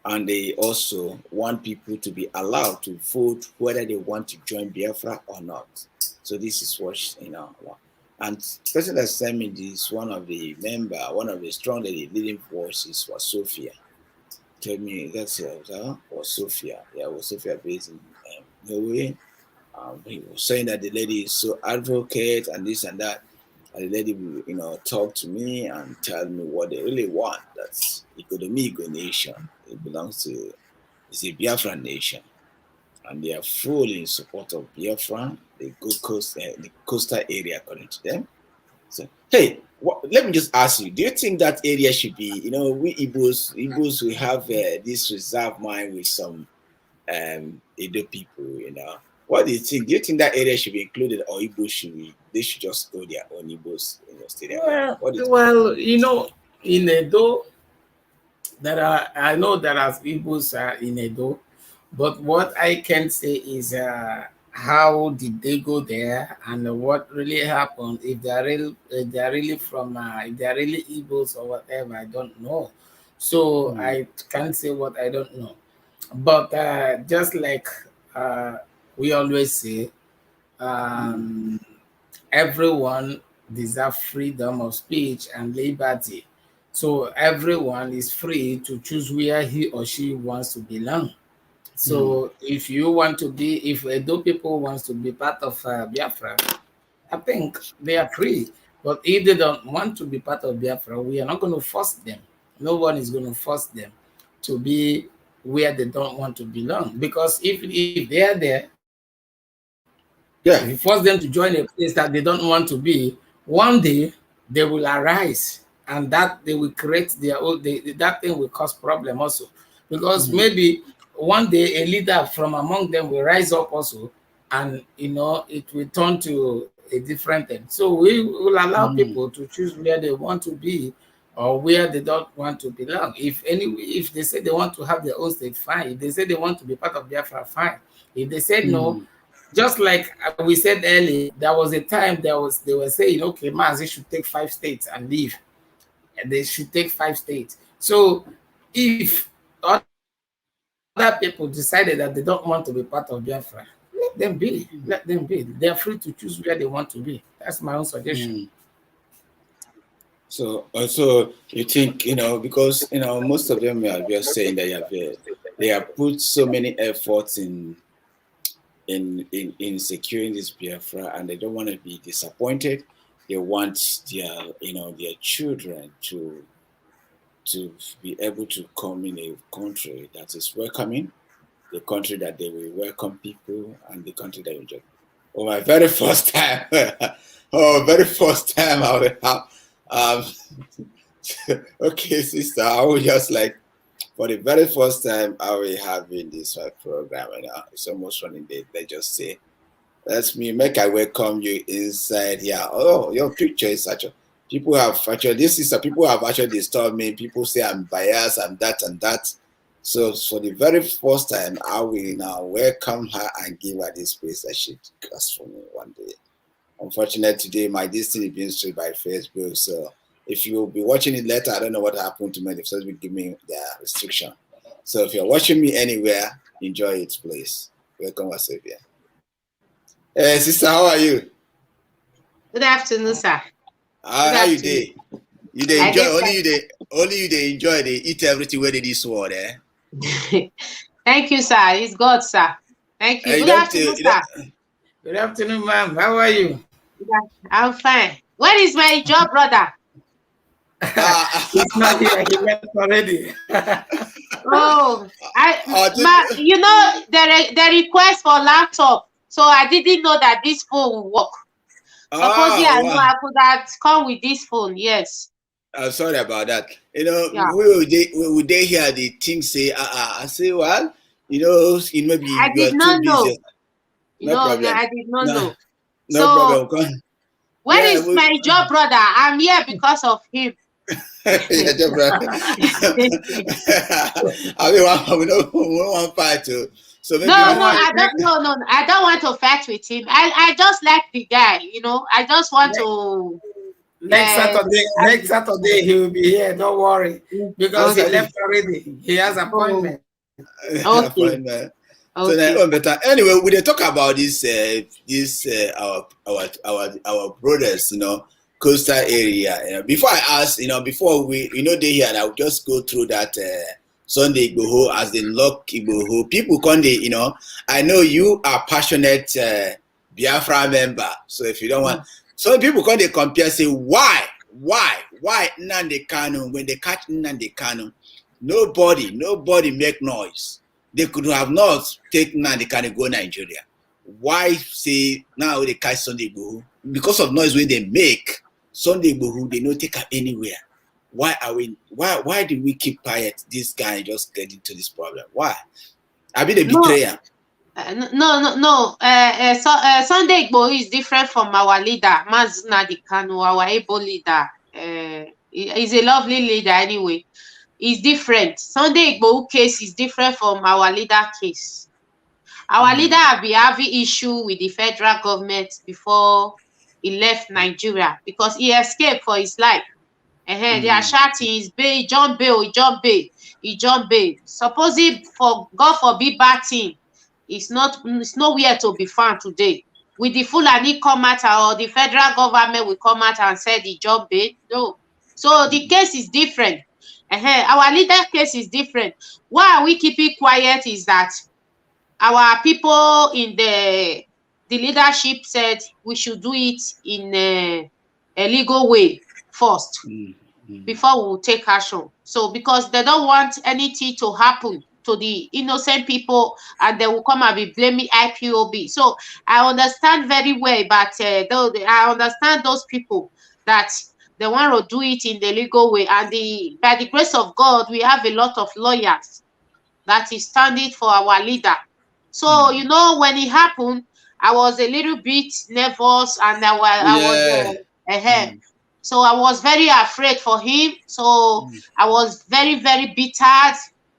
and they also want people to be allowed to vote whether they want to join Biafra or not. So this is what and the person that sent me this, one of the strongly leading voices was Sophia. Told me that's was Sophia. Yeah, was Sophia based in Norway. He was saying that the lady is so advocate and this and that. And the lady will, talk to me and tell me what they really want. That's Igbo nation. It belongs to, it's a Biafran nation. And they are fully in support of Biafra, the Gold Coast, the coastal area, according to them. So, hey, let me just ask you, do you think that area should be, we Igbos, we have this reserve mine with some Edo people, What do you think? Do you think that area should be included, or Igbos they should just go their own Igbos in your stadium? Well, in Edo, I know there are Igbos in Edo, but what I can say is how did they go there and what really happened? If they're really from, if they're really Igbos or whatever, I don't know. So I can't say what I don't know. But just like we always say, everyone deserves freedom of speech and liberty. So everyone is free to choose where he or she wants to belong. So if you want to be, if Edo people wants to be part of Biafra, I think they are free. But if they don't want to be part of Biafra, we are not going to force them. No one is going to force them to be where they don't want to belong. Because if they are there, if you force them to join a place that they don't want to be, one day they will arise, and that they will create their own. That thing will cause problem also, because maybe one day a leader from among them will rise up also, and it will turn to a different thing. So we will allow people to choose where they want to be or where they don't want to belong. If they say they want to have their own state, fine. If they say they want to be part of Biafra, fine. If they said no, just like we said earlier, there was a time they were saying, okay, Mazi should take 5 states and leave. And they should take 5 states. So if other people decided that they don't want to be part of Biafra, let them be. Let them be. They're free to choose where they want to be. That's my own suggestion. So also you think, because most of them are just saying that they have put so many efforts in securing this Biafra, and they don't want to be disappointed. They want their children to be able to come in a country that is welcoming, the country that they will welcome people, and the country that will just. Oh, my very first time! Very first time I would have. Okay, sister, I was just like, for the very first time I will having this program, and it's almost running. They just say, "That's me. Make I welcome you inside here." Oh, your picture is such a. People have actually. This is people have actually disturbed me. People say I'm biased. I'm that and that. So for the very first time, I will now welcome her and give her this space that she asked for me one day. Unfortunately, today my destiny is being streamed by Facebook. So if you will be watching it later, I don't know what happened to me. If will give me the restriction. So if you're watching me anywhere, enjoy it, please. Welcome, Wasavia. Hey, sister, how are you? Good afternoon, sir. How you day? You dey enjoy only you dey enjoy. They eat everything where they this world, eh? Thank you, sir. It's God, sir. Thank you. Good afternoon, sir. Good afternoon, ma'am. How are you? I'm fine. Where is my job, brother? He's not here. He left already. The request for laptop. So I didn't know that this phone will work. Supposedly, I know I could have come with this phone. Yes. I'm sorry about that. You know, Yeah. we they hear the team say, I say, well, maybe I you are did not too know. busy. No problem. I did not know. No So, problem. where is my job brother? I'm here because of him. Yeah, job brother. I mean, we don't want fight to. So maybe I don't want to fight with him. I just like the guy, I just want to. Next Saturday he will be here. Don't worry, because he left already. He has appointment. Okay. So now, but anyway, we talk about this our brothers, coastal area. Before I ask, before we they here, and I'll just go through that Sunday Igboho as they lock Igboho. People come I know you are passionate Biafra member, so if you don't want, some people come they compare, say why Nnamdi Kanu, when they catch Nnamdi Kanu, nobody make noise. They could have not taken Nnamdi Kanu go Nigeria. Why say now they catch Sunday Igboho? Because of noise when they make Sunday Igboho, they don't take her anywhere. Why do we keep quiet? This guy just get into this problem. Why? I mean the betrayer. No. Sunday Igboho is different from our leader, Nnamdi Kanu, our able leader. He's a lovely leader anyway. It's different. Sunday Igboho case is different from our leader case. Our leader have been having issue with the federal government before he left Nigeria because he escaped for his life. They are shouting, he's bail, he jump bail. Supposing for God forbid bad thing, it's nowhere to be found today. With the Fulani come out or the federal government will come out and say the jump bail. No. So the case is different. Our leader case is different. Why are we keeping quiet is that our people in the leadership said we should do it in a legal way first before we will take action. So because they don't want anything to happen to the innocent people and they will come and be blaming IPOB. So I understand very well, but I understand those people that they want to do it in the legal way. And by the grace of God, we have a lot of lawyers that is standing for our leader. So, when it happened, I was a little bit nervous and so I was very afraid for him. So I was very, very bitter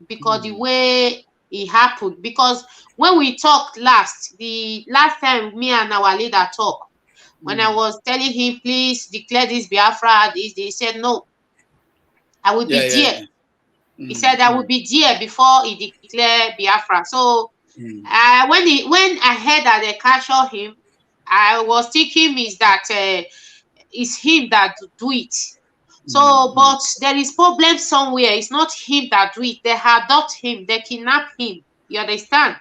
because the way it happened. Because when we talked the last time me and our leader talked, when I was telling him, please declare this Biafra, he said, no, I will be there. He said, I will be there before he declared Biafra. So when I heard that they captured him, I was thinking is that it's him that do it. So, but there is problem somewhere. It's not him that do it. They adopt him. They kidnap him. You understand?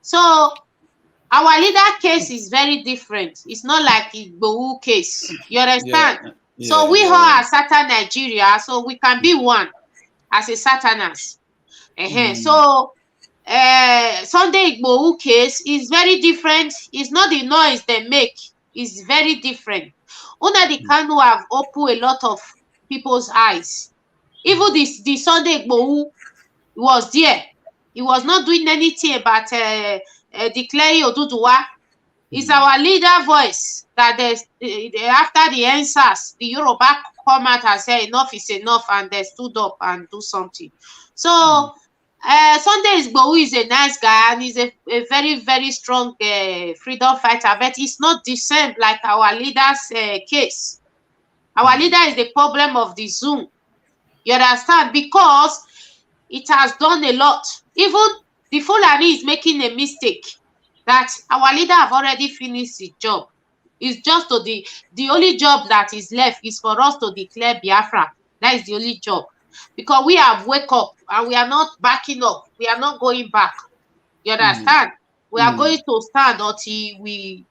So, our leader case is very different. It's not like Igboho case. You understand? So we all are Satan Nigeria, so we can be one as a Satanist. So Sunday Igboho case is very different. It's not the noise they make. It's very different. Nnamdi Kanu have opened a lot of people's eyes. Even the Sunday Igboho was there. He was not doing anything about declaring Oduduwa. It's our leader voice that after the answers, the Yoruba come out and say enough is enough, and they stood up and do something. So Sunday Igboho is a nice guy and he's a very, very strong freedom fighter, but it's not the same like our leader's case. Our leader is the problem of the Zoom. You understand? Because it has done a lot. Even the Fulani is making a mistake that our leader have already finished his job. It's just the only job that is left is for us to declare Biafra. That is the only job. Because we have wake up and we are not backing up. We are not going back. You understand? We are going to stand until we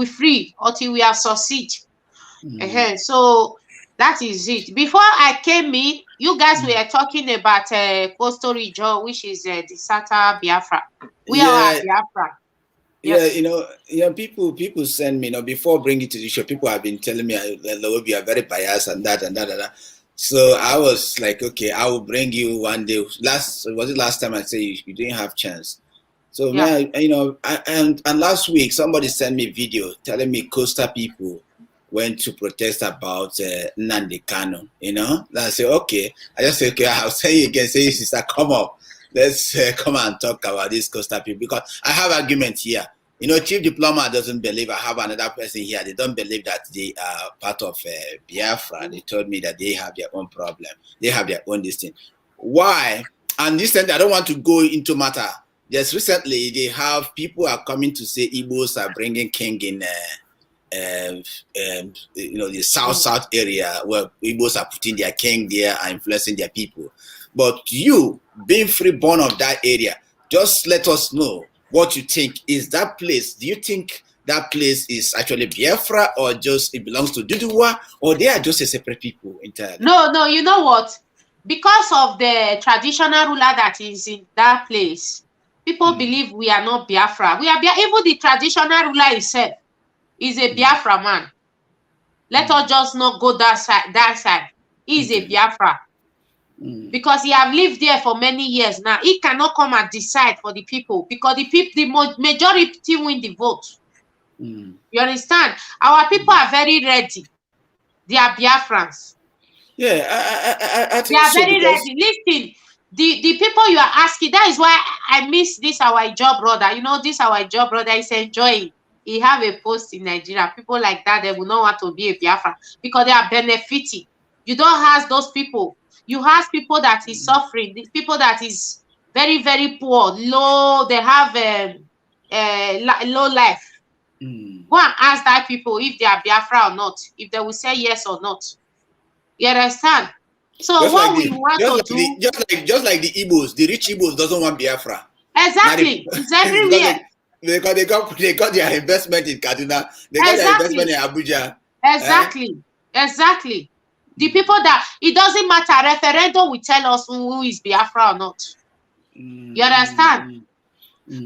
free, until we have succeed. So that is it. Before I came in, you guys were talking about coastal region, which is the Sata Biafra. We are Biafra. Yes. People send me, before bringing to the show, people have been telling me that Lawube, you are very biased and that and that and that. So I was like, okay, I will bring you one day. Was it last time I said you didn't have chance? So man, and last week somebody sent me video telling me Costa people went to protest about Nnamdi Kanu. I said, okay. I just said, okay, I'll say you again. Say, sister, come up. Let's come and talk about this Costa people, because I have argument here. Chief Diplomat doesn't believe. I have another person here. They don't believe that they are part of Biafra. They told me that they have their own problem. They have their own this thing. Why? And this time, I don't want to go into matter. Just recently, they have people are coming to say Igbos are bringing king in the south area, where Igbos are putting their king there and influencing their people. But you, being freeborn of that area, just let us know what you think. Is that place, do you think that place is actually Biafra, or just it belongs to Duduwa, or they are just a separate people entirely? No, you know what? Because of the traditional ruler that is in that place, people believe we are not Biafra. We are even the traditional ruler himself is a Biafra man. Let us just not go that side. He is a Biafra. Because he have lived there for many years now. He cannot come and decide for the people, because the majority win the vote. You understand? Our people are very ready. They are Biafrans. Yeah, I think they are so, very ready. Listen, the people you are asking, that is why I miss this our job brother. This our job brother is enjoying. He have a post in Nigeria. People like that, they will not want to be a Biafra because they are benefiting. You don't have those people. You have people that is suffering. These people that is very, very poor, low. They have low life. Go and ask that people if they are Biafra or not. If they will say yes or not. You understand? So just what we want to do, just like the Igbos, the rich Igbos doesn't want Biafra. Exactly, it's everywhere. Because they got their investment in Kaduna, they got their investment in Abuja. Exactly. The people that it doesn't matter, referendum will tell us who is Biafra or not. You understand?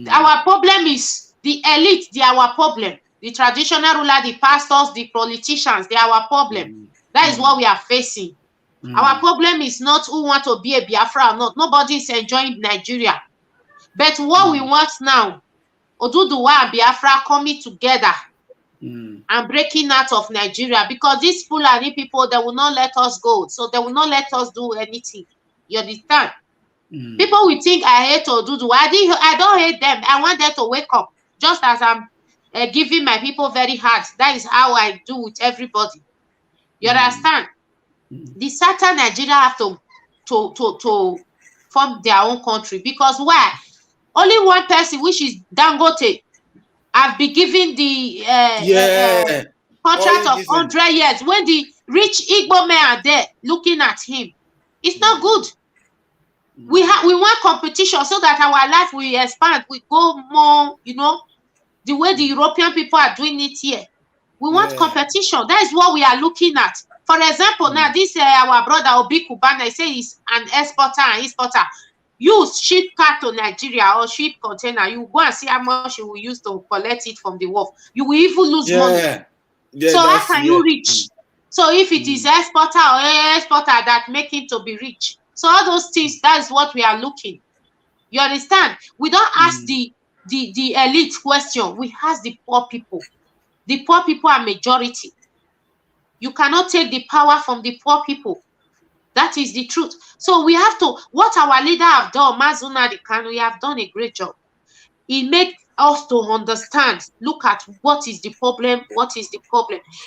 Our problem is the elite. They are our problem. The traditional ruler, the pastors, the politicians, they are our problem. That is what we are facing. Our problem is not who want to be a Biafra or not. Nobody is enjoying Nigeria. But what we want now, Oduduwa and Biafra coming together and breaking out of Nigeria, because these Fulani people, they will not let us go. So they will not let us do anything. You understand? People will think I hate Oduduwa. I don't hate them. I want them to wake up. Just as I'm giving my people very hard. That is how I do with everybody. You understand? The Southern Nigeria have to form their own country, because why? Only one person, which is Dangote, have been given the contract of 100 years. When the rich Igbo men are there looking at him, it's not good. We want competition so that our life will expand. We go more, the way the European people are doing it here. We want competition. That is what we are looking at. For example, now this our brother Obi Kubana, he says he's an exporter and importer. Use ship car to Nigeria or ship container. You go and see how much you will use to collect it from the wharf. You will even lose money. So how can you reach? So if it is exporter or exporter that make it to be rich. So all those things, that is what we are looking. You understand? We don't ask the elite question. We ask the poor people. The poor people are majority. You cannot take the power from the poor people. That is the truth. So we have to, what our leader have done, Nnamdi Kanu, he have done a great job. He made us to understand, look at what is the problem,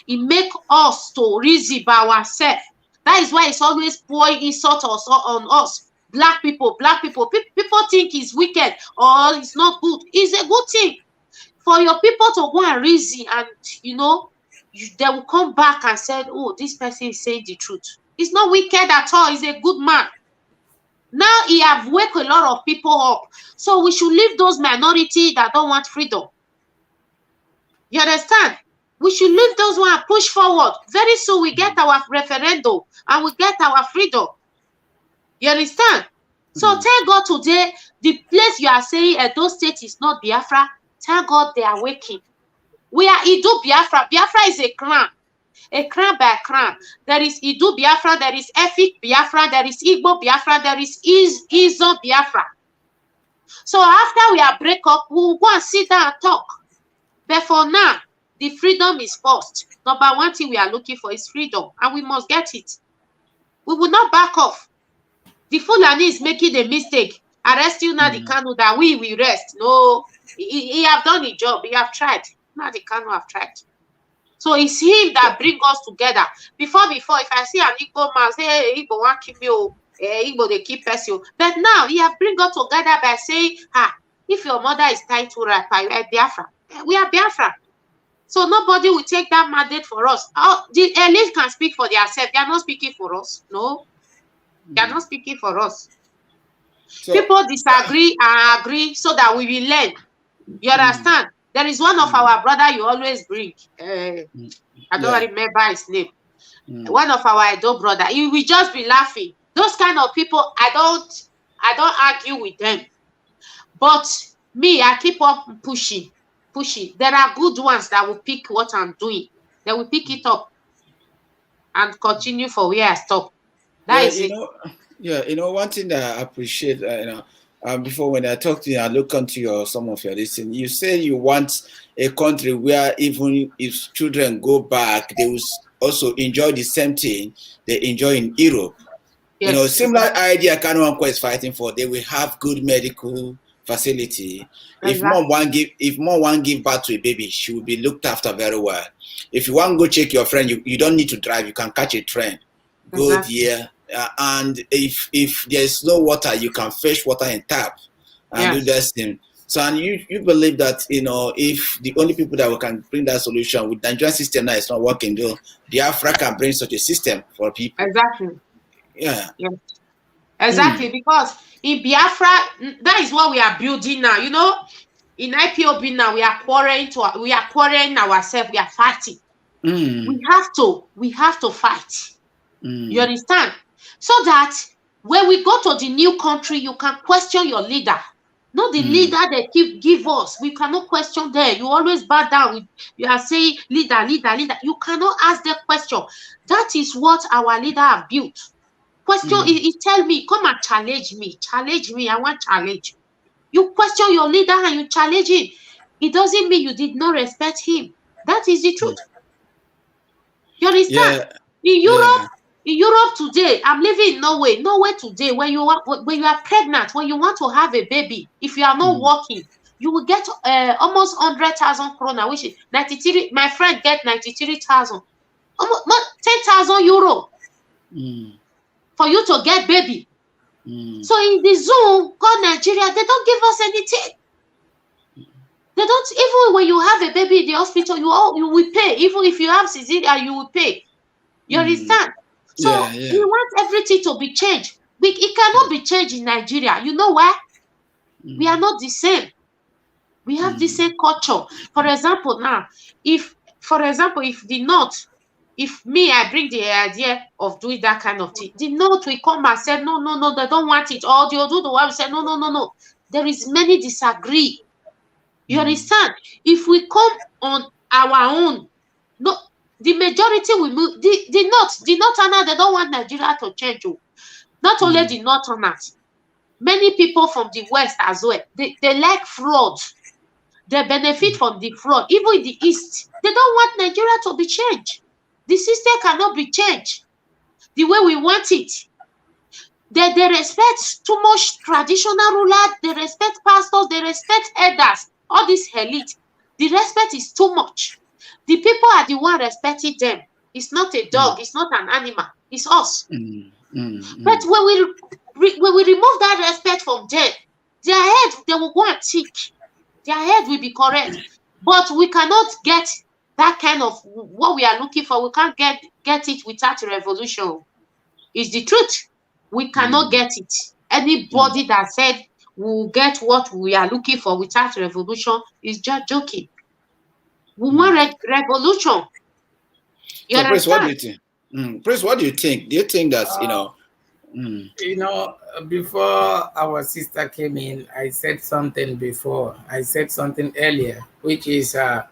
He make us to reason by ourselves. That is why it's always pouring insult on us. Black people. People think it's wicked or it's not good. It's a good thing. For your people to go and reason and, they will come back and say, oh, this person is saying the truth. It's not wicked at all. He's a good man. Now he have waked a lot of people up. So we should leave those minorities that don't want freedom. You understand? We should leave those one and push forward. Very soon we get our referendum and we get our freedom. You understand? So thank God today, the place you are saying Edo State is not Biafra. Thank God they are waking. We are Idu Biafra. Biafra is a clan by clan. There is Idu Biafra, there is Efik Biafra, there is Igbo Biafra, there is Izo Biafra. So after we are break up, we will go and sit down and talk. But for now, the freedom is first. Number one thing we are looking for is freedom, and we must get it. We will not back off. The Fulani is making a mistake. Arresting Nnamdi Kanu that we will rest. No, he have done his job. He have tried. Nnamdi Kanu have tried. So it's him that bring us together. Before, if I see an Igbo man say, hey, Igbo want keep you, Igbo they keep us you. But now he have bring us together by saying, if your mother is tied to Rapa, you are Biafra. We are Biafra. So nobody will take that mandate for us. The elite can speak for themselves. They are not speaking for us. No, they are not speaking for us. So, people disagree and agree so that we will learn. You understand? There is one of our brother you always bring. I don't remember his name. One of our Edo brother. You will just be laughing. Those kind of people, I don't argue with them. But me, I keep on pushing. There are good ones that will pick what I'm doing. They will pick it up and continue for where I stop. That is it. One thing that I appreciate, before when I talk to you, I look onto some of your listening. You say you want a country where even if children go back, they will also enjoy the same thing they enjoy in Europe. Yes. Similar idea Kanu is fighting for. They will have good medical facility. Exactly. If mom want give birth to a baby, she will be looked after very well. If you want to go check your friend, you don't need to drive. You can catch a train. Go there. And if there's no water, you can fetch water in tap and do that thing. So, and you believe that, if the only people that can bring that solution with the Nigerian system now is not working, Biafra can bring such a system for people. Exactly. Yeah. Exactly, because in Biafra, that is what we are building now. In IPOB now, we are quarreling ourselves. We are fighting. We have to fight. You understand? So that when we go to the new country, you can question your leader. Not the leader they give us. We cannot question them. You always bow down. You are saying leader. You cannot ask the question. That is what our leader have built. Question, he tell me, come and challenge me. I want challenge. You question your leader and you challenge him. It doesn't mean you did not respect him. That is the truth. You understand? In Europe today, I'm living in Norway. Norway today, when you are pregnant, when you want to have a baby, if you are not working, you will get almost 100,000 krona, which is 93. My friend get 93,000, almost 10,000 euro for you to get baby. So in the zoo, called Nigeria, they don't give us anything. They don't, even when you have a baby in the hospital, you will pay. Even if you have cesarean, you will pay. You understand? So we want everything to be changed. It cannot be changed in Nigeria. You know why? We are not the same. We have the same culture. For example, now, if the North, if me, I bring the idea of doing that kind of thing, the North will come and say, no, they don't want it. Or the Odudu will say, no. There is many disagree. You understand? If we come on our own, no, the majority will move. The Northerners, they don't want Nigeria to change. Not only the Northerners, many people from the West as well. They like fraud. They benefit from the fraud. Even in the East, they don't want Nigeria to be changed. The system cannot be changed the way we want it. They respect too much traditional rulers. They respect pastors. They respect elders. All this elite. The respect is too much. The people are the one respecting them. It's not a dog. It's not an animal. It's us. But when we remove that respect from them, their head, they will go and think. Their head will be correct. But we cannot get that kind of what we are looking for. We can't get it without a revolution. It's the truth. We cannot get it. Anybody that said we'll get what we are looking for without revolution is just joking. We want revolution. So, Prince, what do you think? Prince, what do you think? Do you think that Mm. You know, before our sister came in, I said something before. I said something earlier, which is uh,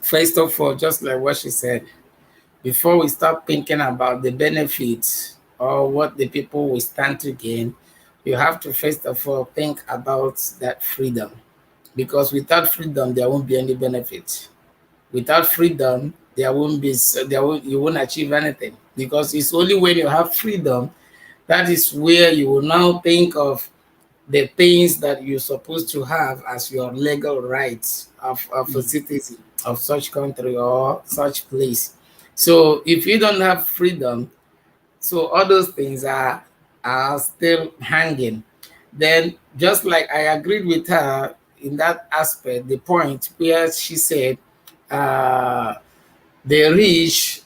first of all, just like what she said, before we start thinking about the benefits or what the people will stand to gain, you have to first of all think about that freedom. Because without freedom, there won't be any benefit. Without freedom, there won't be you won't achieve anything. Because it's only when you have freedom that is where you will now think of the things that you're supposed to have as your legal rights of a citizen of such country or such place. So if you don't have freedom, so all those things are still hanging. Then just like I agreed with her in that aspect, the point where she said uh, the rich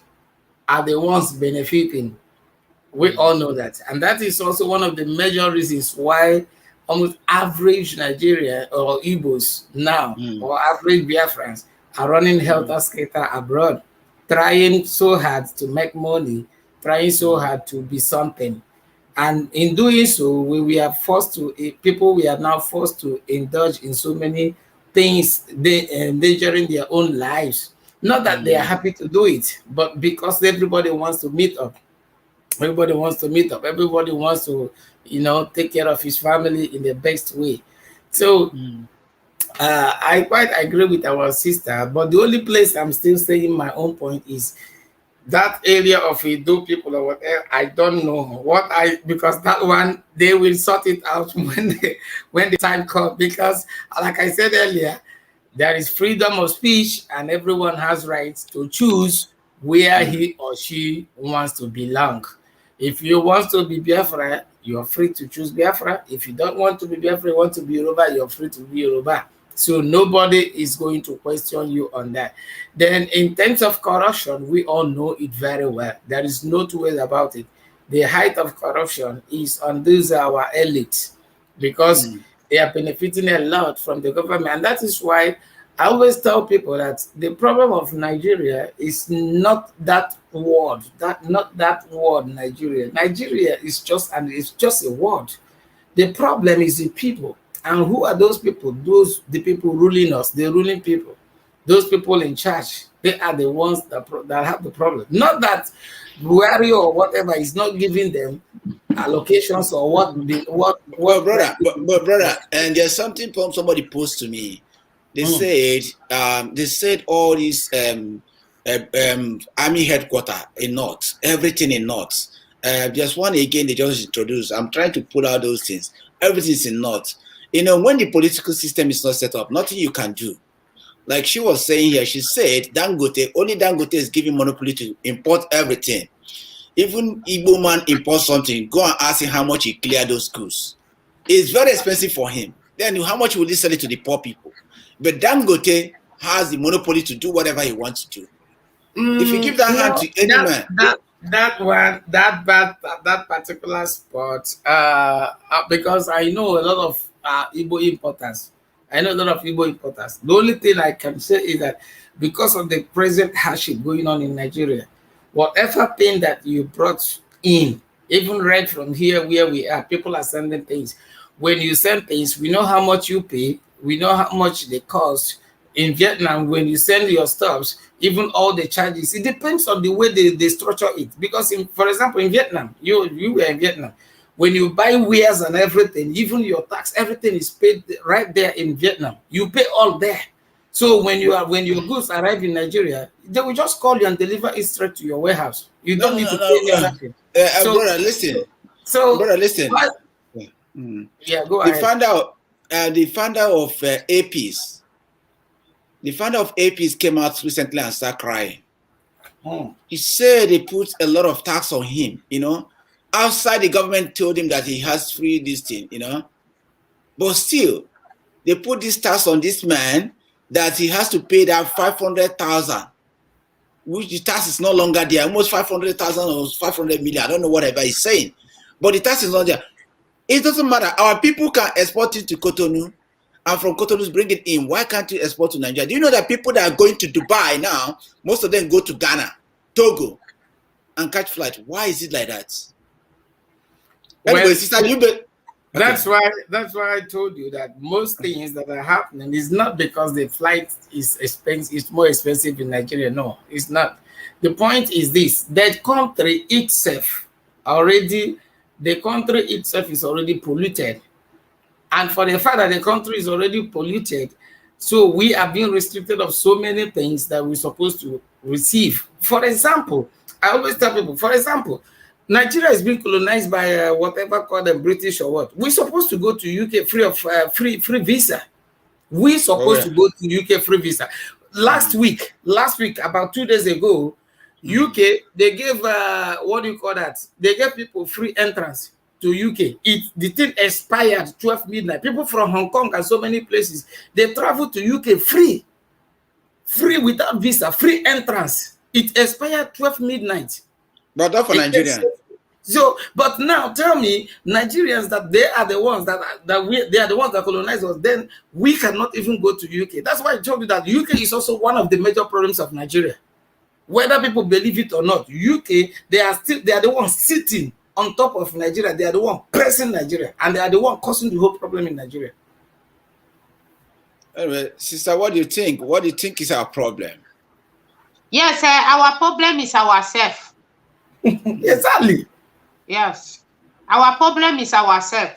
are the ones benefiting. We all know that. And that is also one of the major reasons why almost average Nigeria or Igbos now, or average Biafrans, are running helter skelter abroad, trying so hard to make money, trying so hard to be something. And in doing so, we are forced to, people we are now forced to indulge in so many things, they endangering their own lives. Not that they are happy to do it, but because everybody wants to meet up. Everybody wants to meet up. Everybody wants to, take care of his family in the best way. So I quite agree with our sister, but the only place I'm still saying my own point is that area of Edo people or whatever. I don't know because that one they will sort it out when the time comes. Because like I said earlier, there is freedom of speech and everyone has rights to choose where he or she wants to belong. If you want to be Biafra, you're free to choose Biafra. If you don't want to be Biafra, you want to be Yoruba, you're free to be Yoruba. So nobody is going to question you on that. Then in terms of corruption, we all know it very well. There is no two ways about it. The height of corruption is on these our elites because they are benefiting a lot from the government. And that is why I always tell people that the problem of Nigeria is not that word, not that word Nigeria. Nigeria is just a word. The problem is the people. And who are those people? The people ruling us, the ruling people. Those people in charge, they are the ones that have the problem. Not that Buhari or whatever is not giving them allocations or Well, brother, and there's something somebody posed to me. They said all these army headquarters in North, everything in North. Just one again they just introduced. I'm trying to pull out those things. Everything's in North. When the political system is not set up, nothing you can do. Like she was saying here, she said only Dangote is giving monopoly to import everything. Even Igbo man imports something, go and ask him how much he cleared those schools. It's very expensive for him. Then how much will he sell it to the poor people? But Dangote has the monopoly to do whatever he wants to do. If you give that hand to any man, that particular spot, because I know a lot of Igbo importers. The only thing I can say is that because of the present hardship going on in Nigeria, whatever thing that you brought in, even right from here where we are, people are sending things. When you send things, we know how much you pay. We know how much they cost. In Vietnam, when you send your stuffs, even all the charges, it depends on the way they structure it. Because, for example, in Vietnam, you were in Vietnam, when you buy wares and everything, even your tax, everything is paid right there in Vietnam. You pay all there. So when your goods arrive in Nigeria, they will just call you and deliver it straight to your warehouse. You don't need to pay anything. Brother, listen. Yeah, go ahead. The founder of APs. The founder of APs came out recently and started crying. He said they put a lot of tax on him, Outside the government told him that he has free this thing, But still, they put this tax on this man that he has to pay that 500,000, which the tax is no longer there, almost 500,000 or 500 million. I don't know whatever he's saying. But the tax is not there. It doesn't matter. Our people can export it to Cotonou, and from Cotonou bring it in. Why can't you export to Nigeria? Do you know that people that are going to Dubai now, most of them go to Ghana, Togo, and catch flight. Why is it like that? Well, Anyway, sister, you bet. That's why I told you that most things that are happening is not because the flight is expensive, it's more expensive in Nigeria. No, it's not. The point is this: that country itself is already polluted. And for the fact that the country is already polluted, so we are being restricted of so many things that we're supposed to receive. For example, I always tell people, for example, Nigeria is being colonized by whatever called the British or what. We're supposed to go to UK free of free visa. We're supposed to go to UK free visa. Last week, about 2 days ago, UK, they gave what do you call that? They gave people free entrance to UK. The thing expired 12 midnight. People from Hong Kong and so many places, they travel to UK free without visa, free entrance. It expired 12 midnight. But not for Nigerians. So, but now tell me, Nigerians, that they are the ones they are the ones that colonize us. Then we cannot even go to UK. That's why I told you that UK is also one of the major problems of Nigeria. Whether people believe it or not, UK, they are the ones sitting on top of Nigeria. They are the one pressing Nigeria, and they are the one causing the whole problem in Nigeria. Anyway, sister, what do you think? What do you think is our problem? Yes, our problem is ourselves. Exactly. Yes, our problem is ourselves.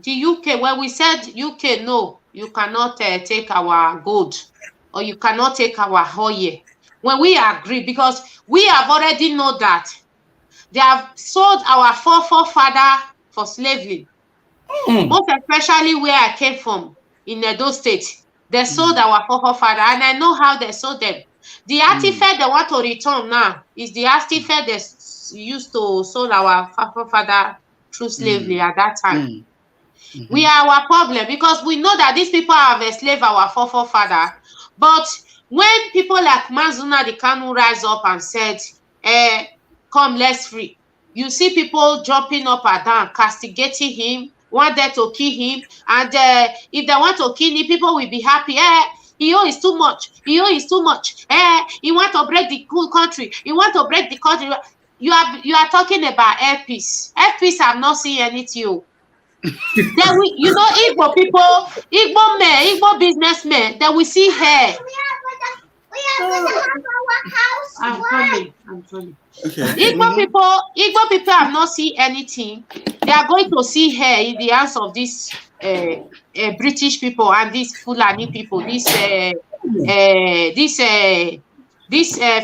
The UK, when we said UK, no, you cannot take our gold, or you cannot take our oil. When we agree, because we have already know that they have sold our forefather for slavery. Most especially where I came from, in Edo State. They sold our forefather, and I know how they sold them. The artifact they want to return now is the artifact they used to sold our forefather through slavery at that time. We are our problem, because we know that these people have enslaved our forefather. But when people like Nnamdi Kanu rise up and said, come, let's free, you see people jumping up and down, castigating him, wanted to kill him, and if they want to kill him, people will be happy. EO is too much. EO is too much. You want to break the cool country. You want to break the country. You are talking about air peace. Air peace have not seen anything. Then you know, Igbo people, Igbo men, Igbo businessmen, that we see here. We are going to have our house. I'm coming. Okay. Igbo people have not seen anything. They are going to see here in the hands of these British people and these Fulani people, this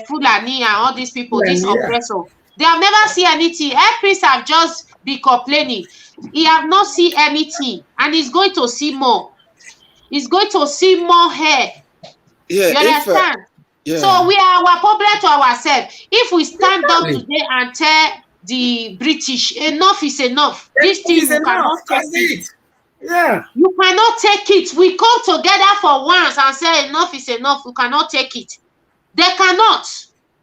Fulani and all these people, this oppressor. They have never seen anything. Priests have just been complaining. He have not seen anything, and he's going to see more. He's going to see more here. Yeah, you understand? So we are our problem to ourselves. If we stand up today and tell the British, enough is enough. This thing you cannot take it. Yeah, you cannot take it. We come together for once and say enough is enough. We cannot take it. They cannot,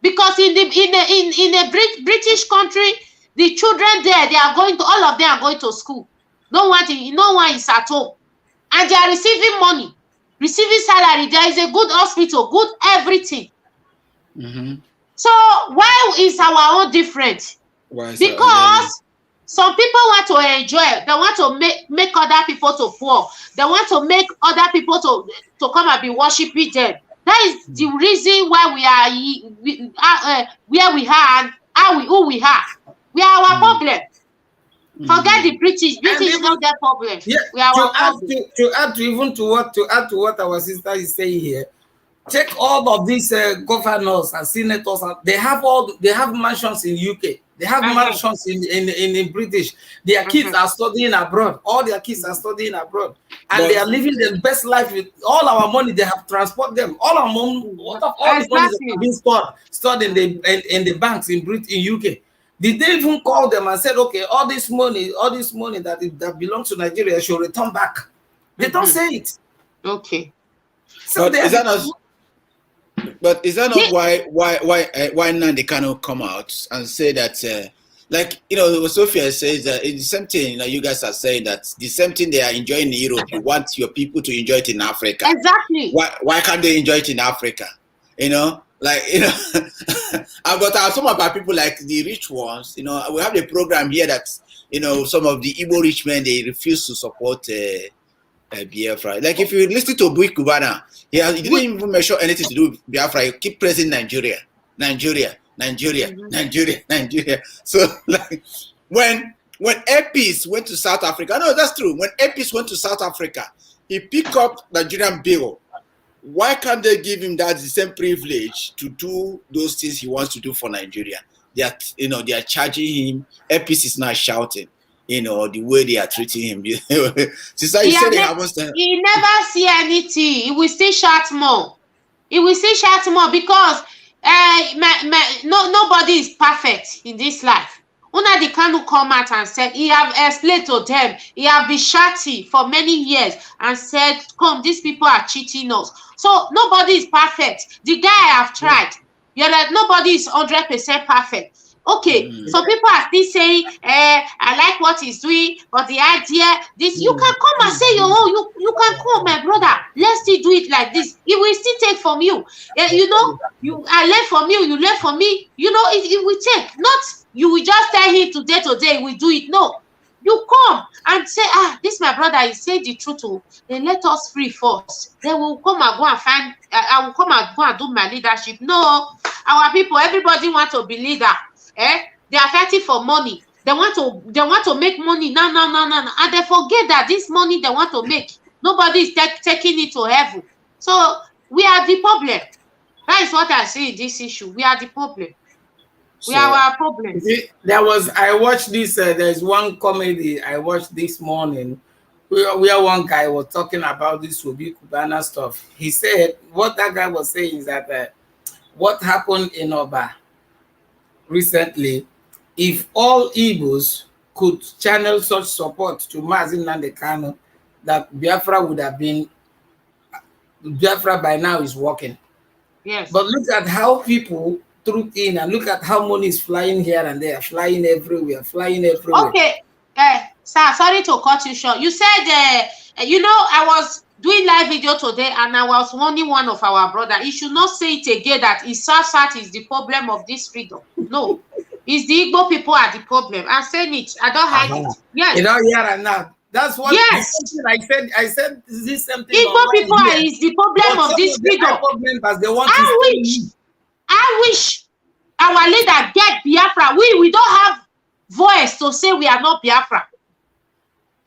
because in a British country, the children there, they are going to, all of them are going to school. No one is at home, and they are receiving money, receiving salary. There is a good hospital, good everything. So why is our own different? Because some people want to enjoy. They want to make other people to poor. They want to make other people to come and be worshiping them. That is the reason why we are where we are and who we are. We are our problem. Forget the British. British not their problem. Yeah, we are our problem. To add to what our sister is saying here, check all of these governors and senators. They have mansions in UK. They have mansions in British. Their kids are studying abroad. All their kids are studying abroad, and they are living their best life with all our money. They have transport them. All our money, the money that have been stored in the banks in UK. Did they even call them and said, okay, all this money that belongs to Nigeria should return back? They don't say it. Okay. So is that not why Nnamdi Kanu come out and say that like, you know, Sophia says that it's the same thing, you know, you guys are saying that the same thing they are enjoying in Europe, you want your people to enjoy it in Africa. Exactly. Why can't they enjoy it in Africa? You know? Like, I've got some of our people, like the rich ones, we have a program here that, some of the Igbo rich men, they refuse to support Biafra. Like, if you listen to Bui Kubana, he didn't even mention anything to do with Biafra. He keep praising Nigeria. So, like, when Epis went to South Africa, no, that's true. When Epis went to South Africa, he picked up Nigerian bill. Why can't they give him the same privilege to do those things he wants to do for Nigeria? They are charging him. Epis is not shouting, the way they are treating him. Sister, you said he never see anything. He will still shout more. Because nobody is perfect in this life. Nnamdi Kanu come out and said he have explained to them. He have been shouting for many years and said, "Come, these people are cheating us." So nobody is perfect. The guy I have tried. You're like, nobody is 100% perfect. Okay, so people are still saying, I like what he's doing, but the idea, this, you can come and say your own. You can come, my brother. Let's still do it like this. It will still take from you. I learn from you, you learn from me. It will take. Not you will just tell him today, we do it. No. You come and say, this my brother, he said the truth. Then let us free first. Then we'll come and go and find, I will come and go and do my leadership. No, our people, everybody want to be leader. They are fighting for money. They want to make money. No. And they forget that this money they want to make, nobody is taking it to heaven. So we are the problem. That is what I see in this issue. We are the problem. We are our problem. I watched this, there's one comedy I watched this morning where one guy was talking about this Obi Kubana stuff. He said, what that guy was saying is that what happened in Oba recently, if all Igbos could channel such support to Nnamdi Kanu, that Biafra by now is working. Yes. But look at how people threw in, and look at how money is flying here and there, flying everywhere. Okay. Sir, sorry to cut you short. You said, I was doing live video today and I was warning one of our brother. He should not say it again that Isasat is the problem of this freedom. No. It's the Igbo people are the problem. I'm saying it. I don't hide it. Yes. You know, here and now. That's what I said this something. Igbo people is the problem of this freedom. I wish our leader get Biafra. We don't have voice to say we are not Biafra.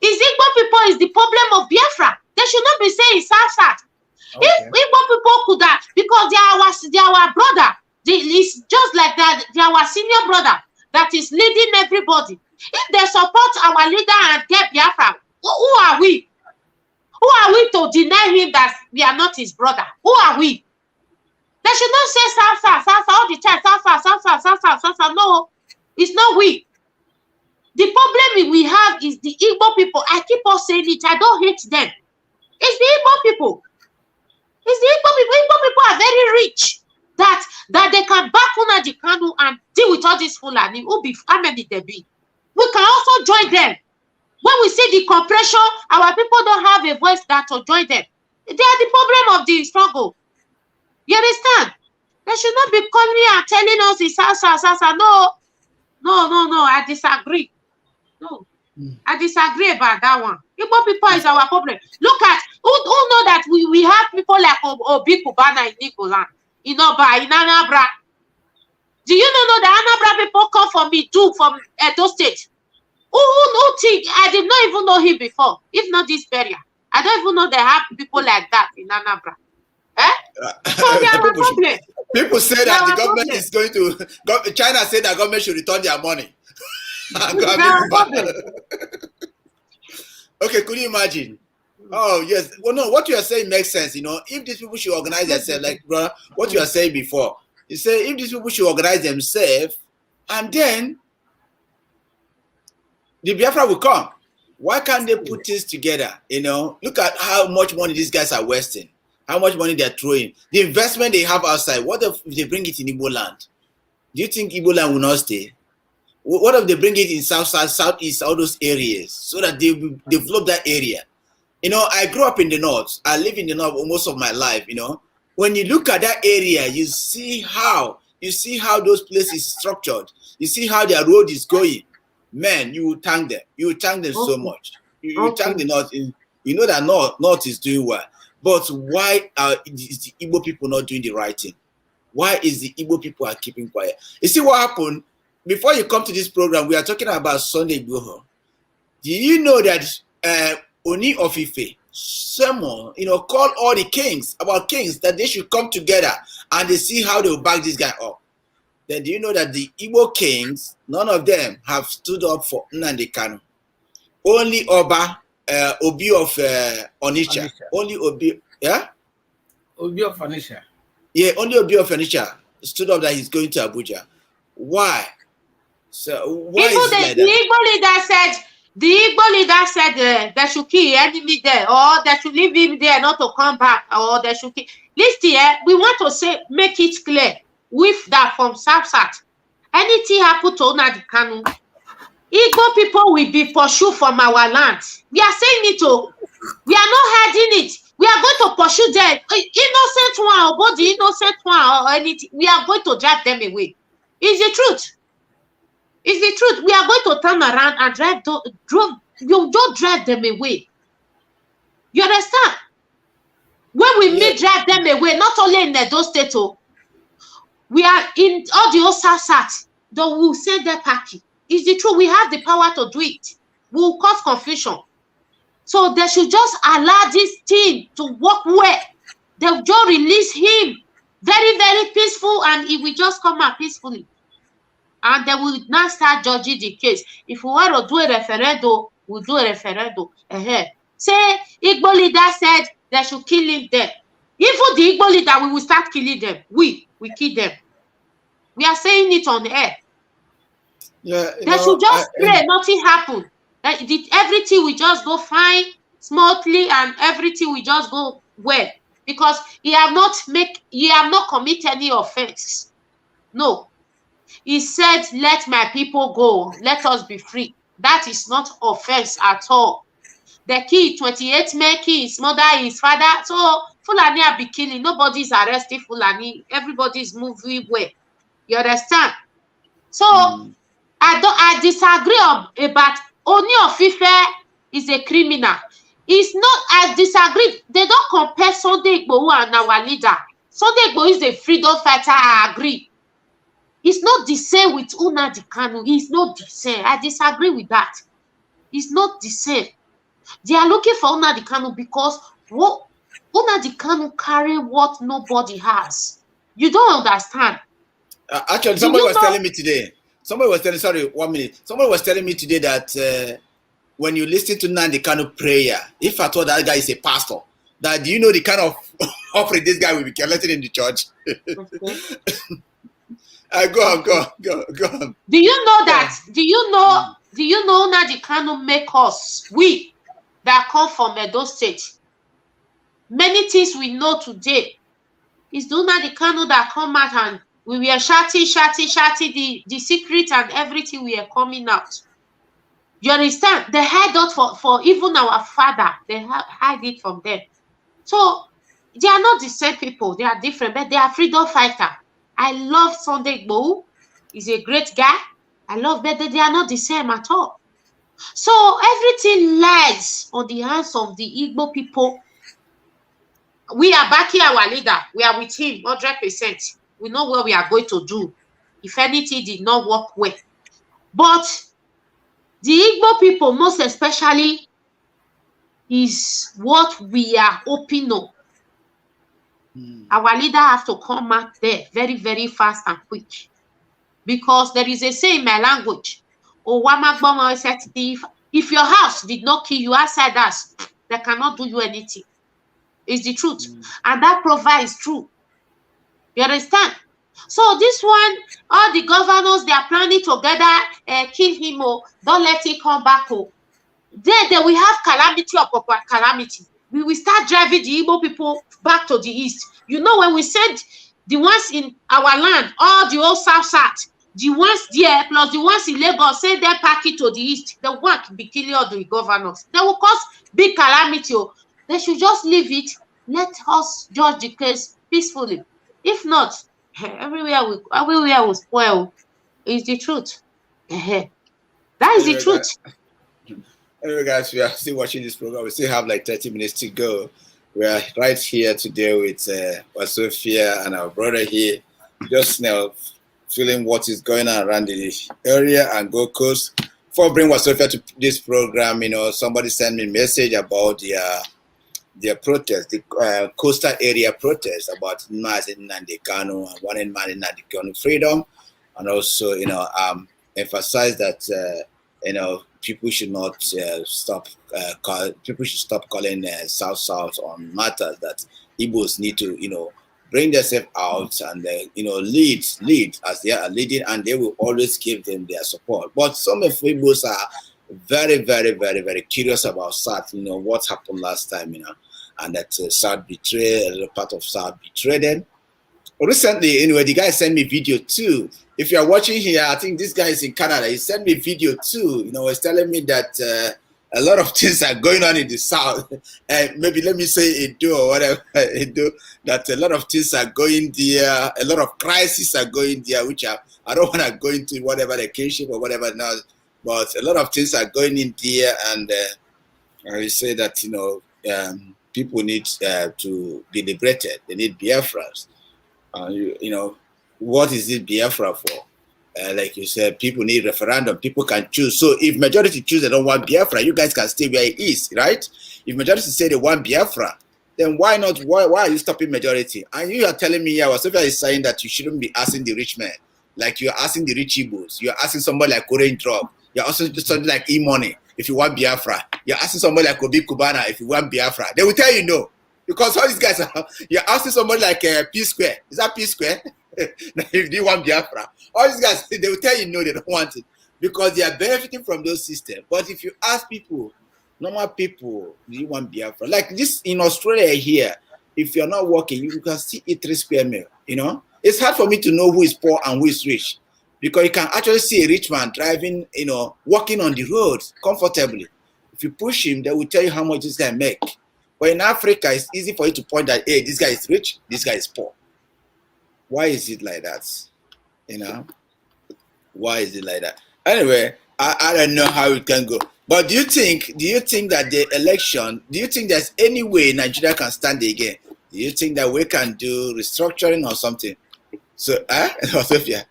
Igbo people is the problem of Biafra. They should not be saying South. Okay. If Igbo people could have, because they are our brother. It's just like that. They are our senior brother that is leading everybody. If they support our leader and get Biafra, who are we? Who are we to deny him that we are not his brother? Who are we? They should not say South all the time. South. No, it's not we. The problem we have is the Igbo people. I keep on saying it. I don't hate them. It's the Igbo people. It's the Igbo people. Igbo people are very rich. That they can back Nnamdi Kanu and deal with all these Fulani. How many they be? We can also join them. When we see the compression, our people don't have a voice that to join them. They are the problem of the struggle. You understand? They should not be calling and telling us it's Sasa. No, I disagree. No, I disagree about that one. Igbo people is our problem. Look at who know that we have people like Obi Kubana in Igbo land, in Oba, in Anambra. Do you know that Anambra people come from Idu, from Edo State? Who think? I did not even know him before. If not this barrier, I don't even know they have people like that in Anambra. So they are a problem. People say that the government is going to. China said that government should return their money. Okay, could you imagine? Oh yes. Well, no. What you are saying makes sense. If these people should organize themselves, like brother, what you are saying before, you say if these people should organize themselves, and then the Biafra will come. Why can't they put things together? Look at how much money these guys are wasting. How much money they're throwing. The investment they have outside. What if they bring it in Igbo land? Do you think Igbo land will not stay? What if they bring it in southeast, all those areas, so that they will develop that area? I grew up in the north. I live in the north most of my life. when you look at that area, you see how those places structured. You see how their road is going. Man, you will thank them. You will thank them so much. You thank the North. You know that North is doing well. But why is the Igbo people not doing the right thing? Why is the Igbo people are keeping quiet? You see what happened? Before you come to this program, we are talking about Sunday Igboho. Do you know that Oni of Ife, someone, called all the kings, that they should come together and they see how they will back this guy up? Then do you know that the Igbo kings, none of them have stood up for Nnamdi Kanu? Only Oba, Obi of Onitsha. Only Obi, yeah? Obi of Onitsha. Yeah, only Obi of Onitsha stood up that he's going to Abuja. Why? So why Even is it like that? The Igbo leader said they should kill enemy there, or they should leave him there not to come back, or they should kill. Listen here, we want to make it clear with that from South. Anything happen to Nnamdi Kanu, Igbo people will be pursued from our land. We are saying it, we are not hiding it. We are going to pursue them, innocent one or body innocent one or anything. We are going to drive them away. It's the truth. It's the truth. We are going to turn around and don't drive them away. You understand? When we may drive them away, not only in those states, we are in all the Osasat, though we will send their party. It's the truth. We have the power to do it. We will cause confusion. So they should just allow this thing to work well. They will just release him. Very, very peaceful, and he will just come out peacefully. And they will now start judging the case. If we want to do a referendum, we'll do a referendum. Say, Igbo leader said they should kill him there. Even the Igbo leader, we will start killing them. We kill them. We are saying it on the air. Yeah, they should just pray, nothing happen. Everything will just go fine, smoothly, and everything will just go well. Because he have not committed any offense. No. He said, let my people go. Let us be free. That is not offense at all. The kid, 28 men, his mother, his father. So Fulani are be killing. Nobody is arresting Fulani. Everybody is moving well. You understand? So I disagree about Oni of Ife is a criminal. It's not, I disagree. They don't compare Sunday Igboho and our leader. Sunday Igboho is a freedom fighter, I agree. It's not the same with Nnamdi Kanu. It's not the same. I disagree with that. It's not the same. They are looking for Nnamdi Kanu because what Nnamdi Kanu carry what nobody has. You don't understand. Actually, somebody was telling me today. Somebody was telling me today that when you listen to Nnamdi Kanu prayer, if I thought that guy is a pastor, that do you know the kind of offering this guy will be collecting in the church? Okay. Go on. Do you know that? Do you know Nnamdi Kanu make us, we that come from Edo State? Many things we know today. It's Nnamdi Kanu that come out and we were shouting, the secret and everything we are coming out. You understand? They hide out for even our father. They hide it from them. So they are not the same people. They are different, but they are freedom fighter. I love Sunday Igboho. He's a great guy. I love, but they are not the same at all. So everything lies on the hands of the Igbo people. We are backing our leader. We are with him 100%. We know what we are going to do. If anything did not work well. But the Igbo people, most especially, is what we are hoping on. Our leader has to come out there very, very fast and quick. Because there is a saying in my language, if your house did not kill you outside us, they cannot do you anything. It's the truth. And that provides true. You understand? So this one, all the governors, they are planning together, kill him, don't let him come back. Then we have calamity upon calamity. We will start driving the Igbo people back to the east. You know, when we send the ones in our land, all the old South, the ones there, plus the ones in Lagos, send their packet to the east, the one can be killing all the governors. They will cause big calamity. They should just leave it. let us judge the case peacefully. If not, everywhere will spoil. Is the truth. That is the truth. Anyway, guys, we are still watching this program. We still have like 30 minutes to go. We are right here today with Sophia and our brother here, just now feeling what is going on around the area and Gold Coast. Before I bring Sophia to this program, somebody sent me a message about their protest, the coastal area protest about Nnamdi Kanu and wanting Nnamdi Kanu freedom, and also emphasize that people should not stop. People should stop calling South on matters that Igbos need to bring themselves out and lead as they are leading, and they will always give them their support. But some of Igbos are very, very, very, very curious about South. What happened last time, and that South betrayed, a little part of South betrayed them. Recently, anyway, the guy sent me video too. If you are watching here, I think this guy is in Canada. He sent me video too. He's telling me that a lot of things are going on in the South. Maybe let me say Edo or whatever, Edo, that a lot of things are going there. A lot of crises are going there, which I don't want to go into whatever the kinship or whatever now. But a lot of things are going in there, and I say that people need to be liberated. They need Biafrans. What is it Biafra for? Like you said, people need referendum. People can choose. So if majority choose they don't want Biafra, you guys can stay where it is, right? If majority say they want Biafra, then why not? Why are you stopping majority? And you are telling me, Sophia is saying that you shouldn't be asking the rich man, like you're asking the rich Igbos. You're asking somebody like Orange Drug. You're also something like E-Money if you want Biafra. You're asking somebody like Obi Kubana if you want Biafra. They will tell you no. Because all these guys are, you're asking somebody like P Square. Is that P Square? If you want Biafra. All these guys, they will tell you no, they don't want it. Because they are benefiting from those systems. But if you ask people, normal people, do you want Biafra? Like this in Australia here, if you're not working, you can still eat 3 square meal. It's hard for me to know who is poor and who is rich. Because you can actually see a rich man driving, walking on the road comfortably. If you push him, they will tell you how much this guy make. But in Africa, it's easy for you to point that, hey, this guy is rich, this guy is poor. Why is it like that? Why is it like that? Anyway, I don't know how it can go. But do you think that the election, do you think there's any way Nigeria can stand again? Do you think that we can do restructuring or something? So, Sophia?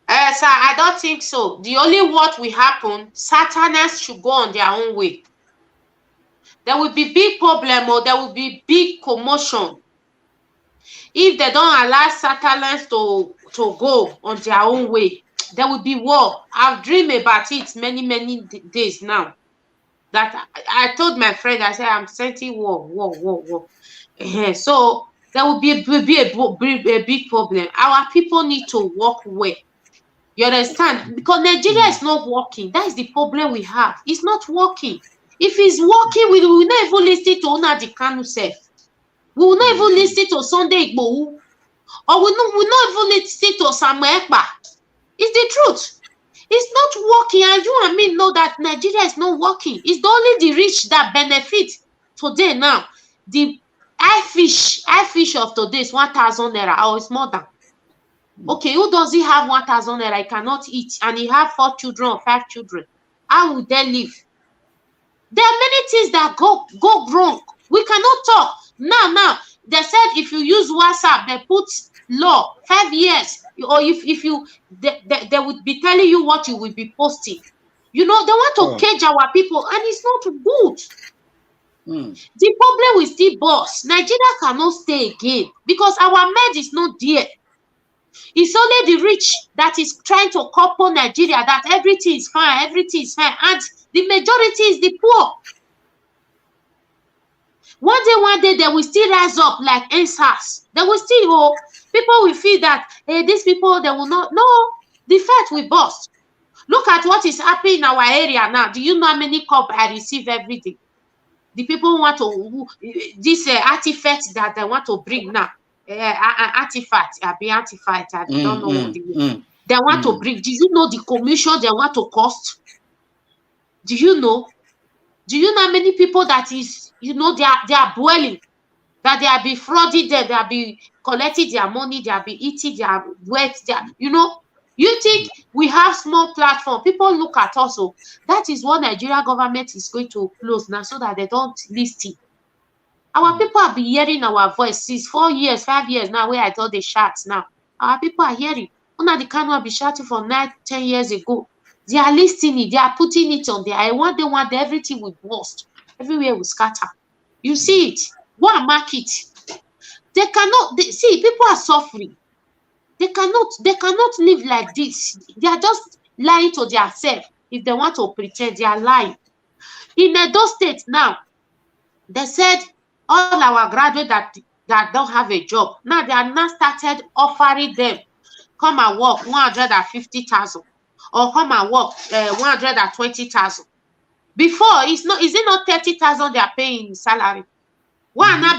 Sir, I don't think so. The only what will happen, Satanists should go on their own way. There will be big problem or there will be big commotion if they don't allow Satanists to go on their own way. There will be war. I've dreamed about it many days now. That I told my friend, I said, I'm sensing war. So there will be a big problem. Our people need to work well. You understand? Because Nigeria is not working. That is the problem we have. It's not working. If it's working, we will not even listen to Nnamdi Kanu self. We will not even listen to Sunday Igboho. Or we will not even listen to Samuel Ekpa. It's the truth. It's not working. And you and me know that Nigeria is not working. It's only the rich that benefit today now. The high fish of today is 1,000 naira or it's more than. Okay, who does he have 1,000 naira? He cannot eat. And he have 4 children or 5 children. How will they live? There are many things that go wrong. We cannot talk. Now, they said if you use WhatsApp, they put law 5 years. Or if you, they would be telling you what you will be posting. They want to cage our people, and it's not good. The problem with still boss. Nigeria cannot stay again because our med is not there. It's only the rich that is trying to couple Nigeria that everything is fine, and the majority is the poor. One day they will still rise up like NSAS. They will still people will feel that these people they will not. No, the fight will burst. Look at what is happening in our area now. Do you know how many cups I receive every day? The people want to this artifact that they want to bring now. Artifact, I don't know what they want to bring. Do you know the commission they want to cost? Do you know how many people that is they are boiling? that they have been frauding them, they have been collecting their money, they have been eating their wealth, you know. You think we have small platform? People look at us. So that is what Nigeria government is going to close now, so that they don't listen. Our people have been hearing our voice since 4 years, 5 years now, where I thought they shout now. Our people are hearing. Nnamdi Kanu have been shouting for 9, 10 years ago. They are listening, they are putting it on there. I want everything will burst. Everywhere will scatter. You see it. Go and mark it. They cannot, see, people are suffering. They cannot live like this. They are just lying to themselves. If they want to pretend, they are lying. In Edo State now, they said all our graduates that don't have a job, now they are now started offering them, come and work 150,000 or come and work 120,000. Before, is it not 30,000 they are paying salary? Why are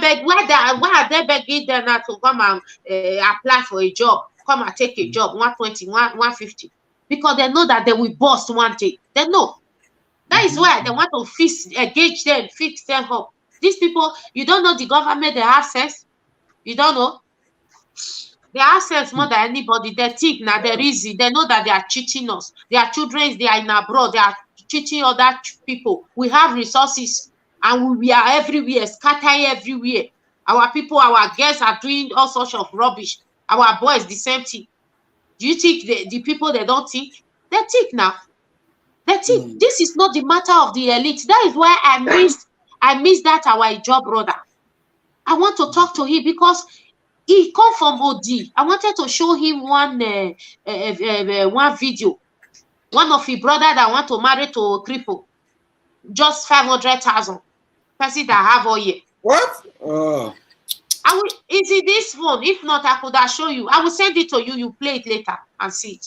they begging them now to come and apply for a job? Come and take a job, 120, 150. Because they know that they will bust one day. They know. That is why they want to engage them, fix them up. These people, you don't know the government, they have sense. You don't know. They have sense more than anybody. They think now they're easy. They know that they are cheating us. Their children, they are in abroad. They are cheating other people. We have resources. And we are everywhere, scattering everywhere. Our people, our girls are doing all sorts of rubbish. Our boys, the same thing. Do you think the people, they don't think? They think now. They think this is not the matter of the elite. That is why I missed that our job brother. I want to talk to him because he come from OD. I wanted to show him one video. One of his brother that want to marry to a cripple. Just 500,000. Person that have all year. What? Is it this one? If not, I could have shown you. I will send it to you. You play it later and see it.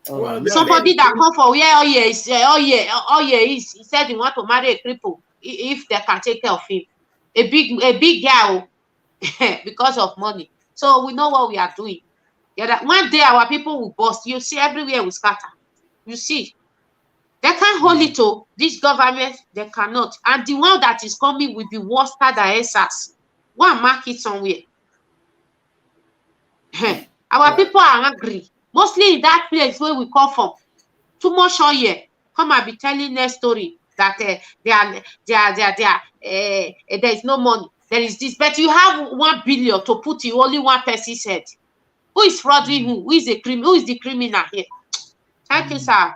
Somebody that come for where all year is. He said he want to marry a cripple if they can take care of him. A big girl because of money. So we know what we are doing. Yeah, that one day our people will bust. You see, everywhere will scatter. You see. They can't hold it to this government, they cannot. And the one that is coming will be worse than ESAS. Go and mark it somewhere. Our people are angry. Mostly in that place where we come from. Too much all year. Come and be telling their story that there is no money. There is this. But you have 1 billion to put in only one person's head. Who is frauding who? Who is the criminal here? Thank you, sir.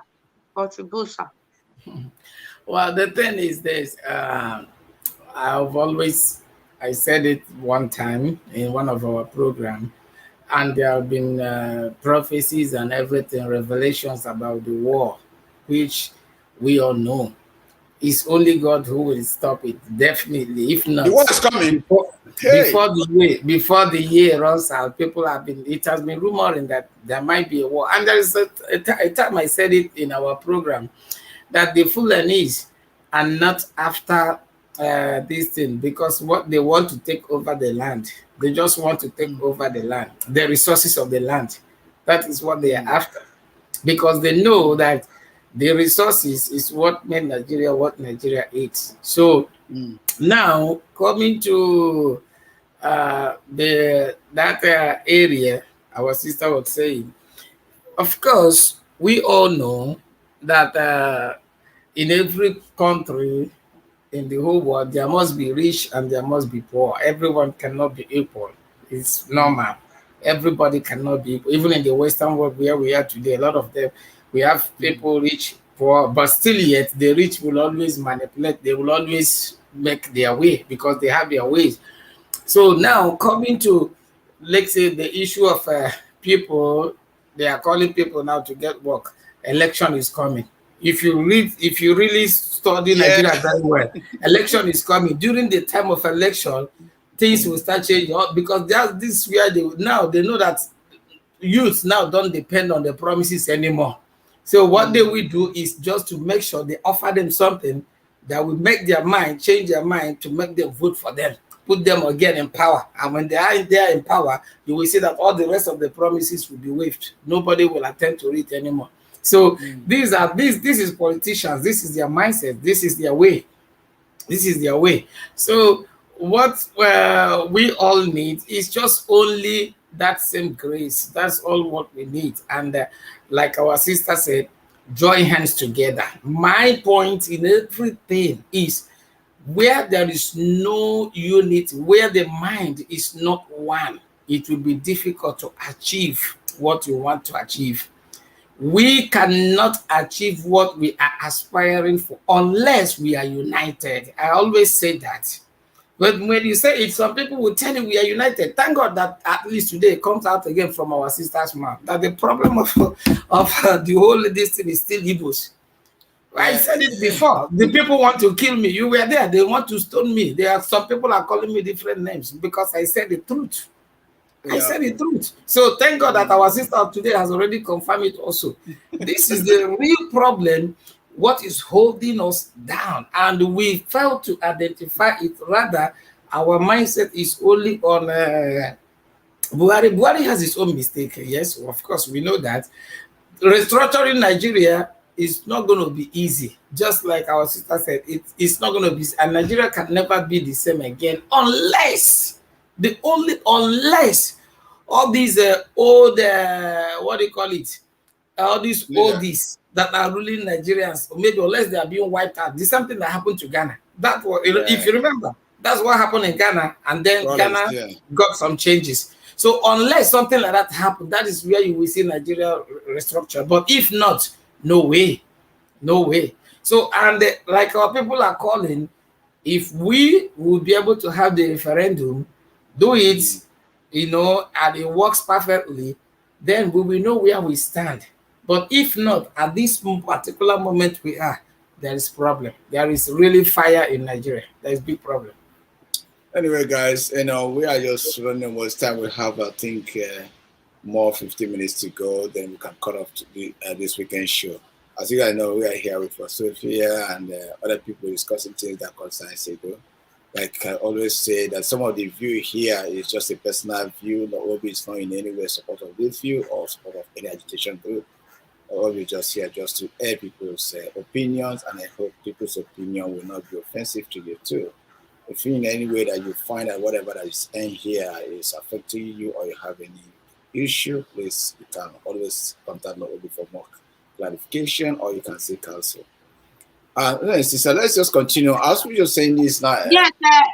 Contribution. Well, the thing is this. I said it one time in one of our programs, and there have been prophecies and everything, revelations about the war, which we all know. It's only God who will stop it, definitely. If not, the war is coming. Before the year runs out, it has been rumoring that there might be a war. And there is a time I said it in our program that the Fulanese are not after this thing because what they want to take over the land. They just want to take over the land, the resources of the land. That is what they are after. Because they know that the resources is what made Nigeria what Nigeria is. So now coming to that area, our sister was saying, of course, we all know that in every country in the whole world, there must be rich and there must be poor. Everyone cannot be equal. It's normal. Everybody cannot be equal. Even in the Western world where we are today, a lot of them, we have people rich, poor, but still yet the rich will always manipulate. They will always make their way because they have their ways. So now coming to, let's say, the issue of people, they are calling people now to get work. Election is coming. If you really study Nigeria very well, election is coming. During the time of election, things will start changing because this is where they know that youth now don't depend on the promises anymore. So what they will do is just to make sure they offer them something that will make their mind, change their mind to make them vote for them, put them again in power. And when they are there in power, you will see that all the rest of the promises will be waived. Nobody will attempt to read anymore. So this is politicians. This is their mindset. This is their way. This is their way. So what we all need is just only that same grace. That's all what we need. And like our sister said, join hands together. My point in everything is where there is no unity, where the mind is not one, it will be difficult to achieve what you want to achieve. We cannot achieve what we are aspiring for unless we are united. I always say that. But when you say it, some people will tell you we are united. Thank God that at least today it comes out again from our sister's mouth that the problem of the whole this thing is still Igbos. I said it before. The people want to kill me. You were there. They want to stone me. There are some people are calling me different names because I said the truth. I said the truth. So thank God that our sister today has already confirmed it also. This is the real problem, what is holding us down. And we fail to identify it. Rather, our mindset is only on Buhari. Buhari has his own mistake. Yes, of course, we know that. Restructuring Nigeria is not going to be easy. Just like our sister said, it's not going to be, and Nigeria can never be the same again unless all these old what do you call it? All these oldies that are ruling Nigerians, or maybe unless they are being wiped out. This is something that happened to Ghana. That was, if you remember, that's what happened in Ghana, and then Ghana got some changes. So unless something like that happened, that is where you will see Nigeria restructure. But if not, no way, no way. So, and like our people are calling, if we will be able to have the referendum, do it, and it works perfectly, then we will know where we stand. But if not, at this particular moment there is problem. There is really fire in Nigeria. There is big problem. Anyway, guys, we are just running most time. We have, I think, more 15 minutes to go. Then we can cut off to this weekend show. As you guys know, we are here with Sophia and other people discussing things that concern Sego. Like I always say, that some of the view here is just a personal view. Lawube is not in any way support of this view or support of any agitation group. We're just here just to air people's opinions, and I hope people's opinion will not be offensive to you too. If in any way that you find that whatever that is in here is affecting you or you have any issue, please, you can always contact Lawube for more clarification, or you can seek counsel. Sister, let's just continue. As we were saying this now. Yes,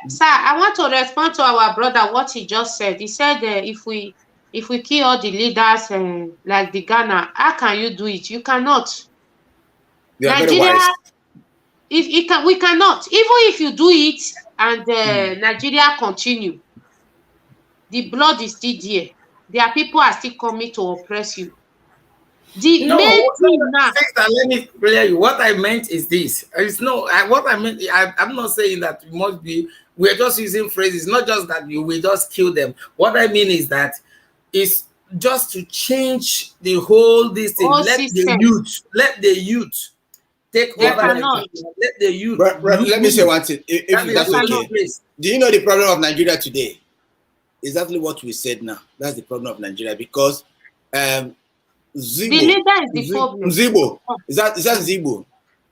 sir, I want to respond to our brother what he just said. He said if we kill all the leaders like the Ghana, how can you do it? You cannot. Nigeria, we cannot. Even if you do it and Nigeria continue, the blood is still there. Their people are still coming to oppress you. The main thing now. Let me clear you. What I meant is this. What I meant, I'm not saying that we must be, we're just using phrases, not just that we will just kill them. What I mean is that it's just to change the whole this thing. Let the youth take over. Let the youth. Let me say one thing. If that's okay. Do you know the problem of Nigeria today? Exactly what we said now. That's the problem of Nigeria, because Zibo, the leader is the problem. Zibo. Is that Zibo?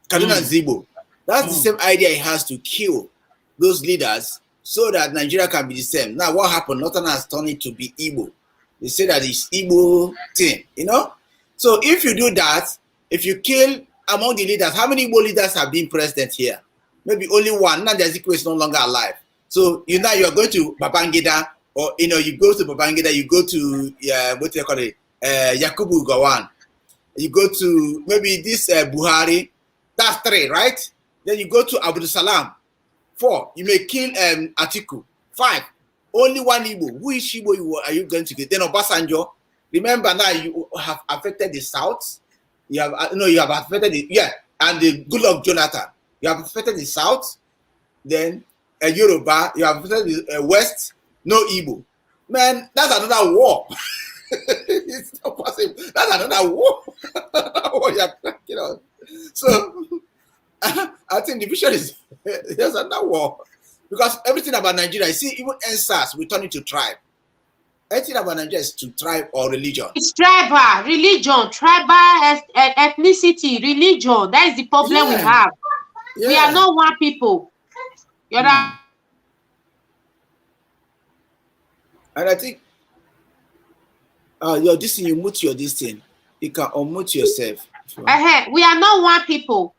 Kaduna Zibo. That's the same idea he has, to kill those leaders so that Nigeria can be the same. Now, what happened? Northern has turned it to be Igbo. They say that it's Igbo thing, So if you do that, if you kill among the leaders, how many Igbo leaders have been president here? Maybe only one. Now Ezekwe is no longer alive. So you are going to Babangida, or you go to Babangida, you go to what do you call it? Yakubu Gowon, you go to maybe this Buhari, that's 3, right? Then you go to Abdul Salam, 4. You may kill Atiku, 5. Only one Igbo. Who is Igbo are you going to get? Then Obasanjo. Remember now, you have affected the South. You have affected and the Goodluck Jonathan. You have affected the South. Then Yoruba. You have affected the West. No Igbo. Man, that's another war. It's not possible. That's another war. So I think the vision is there's another war, because everything about Nigeria, you see, even NSAS, we turn it to tribe. Everything about Nigeria is to tribe or religion. It's tribal, religion, tribal ethnicity, religion. That is the problem we have. We are not one people. And I think your this thing, you mute your this thing. You can unmute yourself. We are not one people.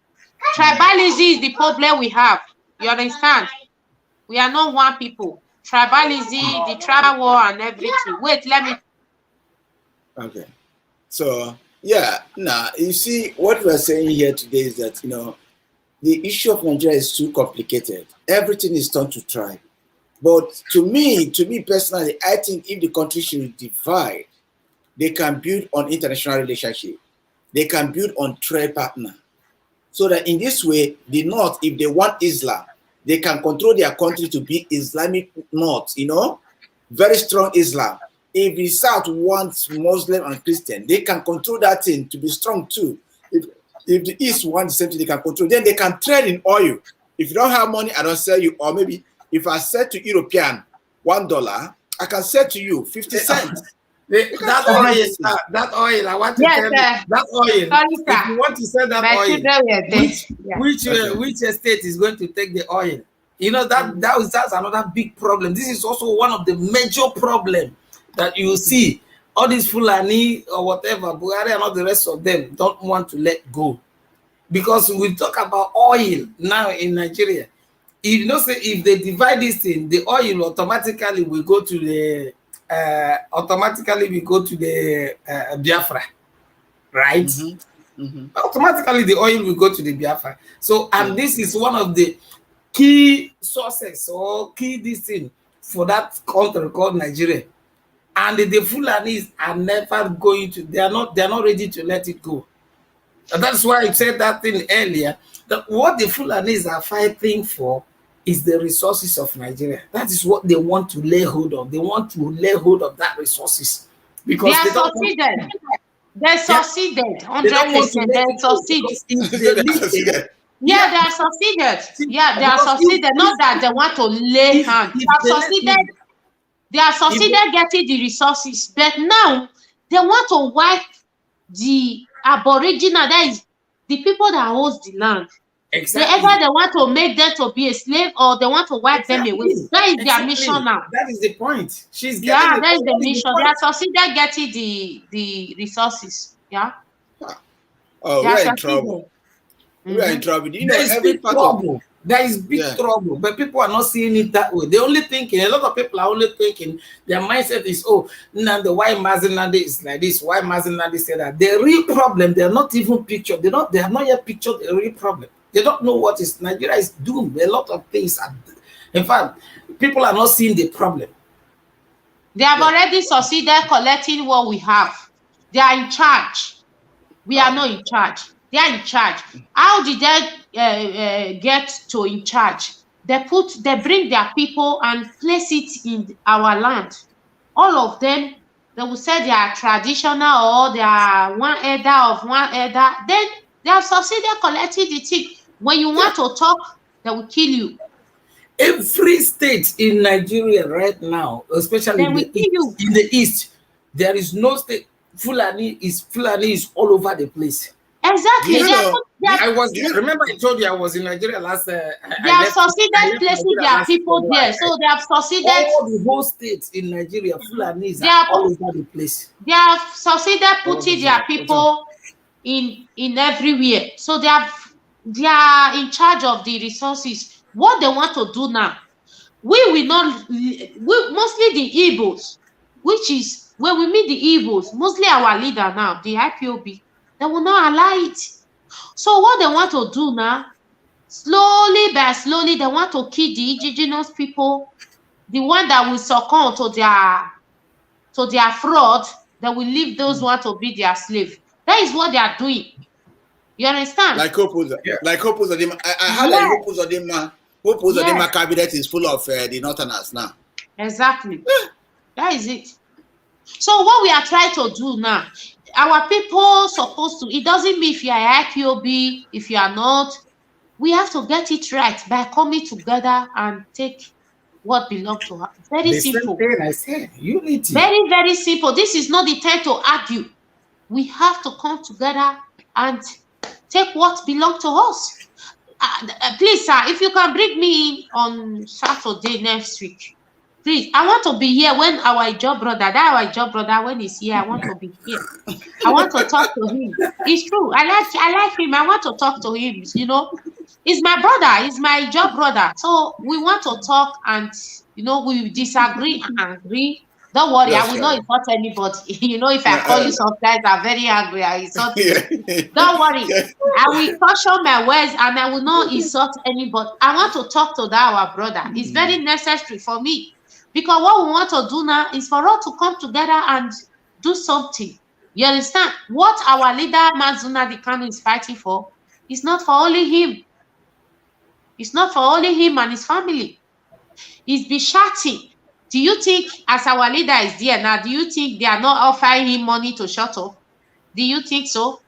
Tribalism is the problem we have. You understand? We are not one people. Tribalism, the tribal war, and everything. Wait, let me. Okay. So yeah, now you see what we are saying here today is that the issue of Nigeria is too complicated. Everything is turned to tribe. But to me personally, I think if the country should divide, they can build on international relationship. They can build on trade partner. So that in this way, the North, if they want Islam, they can control their country to be Islamic North, very strong Islam. If the South wants Muslim and Christian, they can control that thing to be strong too. If the East wants the same thing, they can control. Then they can trade in oil. If you don't have money, I don't sell you. Or maybe if I sell to European $1, I can sell to you 50 cents. That oil, I want to tell you, that oil, if you want to sell that oil, which estate is going to take the oil? That's another big problem. This is also one of the major problems that you see. All these Fulani or whatever, Buhari and all the rest of them don't want to let go. Because we talk about oil now in Nigeria. If they divide this thing, the oil automatically will go to the Biafra, right? Automatically the oil will go to the Biafra. So, and this is one of the key sources or key this thing for that country called Nigeria. And the Fulanis are never going to, they are not ready to let it go. And that's why I said that thing earlier, that what the Fulanis are fighting for is the resources of Nigeria. That is what they want to lay hold of. They want to lay hold of that resources. Because they succeeded. They succeeded. 100%. They succeeded. Yeah, they are succeeded. Yeah, they are succeeded. Not that they want to lay hands. They are succeeded. They are succeeded getting the resources, but now they want to wipe the aboriginal, that is the people that owns the land. Exactly. Either they want to make them to be a slave or they want to wipe them away. That is their mission now. That is the point. That is the mission. They are succeeded getting the resources. Yeah. Oh, we're in trouble. We're in trouble. Every part of there is big trouble, but people are not seeing it that way. They're only thinking, a lot of people are only thinking, their mindset is, Nnamdi, why Nnamdi is like this? Why Nnamdi said that? The real problem, they're not even pictured. They have not yet pictured the real problem. They don't know what is Nigeria is doomed. A lot of things are, in fact, people are not seeing the problem. They have already succeeded collecting what we have. They are in charge. We are not in charge. They are in charge. How did they get to in charge? They bring their people and place it in our land. All of them, they will say they are traditional or they are one elder of one elder. Then they have succeeded collecting the thing. When you want to talk, they will kill you. Every state in Nigeria right now, especially in the east, there is no state. Fulani is all over the place. Exactly. Remember I told you I was in Nigeria last. They have succeeded placing their people there. So they have succeeded. All the whole states in Nigeria, Fulani are all over the place. They have succeeded putting their people in everywhere. So they are in charge of the resources. What they want to do now, mostly the Igbos, which is when we meet the Igbos, mostly our leader now, the IPOB. They will not allow it. So what they want to do now, slowly by slowly, they want to kill the indigenous people, the one that will succumb to their fraud. They will leave those who want to be their slave. That is what they are doing. You understand? Like Hope Uzodinma. I heard that Hope Uzodinma cabinet is full of the Northerners now. Exactly. That is it. So what we are trying to do now, our people supposed to, it doesn't mean if you are IPOB, if you are not, we have to get it right by coming together and take what belongs to us. Very simple. Same thing I said, unity. Very, very simple. This is not the time to argue. We have to come together and take what belongs to us. Please, sir, if you can bring me in on Saturday next week, Please, I want to be here when our job brother, when he's here, I want to be here. I want to talk to him. It's true. I like him. I want to talk to him. You know, he's my brother. He's my job brother. So we want to talk, and you know, we disagree and agree. Don't worry, That's I will right. not insult anybody. You know, if I call you sometimes, I'm very angry. I insult you. Don't worry. I will caution my words and I will not insult anybody. I want to talk to that our brother. It's very necessary for me. Because what we want to do now is for us to come together and do something. You understand? What our leader, Nnamdi Kanu, is fighting for is not for only him. It's not for only him and his family. He's been shouting. Do you think, as our leader is there now, do you think they are not offering him money to shut up? Do you think so?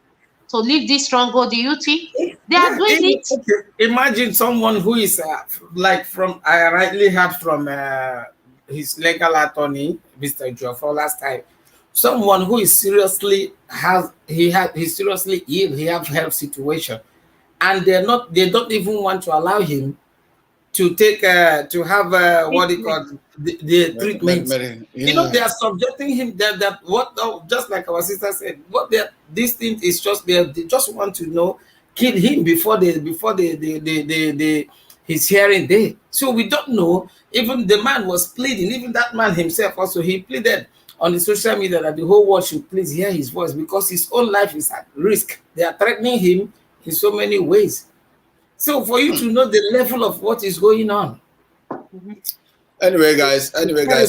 To leave this stronghold, do you think? They are doing it. Okay. Imagine someone who is like from, I rightly heard from his legal attorney, Mr. Joffo, last time. Someone who is seriously he's seriously ill, he have health situation, and they don't even want to allow him to take to have what they call the treatment. Yeah. You know, they are subjecting him that what just like our sister said, what this thing is just they just want to know kill him before his hearing day. So we don't know. Even the man was pleading, even that man himself also, he pleaded on the social media that the whole world should please hear his voice because his own life is at risk. They are threatening him in so many ways. So for you to know the level of what is going on. Anyway, guys,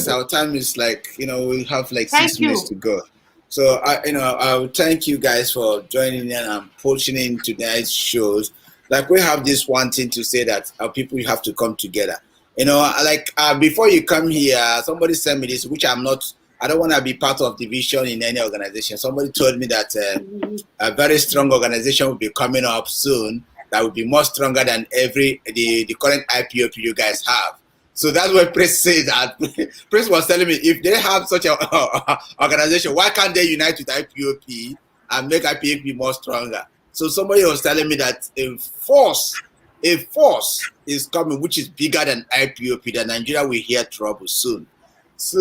our time is like, you know, we have like 6 minutes to go. So I will thank you guys for joining in and pushing in tonight's shows. Like, we have this one thing to say that our people have to come together. You know, like before you come here, somebody sent me this, which I don't want to be part of division in any organization. Somebody told me that a very strong organization will be coming up soon that will be more stronger than the current IPOP you guys have. So that's what Prince said. That Prince was telling me, if they have such an organization, why can't they unite with IPOP and make IPOP more stronger? So somebody was telling me that a force is coming, which is bigger than IPOP, that Nigeria will hear trouble soon. So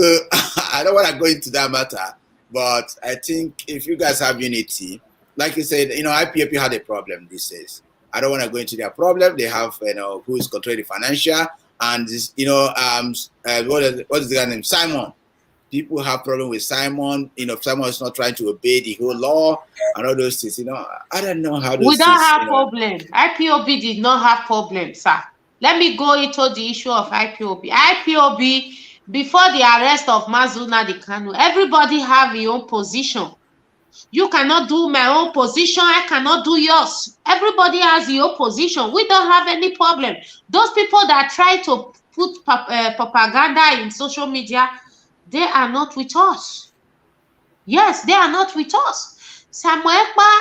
I don't want to go into that matter, but I think if you guys have unity, like you said, you know, IPOP had a problem these days. I don't want to go into their problem. They have, you know, who is controlling the financial, and this, you know, what is the guy's name? Simon. People have problem with Simon. You know, Simon is not trying to obey the whole law and all those things. You know, I don't know how. We don't have problem. IPOB did not have problem, sir. Let me go into the issue of IPOB. IPOB, before the arrest of Nnamdi Kanu, everybody have your own position. You cannot do my own position. I cannot do yours. Everybody has your position. We don't have any problem. Those people that try to put propaganda in social media, they are not with us. Yes, they are not with us. Samuel Ekpa,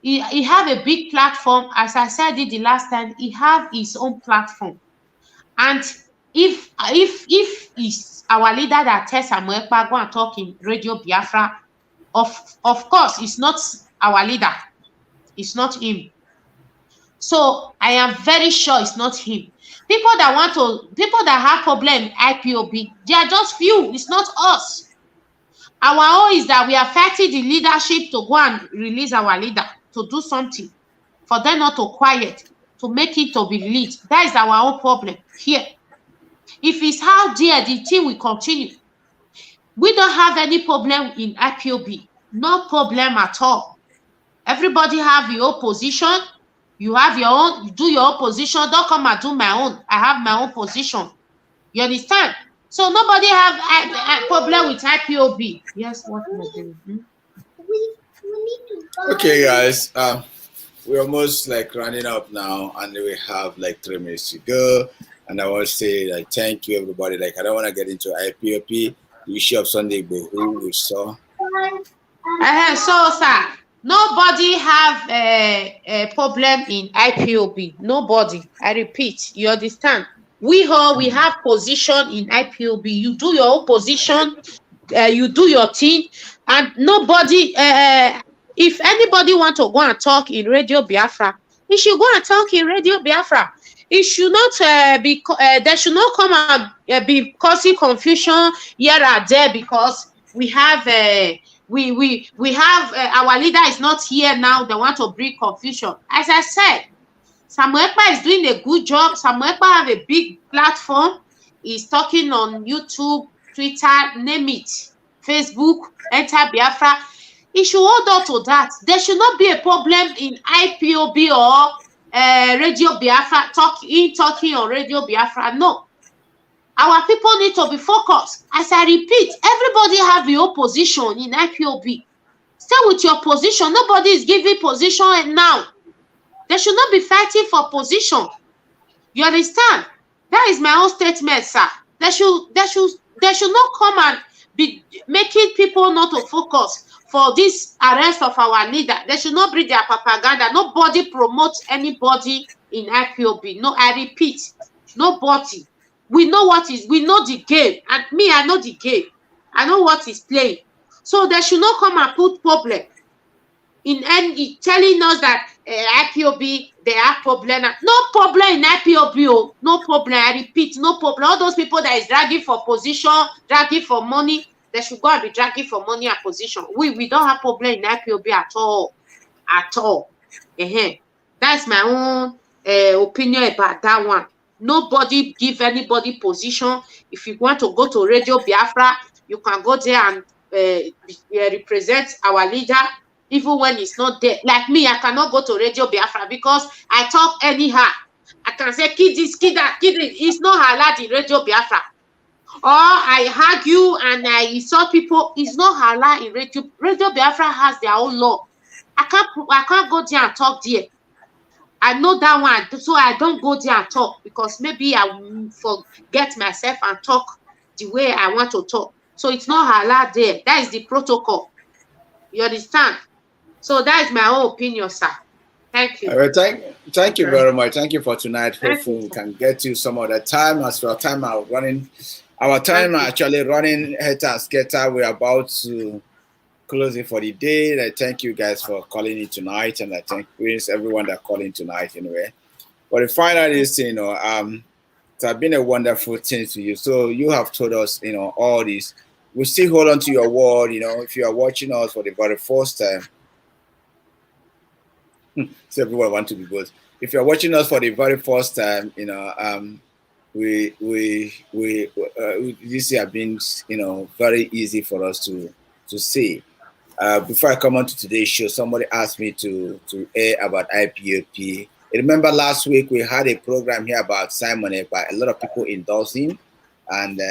he have a big platform. As I said it the last time, he have his own platform. And if it's our leader that tells Samuel Ekpa, go and talk in Radio Biafra, of course, it's not our leader. It's not him. So I am very sure it's not him. People that have problem IPOB, they are just few. It's not us. Our own is that we are fighting the leadership to go and release our leader, to do something, for them not to quiet, to make it to be released. That is our own problem here. If it's how dear, the thing will continue. We don't have any problem in IPOB. No problem at all. Everybody have your own position. You have your own, you do your own position. Don't come and do my own. I have my own position. You understand? So nobody have a problem with IPOB. Yes, what am I doing? We need to go. Okay, guys. We're almost like running up now, and we have like 3 minutes to go. And I want to say like thank you, everybody. Like, I don't want to get into IPOP. The issue of Sunday Igboho we saw. So, sir, nobody have a problem in IPOB. Nobody. I repeat. You understand? We have position in IPOB. You do your own position. You do your thing, and nobody. If anybody want to go and talk in Radio Biafra, he should go and talk in Radio Biafra. it should not there should not come and be causing confusion here and there, because we have we have our leader is not here now. They want to bring confusion. As I said, Samuel Ekpa is doing a good job. Samuel Ekpa have a big platform. He's talking on YouTube, Twitter, name it, Facebook, Enter Biafra. He should hold on to that. There should not be a problem in IPOB or Radio Biafra, talking on Radio Biafra. No. Our people need to be focused. As I repeat, everybody have your position in IPOB. Stay with your position. Nobody is giving position now. They should not be fighting for position. You understand? That is my own statement, sir. They should not come and be making people not to focus for this arrest of our leader. They should not bring their propaganda. Nobody promotes anybody in IPOB. No, I repeat, nobody. We know we know the game. And me, I know the game. I know what is playing. So they should not come and put problem in any telling us that IPOB, they have problem. No problem in IPOB. Oh. No problem. I repeat, no problem. All those people that is dragging for position, dragging for money, they should go and be dragging for money and position. We don't have problem in IPOB at all. At all. That's my own opinion about that one. Nobody give anybody position. If you want to go to Radio Biafra, you can go there and represent our leader, even when it's not there. Like me, I cannot go to Radio Biafra because I talk anyhow. I can say, kid this, kid that, kid it. It's not allowed in Radio Biafra. Or I argue and I insult people. It's not allowed in Radio. Radio Biafra has their own law. I can't go there and talk there. I know that one, so I don't go there and talk because maybe I will forget myself and talk the way I want to talk. So it's not allowed there. That is the protocol. You understand? So that is my own opinion, sir. Thank you. All right, thank you very much. Thank you for tonight. Hopefully we can get to some other time. As for our time actually running head and scatter. We're about to close it for the day. I thank you guys for calling in tonight, and I thank everyone that called in tonight anyway. But the final is, it has been a wonderful thing to you. So you have told us, all this. We still hold on to your word, if you are watching us for the very first time. So everyone want to be good. If you're watching us for the very first time, this has been, very easy for us to see. Before I come on to today's show, somebody asked me to air about IPOP. Remember last week we had a program here about Simon Ekpa. A lot of people endorse him, and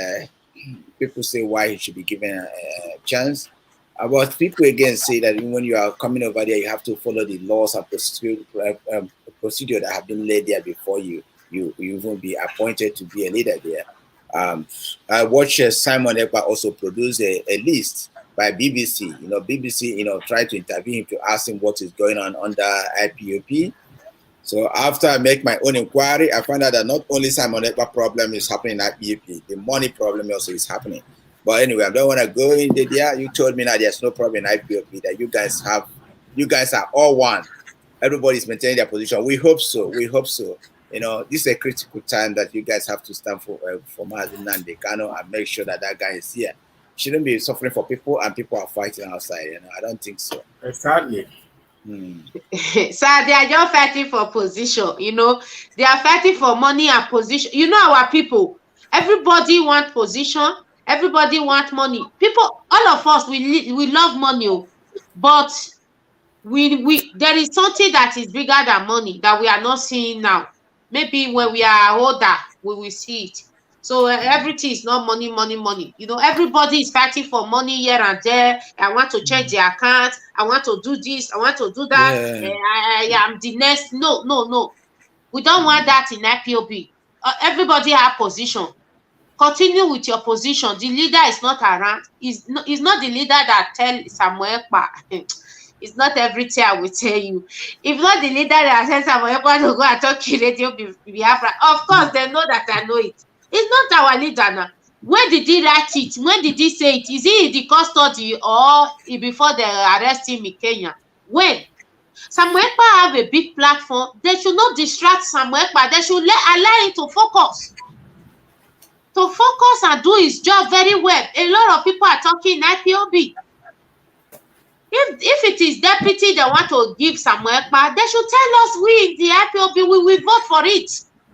people say why he should be given a chance. But people again say that when you are coming over there, you have to follow the laws and procedure that have been laid there before you even be appointed to be a leader there. I watched Simon Ekpa also produce a list by BBC. BBC, tried to interview him to ask him what is going on under IPOP. So after I make my own inquiry, I found out that not only Simon Ekpa problem is happening in IPOP, the money problem also is happening. But anyway, I don't want to go into there. You told me that there's no problem in IPOP, that you guys are all one. Everybody's maintaining their position. We hope so. This is a critical time that you guys have to stand for Nnamdi Kanu and make sure that guy is here. Shouldn't be suffering for people, and people are fighting outside. I don't think so. Exactly. So they are just fighting for position. They are fighting for money and position. Our people. Everybody want position. Everybody want money. People, all of us, we love money, but there is something that is bigger than money that we are not seeing now. Maybe when we are older, we will see it. So everything is not money. Everybody is fighting for money here and there. I want to change the account. I want to do this. I want to do that. Yeah. I am the next. No. We don't want that in IPOB. Everybody have position. Continue with your position. The leader is not around. He's not the leader that tell Samuel Ekpa. It's not everything I will tell you. If not the leader that tells Samuel Ekpa to go and talk in Radio Biafra, of course they know that I know it. It's not our leader now. When did he write it? When did he say it? Is he in the custody or before they arrest him in Kenya? When? Samuel Ekpa have a big platform. They should not distract Samuel Ekpa. They should allow him to focus. To focus and do his job very well. A lot of people are talking IPOB. If it is deputy they want to give Samuel Ekpa, they should tell us we in the IPOB we will vote for it.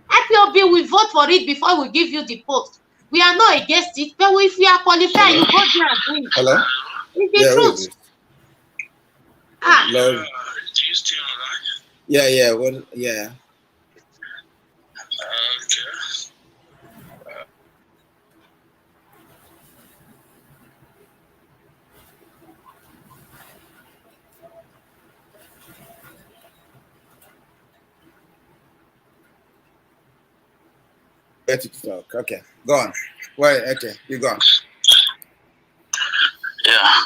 IPOB will vote for it before we give you the post. We are not against it, but if you are qualified, you go there and do it. Hello? It's the truth. Hello. Do you still online? Yeah. Well, yeah. Okay. Get it to talk. Okay, go on. Wait, okay, you go on. Yeah.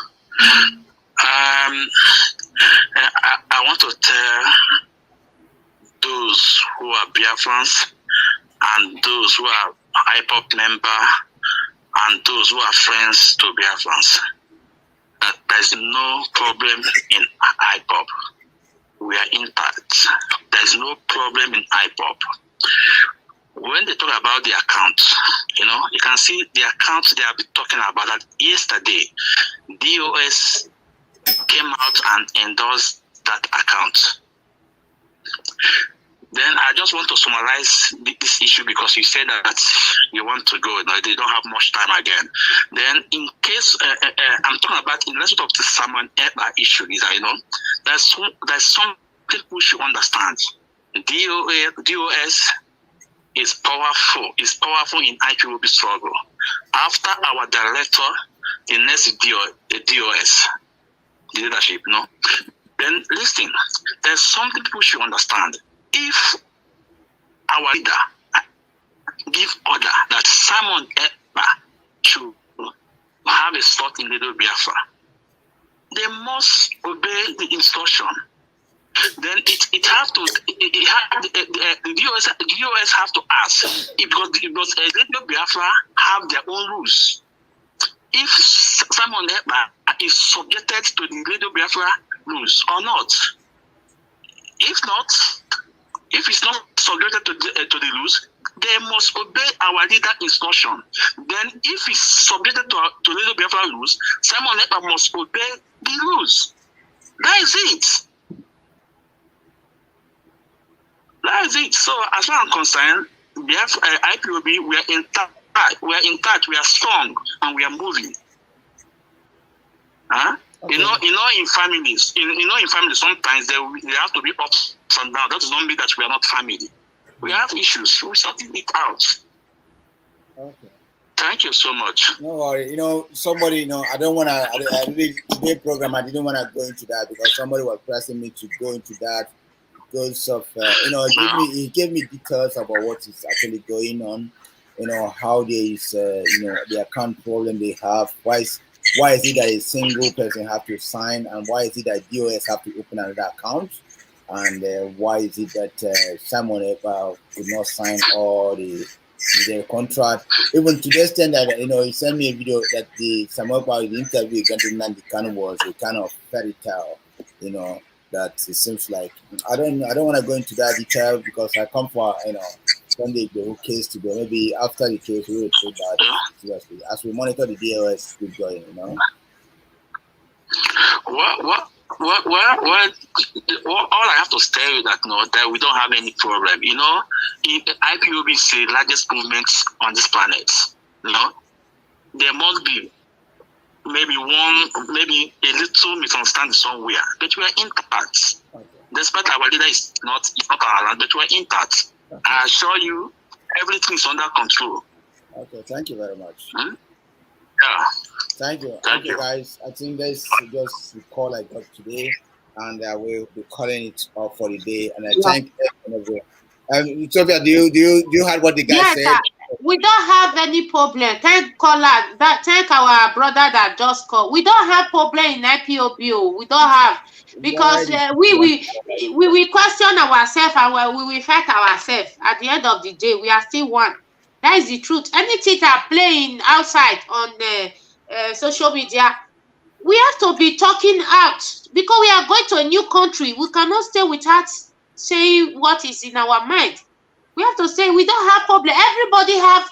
I want to tell those who are Biafrans and those who are IPOP member and those who are friends to Biafrans that there's no problem in IPOP. We are intact. There's no problem in IPOP. When they talk about the account, you can see the account they have been talking about that yesterday. DOS came out and endorsed that account. Then I just want to summarize this issue because you said that you want to go. They don't have much time again. Then in case, I'm talking about in respect of the Samuel Ekpa issue, is that, there's something we should understand. DOS is powerful in IPOB struggle. After our director, the next DOS, the leadership, Then listen, there's something people should understand. If our leader give order that Simon Ekpa should have a slot in Little Biafra, they must obey the instruction. Then the DOS have to ask because Little Biafra have their own rules. If Simon Ekpa is subjected to the Little Biafra rules or not. If not, if it's not subjected to the rules, they must obey our leader instruction. Then if it's subjected to Little Biafra rules, Simon Ekpa must obey the rules. That is it. That is it. So as far as I'm concerned, IPOB, we are intact, we are strong, and we are moving. Huh? Okay. In families, in families, sometimes they have to be ups and downs. That does not mean that we are not family. We have issues. We're sorting it out. Okay. Thank you so much. No worry. Somebody, I don't want to. I really today's program. I didn't want to go into that because somebody was pressing me to go into that because of he gave me details about what is actually going on. How there is the account problem they have. Why is it that a single person have to sign, and why is it that DOS have to open another account, and why is it that Simon Ekpa could not sign all the contract, even to the extent that he sent me a video that the Samuel Ekpa, the interview Nnamdi Kanu was a kind of fairy tale, that it seems like I don't want to go into that detail because I come for Sunday Igboho case today. Maybe after the case we will put that seriously as we monitor the DOS keep going. Well, all I have to tell you that we don't have any problem. IPOB is the largest movement on this planet. There must be maybe a little misunderstanding somewhere, but we are intact. Okay. Despite our leader is not around, but we are intact. Okay. I assure you, everything is under control. Okay, thank you very much. Yeah. Thank you. Thank you, guys. I think that's just the call I got today, and I will be calling it off for the day. And I thank everyone. Utopia, do you heard what the guy said? Sir. We don't have any problem. Thank our brother that just called. We don't have problem in IPOB. We don't have, because we will question ourselves and we will fight ourselves. At the end of the day, we are still one. That is the truth. Anything that are playing outside on the social media, we have to be talking out because we are going to a new country. We cannot stay without saying what is in our mind. We have to say we don't have problem. Everybody have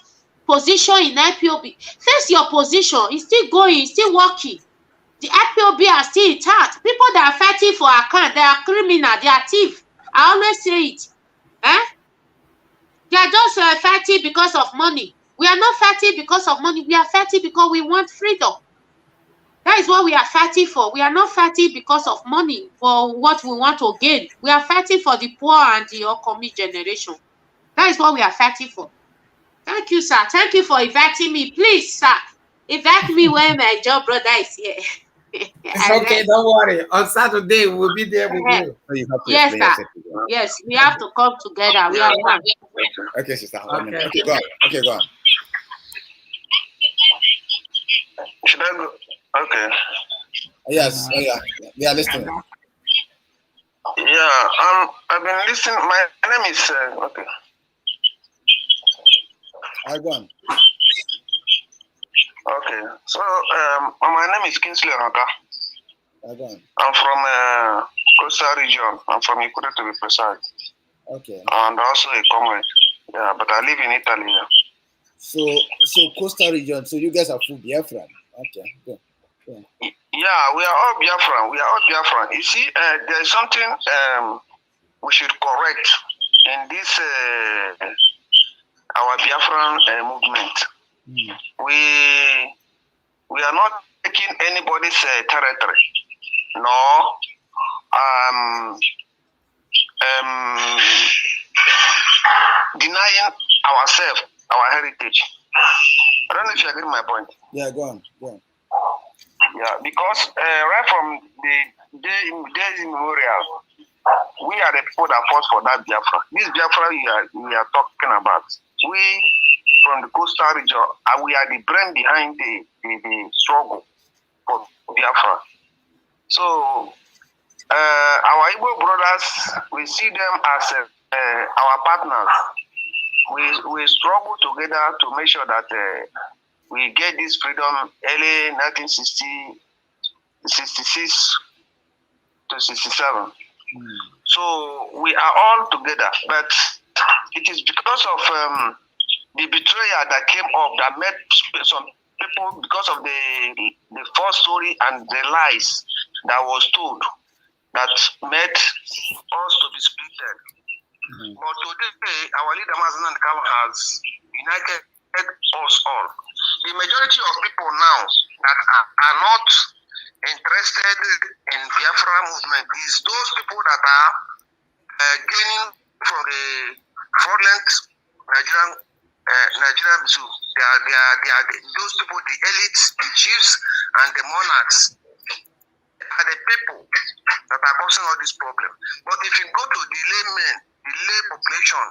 position in IPOB. Face your position. It's still going. It's still working. The IPOB are still intact. People that are fighting for account, they are criminal. They are thief. I always say it. They are just fighting because of money. We are not fighting because of money. We are fighting because we want freedom. That is what we are fighting for. We are not fighting because of money, for what we want to gain. We are fighting for the poor and the upcoming generation. That is what we are fighting for. Thank you, sir. Thank you for inviting me. Please, sir, invite me when my job brother is here. It's okay, don't worry. On Saturday, we'll be there with you. Yes, sir. Yes, we have to come together. We are one. Okay, sister. Okay. Okay, go on. Okay, go on. Should I go? Okay. Yes, yeah. We are listening. Yeah, I've been listening. My name is okay. Go on. Okay, so my name is Kingsley Anaka. Go on. I'm from Coastal region. I'm from Igboho to be precise. Okay. And also a comrade. Yeah, but I live in Italy now. So coastal region. So you guys are full Biafran. Okay. Good. Yeah, we are all Biafran. We are all Biafran. You see, there is something we should correct in this our Biafran movement. We are not taking anybody's territory, no. Denying ourselves, our heritage. I don't know if you agree with my point. Yeah, go on. Yeah, because right from the days immemorial, we are the people that fought for that Biafra. This Biafra we are talking about. We from the coastal region, we are the brain behind the struggle for Biafra. So our Igbo brothers, we see them as our partners. We struggle together to make sure that we get this freedom early 1966 to 67. So we are all together, but it is because of the betrayal that came up that made some people, because of the false story and the lies that was told, that made us to be split. But today, our leader Nnamdi Kanu has united us all. The majority of people now that are not interested in Biafra movement is those people that are gaining from the fraudulent Nigerian zoo. They are those people, the elites, the chiefs, and the monarchs are the people that are causing all this problem. But if you go to the laymen, the lay population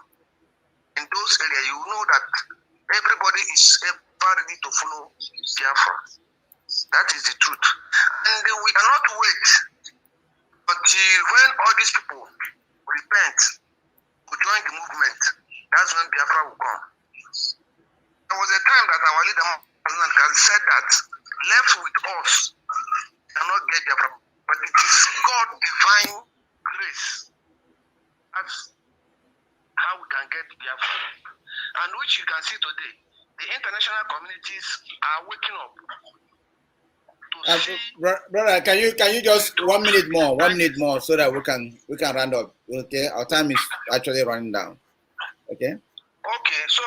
in those areas, you know that everybody is ever ready to follow Biafra. That is the truth. And we cannot wait until when all these people repent to join the movement. That's when Biafra will come. There was a time that our leader said that left with us cannot get Biafra, but it is God's divine grace. That's how we can get Biafra. And which you can see today, the international communities are waking up. Brother, can you just 1 minute more so that we can round up. Okay, our time is actually running down. Okay. Okay, so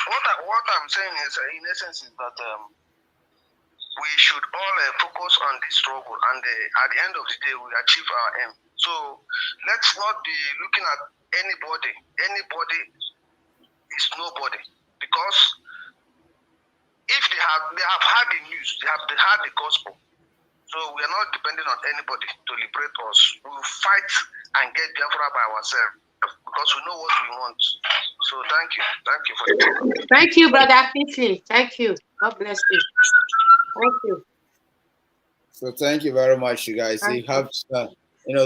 what I'm saying is, in essence, is that we should all focus on this struggle, and at the end of the day, we achieve our aim. So let's not be looking at anybody. Anybody is nobody, because if they have heard the news, they have heard the gospel. So we are not depending on anybody to liberate us. We will fight and get Biafra by ourselves because we know what we want. So thank you for the time. Thank you, brother Kingsley. Thank you. God bless you. Thank you. So thank you very much, you guys. You have a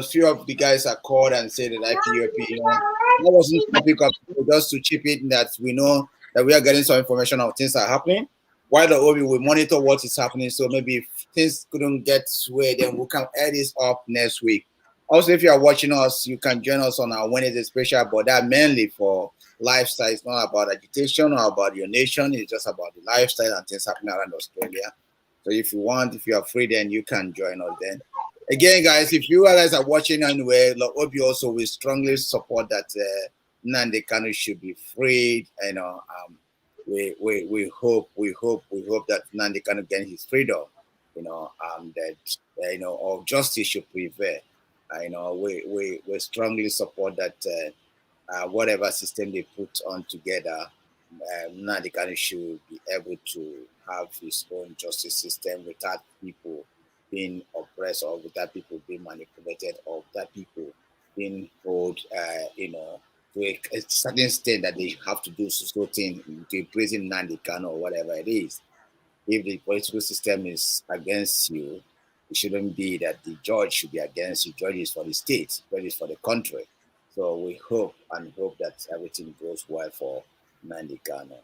few of the guys are called and said that IPOP, that wasn't topic of just to chip in that we know that we are getting some information of things that are happening. while the OB will monitor what is happening. So maybe if things couldn't get sway, then we can add this up next week. Also, if you are watching us, you can join us on our Wednesday special, but that mainly for lifestyle. It's not about agitation or about your nation. It's just about the lifestyle and things happening around Australia. So if you want, if you are free, then you can join us then. Again, guys, if you guys are watching anyway, Lawube also will strongly support that Nnamdi Kanu should be freed. You know, we hope that Nnamdi Kanu get his freedom. You know, that you know, of justice should prevail. You know, we strongly support that whatever system they put on together, Nnamdi Kanu should be able to have his own justice system without people being oppressed or without people being manipulated or without people being held, you know, to a certain extent that they have to do something to imprison Nnamdi Kanu or whatever it is. If the political system is against you, it shouldn't be that the judge should be against you. Judge is for the state, judge is for the country. So we hope that everything goes well for Nnamdi Kanu.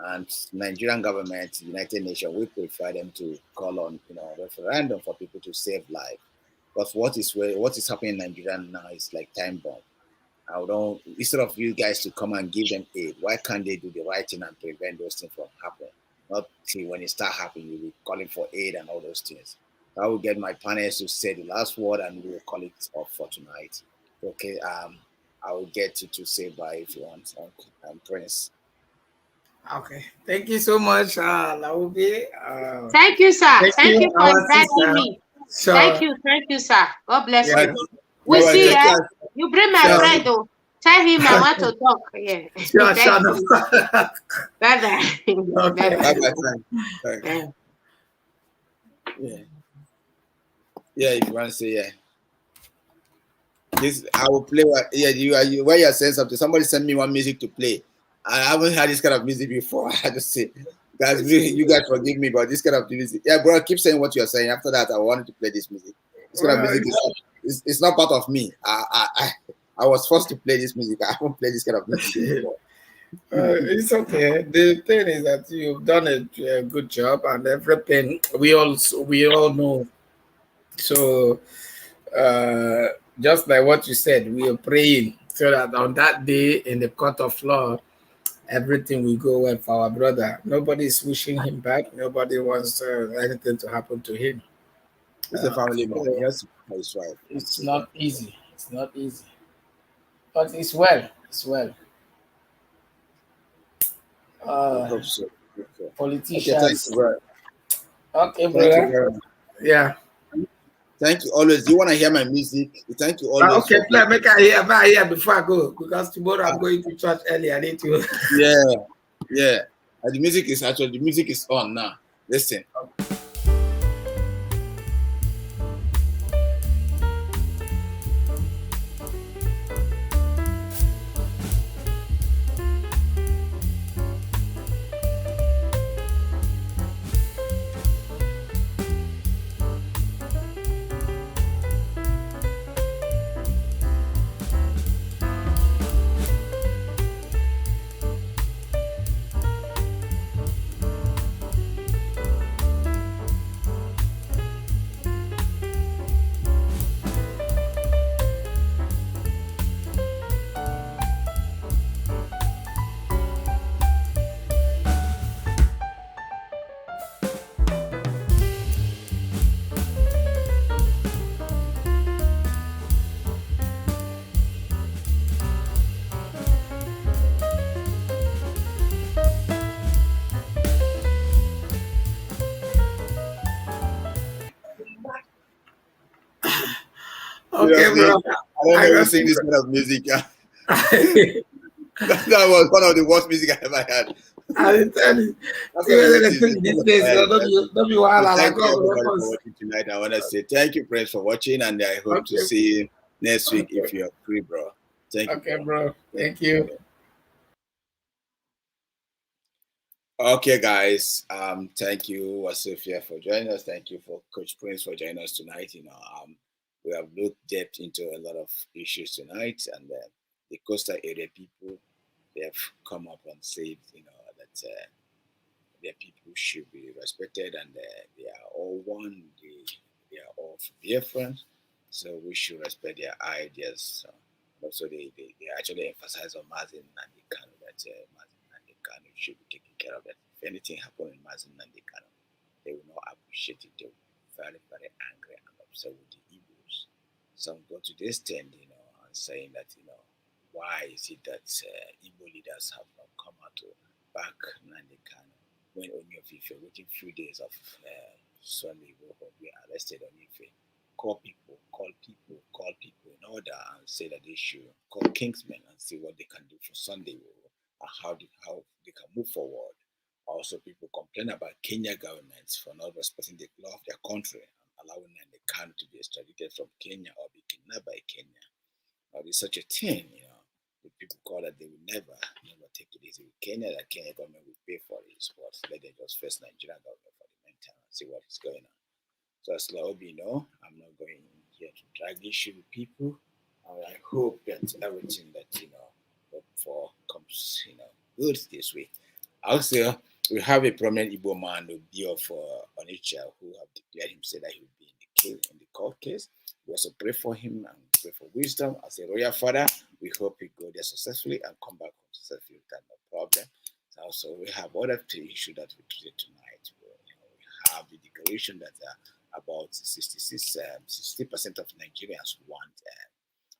And Nigerian government, United Nations, we prefer them to call on, you know, referendum for people to save life. Because what is happening in Nigeria now is like time bomb. I don't, instead of you guys to come and give them aid, why can't they do the right thing and prevent those things from happening? Not till when it start happening, you'll be calling for aid and all those things. I will get my panelists to say the last word and we will call it off for tonight. Okay, I will get you to say bye if you want, Prince. Okay, thank you so much, Lawube. Thank you, sir. Thank you for our inviting sister. me. Sure. Thank you, sir. God bless Yeah. you. We Alright, see take you. care. You bring my Sure. friend though. Tell him I want to talk. Yeah. Sure, Thank sure. you. No. Bye-bye. Okay. Bye bye. Thanks. Yeah. Yeah. Yeah, if you want to say yeah. This I will play what yeah, you where you're saying something. Somebody sent me one music to play. I haven't had this kind of music before. I just say, guys, you guys forgive me, but this kind of music. Yeah, bro, keep saying what you're saying. After that, I wanted to play this music. This kind of music is it's not part of me. I was forced to play this music. I haven't played this kind of music before. It's okay. The thing is that you've done a good job, and everything we all know. So, just like what you said, we are praying so that on that day in the court of law, everything will go well for our brother. Nobody is wishing him back. Nobody wants anything to happen to him. It's a family man. So Yes, that's right. it's not easy. It's not easy, but it's well. It's well. I hope so. Okay, Politicians. thank you, bro. Okay, Thank you brother. very much. Yeah. Thank you always. Do you want to hear my music? Thank you always. Okay, play, make I hear before I go, because tomorrow I'm going to church early. I need to. Yeah. And the music is on now. Listen. Okay, bro. I don't ever sing this kind of music. That was one of the worst music I ever had. I tell you. That's See what whether it they is. sing this place. Don't be wild. I Thank like you everybody God. for watching tonight. I want to say thank you, friends, for watching, and I hope to Okay. see you next week if you're free, bro. Thank you. Okay, bro. Thank you. Okay, guys. Thank you, Sophia, for joining us. Thank you for Coach Prince for joining us tonight. We have looked depth into a lot of issues tonight, and the coastal area people, they have come up and said, that their people should be respected, and they are all one. They are all different, so we should respect their ideas. Also, they actually emphasize on Mazin Nnamdi Kanu that Mazin Nnamdi Kanu should be taken care of. That if anything happened in Mazin Nnamdi Kanu, they will not appreciate it. They will be very, very angry and upset with the Igbos. Some go to this extent, and saying that, why is it that Igbo leaders have not come out to back Nnamdi Kanu when only of Ife, within few days of Sunday, will be arrested on Ife? Call people in order and say that they should call Kingsmen and see what they can do for Sunday and how they can move forward. Also, people complain about Kenya governments for not respecting the law of their country and allowing the Kanu to be extradited from Kenya or be kidnapped by Kenya. Now, there's such a thing, the people call that they will never take it easy with Kenya, that Kenya government will pay for it. But let them just face Nigerian government for the meantime and see what is going on. So as Lawube, I'm not going here to drag issue with people. I hope that everything that hope for comes good this week. Also, we have a prominent Igbo man, Obi of Onitsha, who have declared himself that he will be in the court case. We also pray for him and pray for wisdom. As a royal father, we hope he go there successfully and come back home successfully without no problem. Also, we have other three issues that we treated tonight. We have the declaration that about 60% of Nigerians want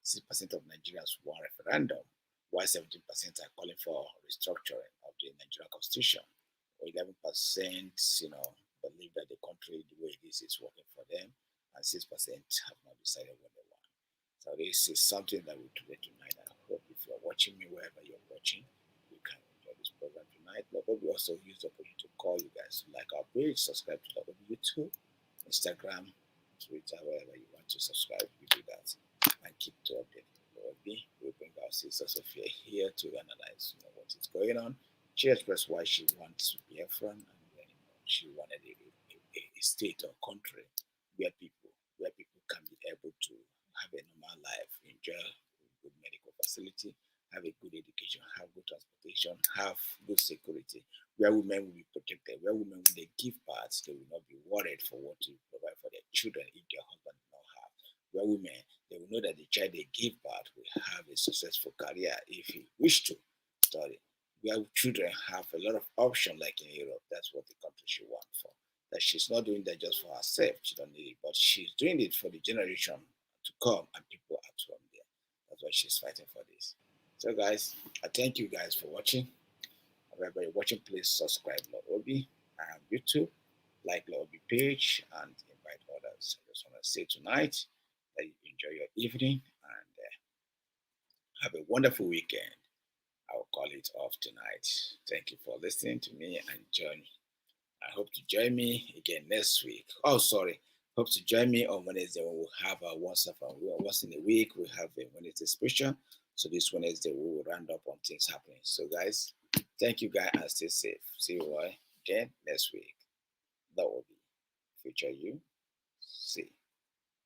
60% of Nigerians want referendum, while 17% are calling for restructuring of the Nigerian constitution. 11%, believe that the country the way it is working for them, and 6% have not decided what they want. So this is something that we do tonight. I hope if you're watching me wherever you're watching, you can enjoy this program tonight. But we also use the opportunity to call you guys to like our page, subscribe to the YouTube, Instagram, Twitter, wherever you want to subscribe, we do that and keep to update. We bring our sister Sophia here to analyze what is going on. She expressed why she wants to be a friend, and then she wanted a state or country where people can be able to have a normal life, enjoy a good medical facility, have a good education, have good transportation, have good security, where women will be protected, where women, when they give birth, they will not be worried for what to provide for their children if their husband does not have. Where women, they will know that the child they give birth will have a successful career if he wish to study. Where children have a lot of options like in Europe, that's what the country should want for. That she's not doing that just for herself, she don't need it, but she's doing it for the generation to come and people at home there. That's why she's fighting for this. So guys, I thank you guys for watching. Wherever you're watching, please subscribe Lawube and YouTube, like Lawube page, and invite others. I just want to say tonight that you enjoy your evening and have a wonderful weekend. I'll call it off tonight. Thank you for listening to me and join. I hope to join me again next week. Oh, sorry. Hope to join me on Wednesday when we'll have a once in a week. We have a Wednesday special. So this Wednesday we will round up on things happening. So guys, thank you guys and stay safe. See you all again next week. That will be future you. See.